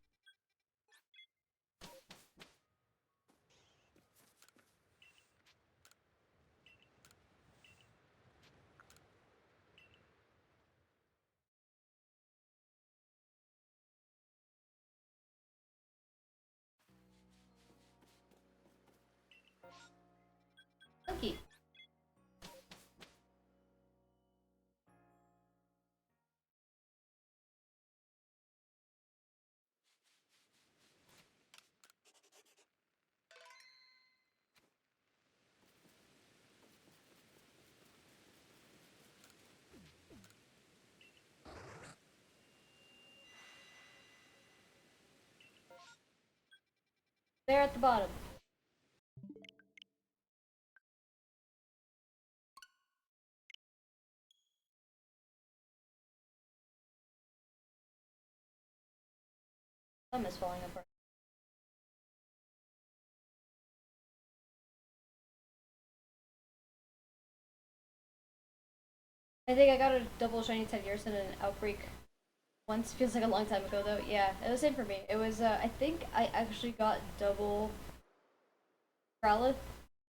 Licky. There at the bottom. Thumb is falling apart. I think I got a double shiny 10 years in an outbreak once. Feels like a long time ago though. Yeah, it was the same for me. It was, I think I actually got double Growlithe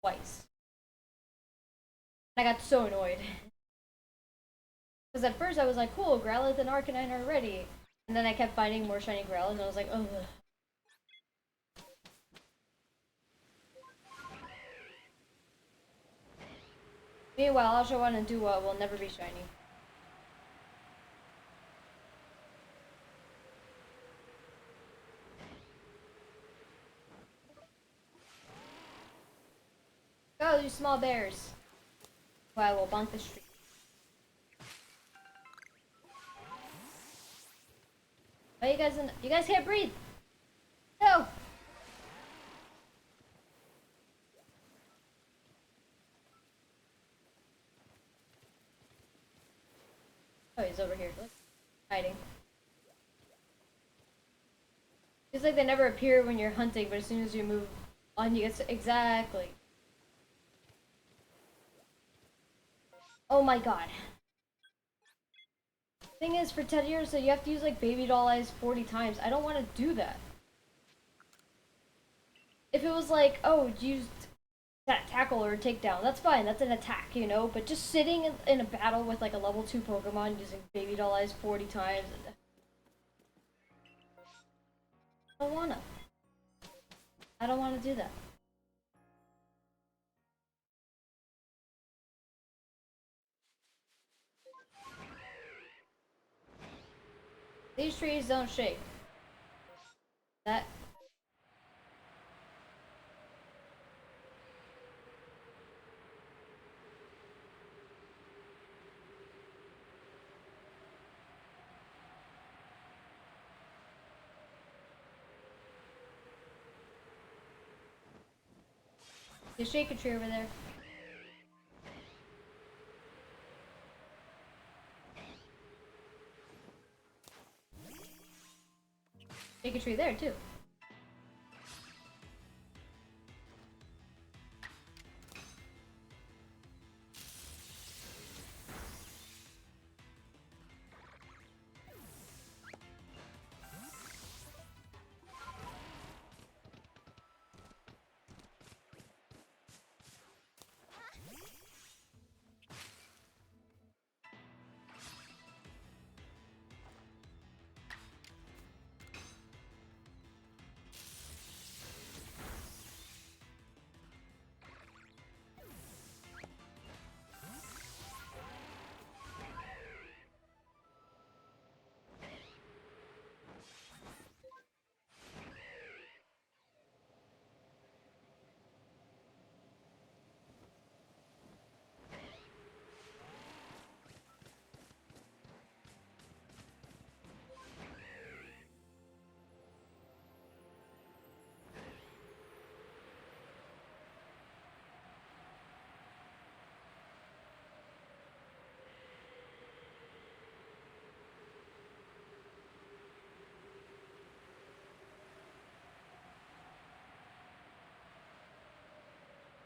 twice. I got so annoyed. Because at first I was like, cool, Growlithe and Arcanine are ready. And then I kept finding more shiny Growlithe and I was like, ugh. Meanwhile, Oshawan and Dua will never be shiny. you small bears. Well, I will bonk the street. Oh, you guys can't breathe. No. Oh, he's over here. Look, hiding. It's like they never appear when you're hunting, but as soon as you move on, you get exactly. Oh my god. Thing is, for 10 years, so you have to use like baby doll eyes 40 times. I don't want to do that. If it was like, oh, use tackle or takedown, that's fine. That's an attack, you know. But just sitting in a battle with like a level 2 Pokemon using baby doll eyes 40 times. I don't wanna. I don't want to do that. These trees don't shake. That. You shake a tree over there. Shake a tree there too.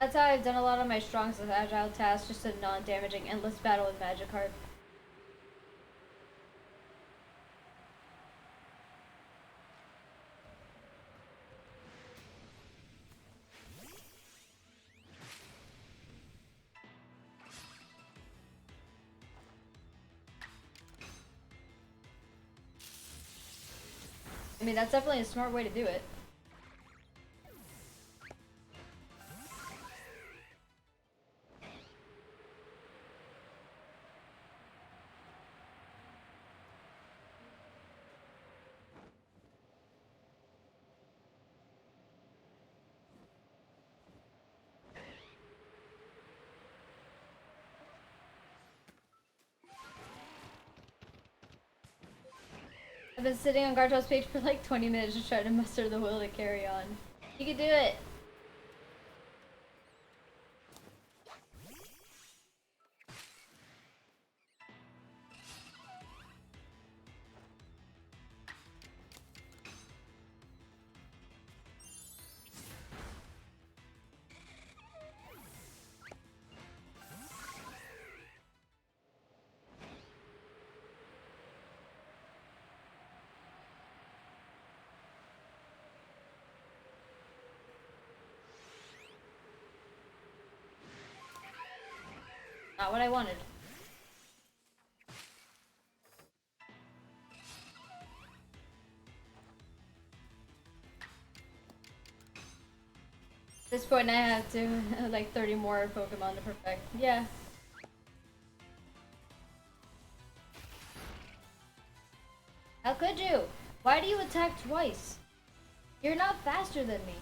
That's how I've done a lot of my strongest with agile tasks, just a non-damaging endless battle with Magikarp. I mean, that's definitely a smart way to do it. I've been sitting on Garto's page for like 20 minutes just trying to muster the will to carry on. You can do it! Not what I wanted. At this point I have to like 30 more Pokemon to perfect. Yeah. How could you? Why do you attack twice? You're not faster than me.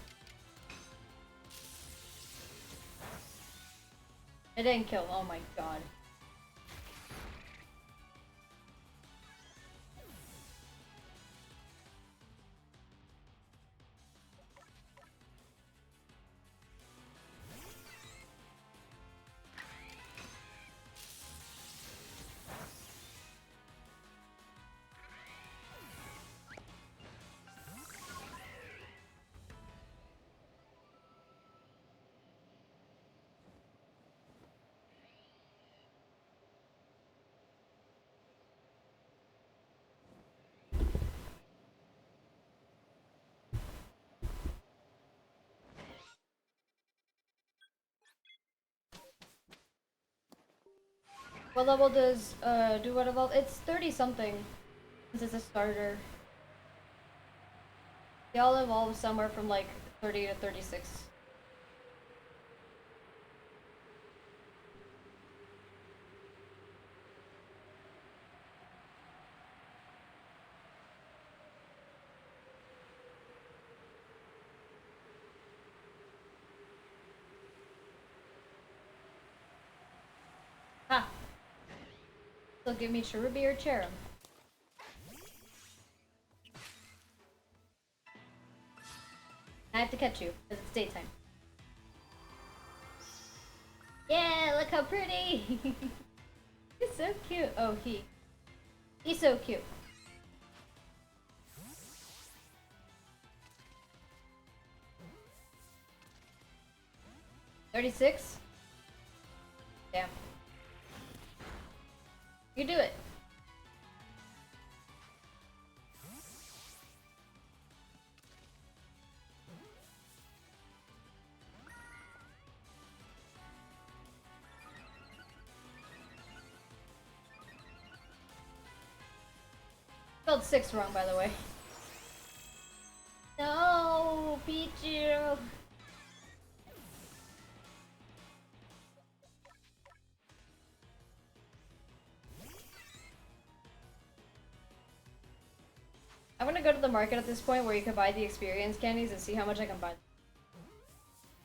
It didn't kill. Oh my god. What level does do what evolve? It's 30 something since it's a starter. They all evolve somewhere from like 30 to 36. Ha! So give me Cherubi or Cherum. I have to catch you, because it's daytime. Yeah, look how pretty! He's so cute. Oh, he's so cute. $36? Damn. You do it. Spelled 6 wrong, by the way. No, Pichu. I'm gonna go to the market at this point where you can buy the experience candies and see how much I can buy.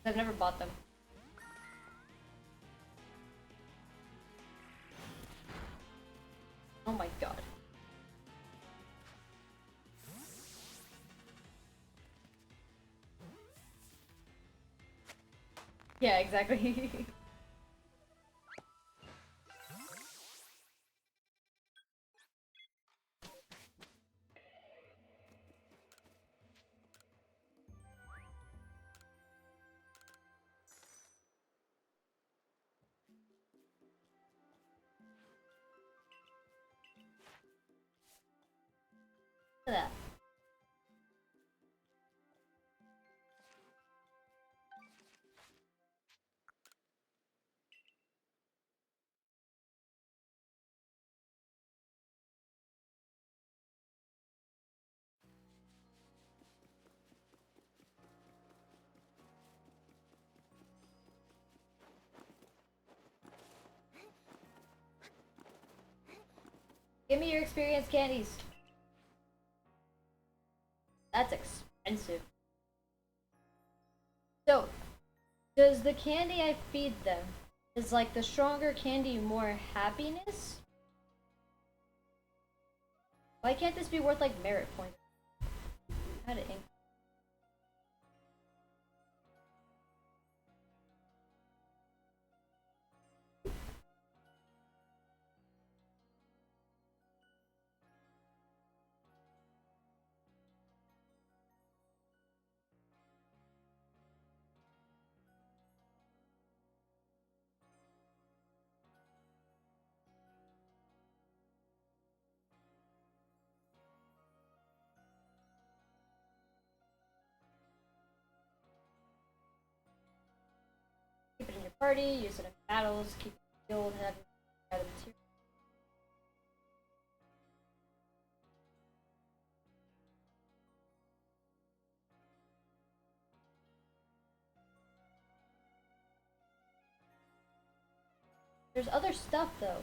I've never bought them. Oh my god. Yeah, exactly. Look at that. Give me your experience candies. That's expensive. So, does the candy I feed them, is like the stronger candy more happiness? Why can't this be worth like merit points? How to ink. Keep it in your party, use it in battles, keep it skilled, have it gather material. There's other stuff though.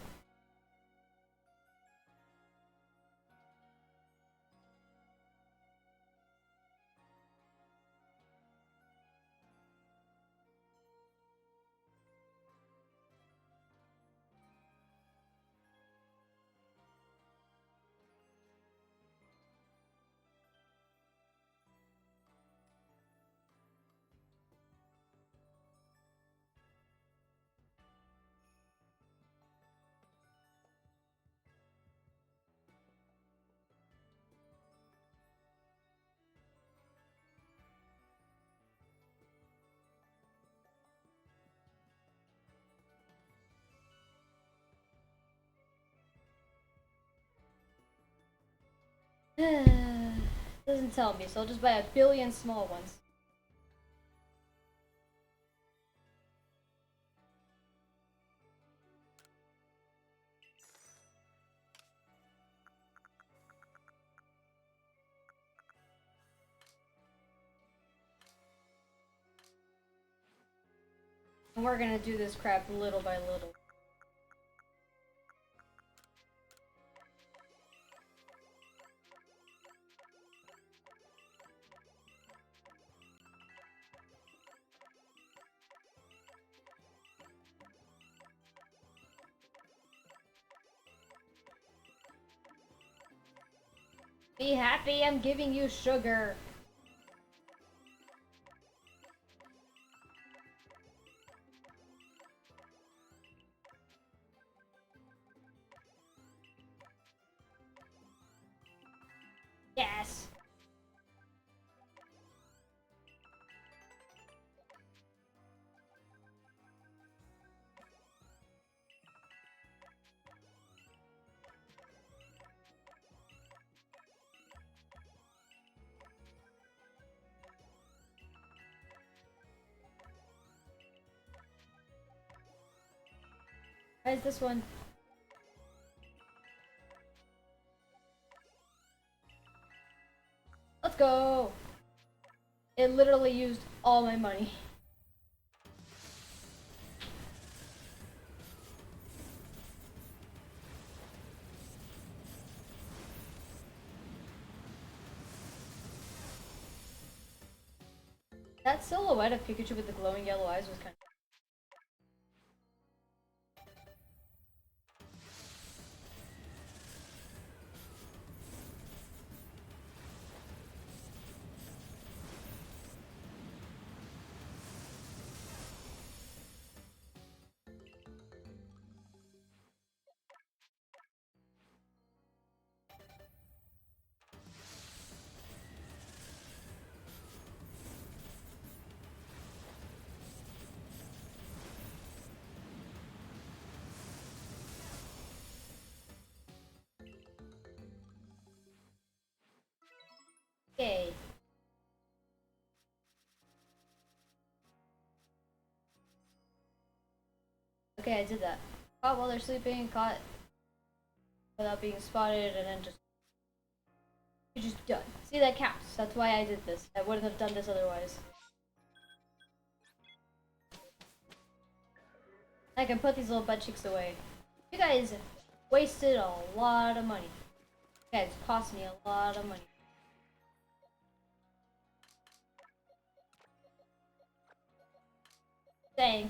Doesn't tell me, so I'll just buy a billion small ones. And we're gonna do this crap little by little. Be happy, I'm giving you sugar. Yes. Where's this one? Let's go! It literally used all my money. That silhouette of Pikachu with the glowing yellow eyes was kind of... Yay. Okay, I did that. Caught while they're sleeping, caught without being spotted, and then just... You're just done. See, that counts. That's why I did this. I wouldn't have done this otherwise. I can put these little butt cheeks away. You guys wasted a lot of money. You guys cost me a lot of money. Dang.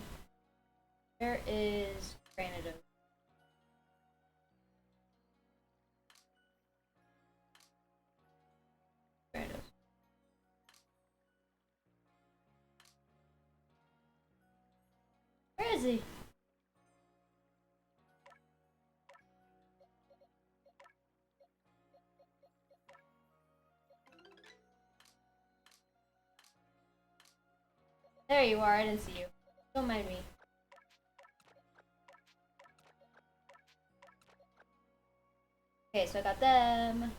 Where is Granados? Granados. Where is he? There you are, I didn't see you. Don't mind me. Okay, so I got them.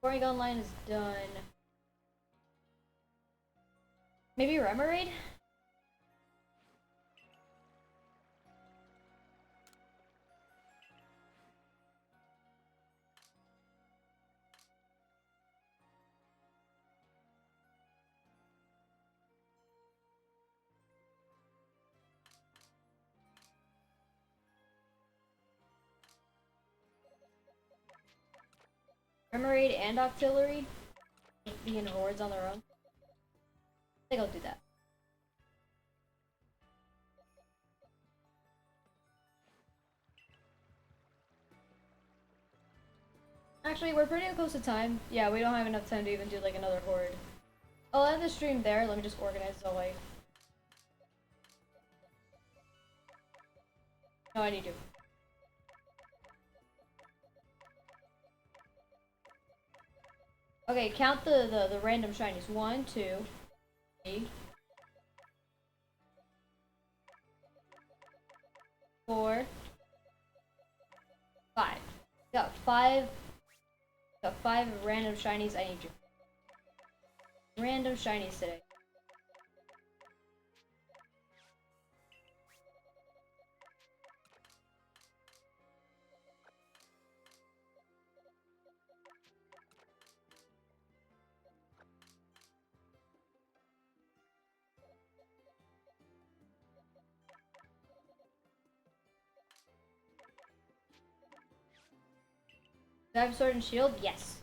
Porygon line is done. Maybe Remoraid? Remoraid and Octillery? Being hordes on their own? I think I'll do that. Actually, we're pretty close to time. Yeah, we don't have enough time to even do like another horde. I'll end the stream there. Let me just organize the way. No, I need to. Okay, count the random shinies. 1, 2, 3, 4, 5. Got five random shinies. I need you. Random shinies today. Do I have sword and shield? Yes.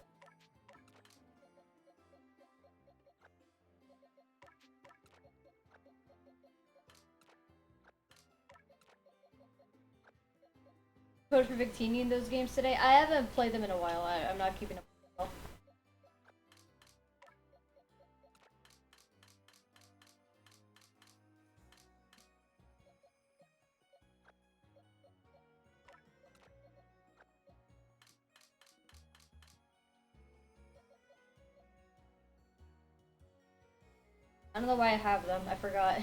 Code for Victini in those games today? I haven't played them in a while. I'm not keeping up with them. I don't know why I have them. I forgot.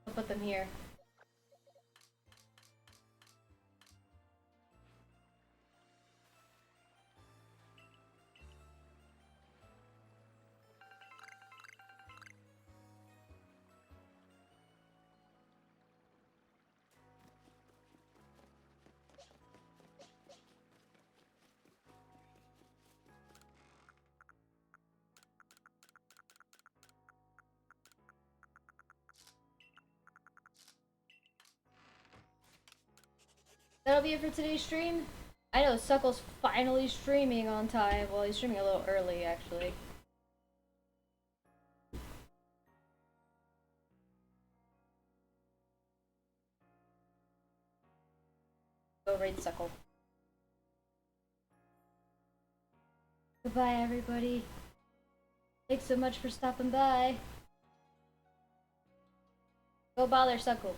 I'll put them here. That'll be it for today's stream. I know Suckle's finally streaming on time. Well, he's streaming a little early, actually. Go raid Suckle. Goodbye, everybody. Thanks so much for stopping by. Go bother Suckle.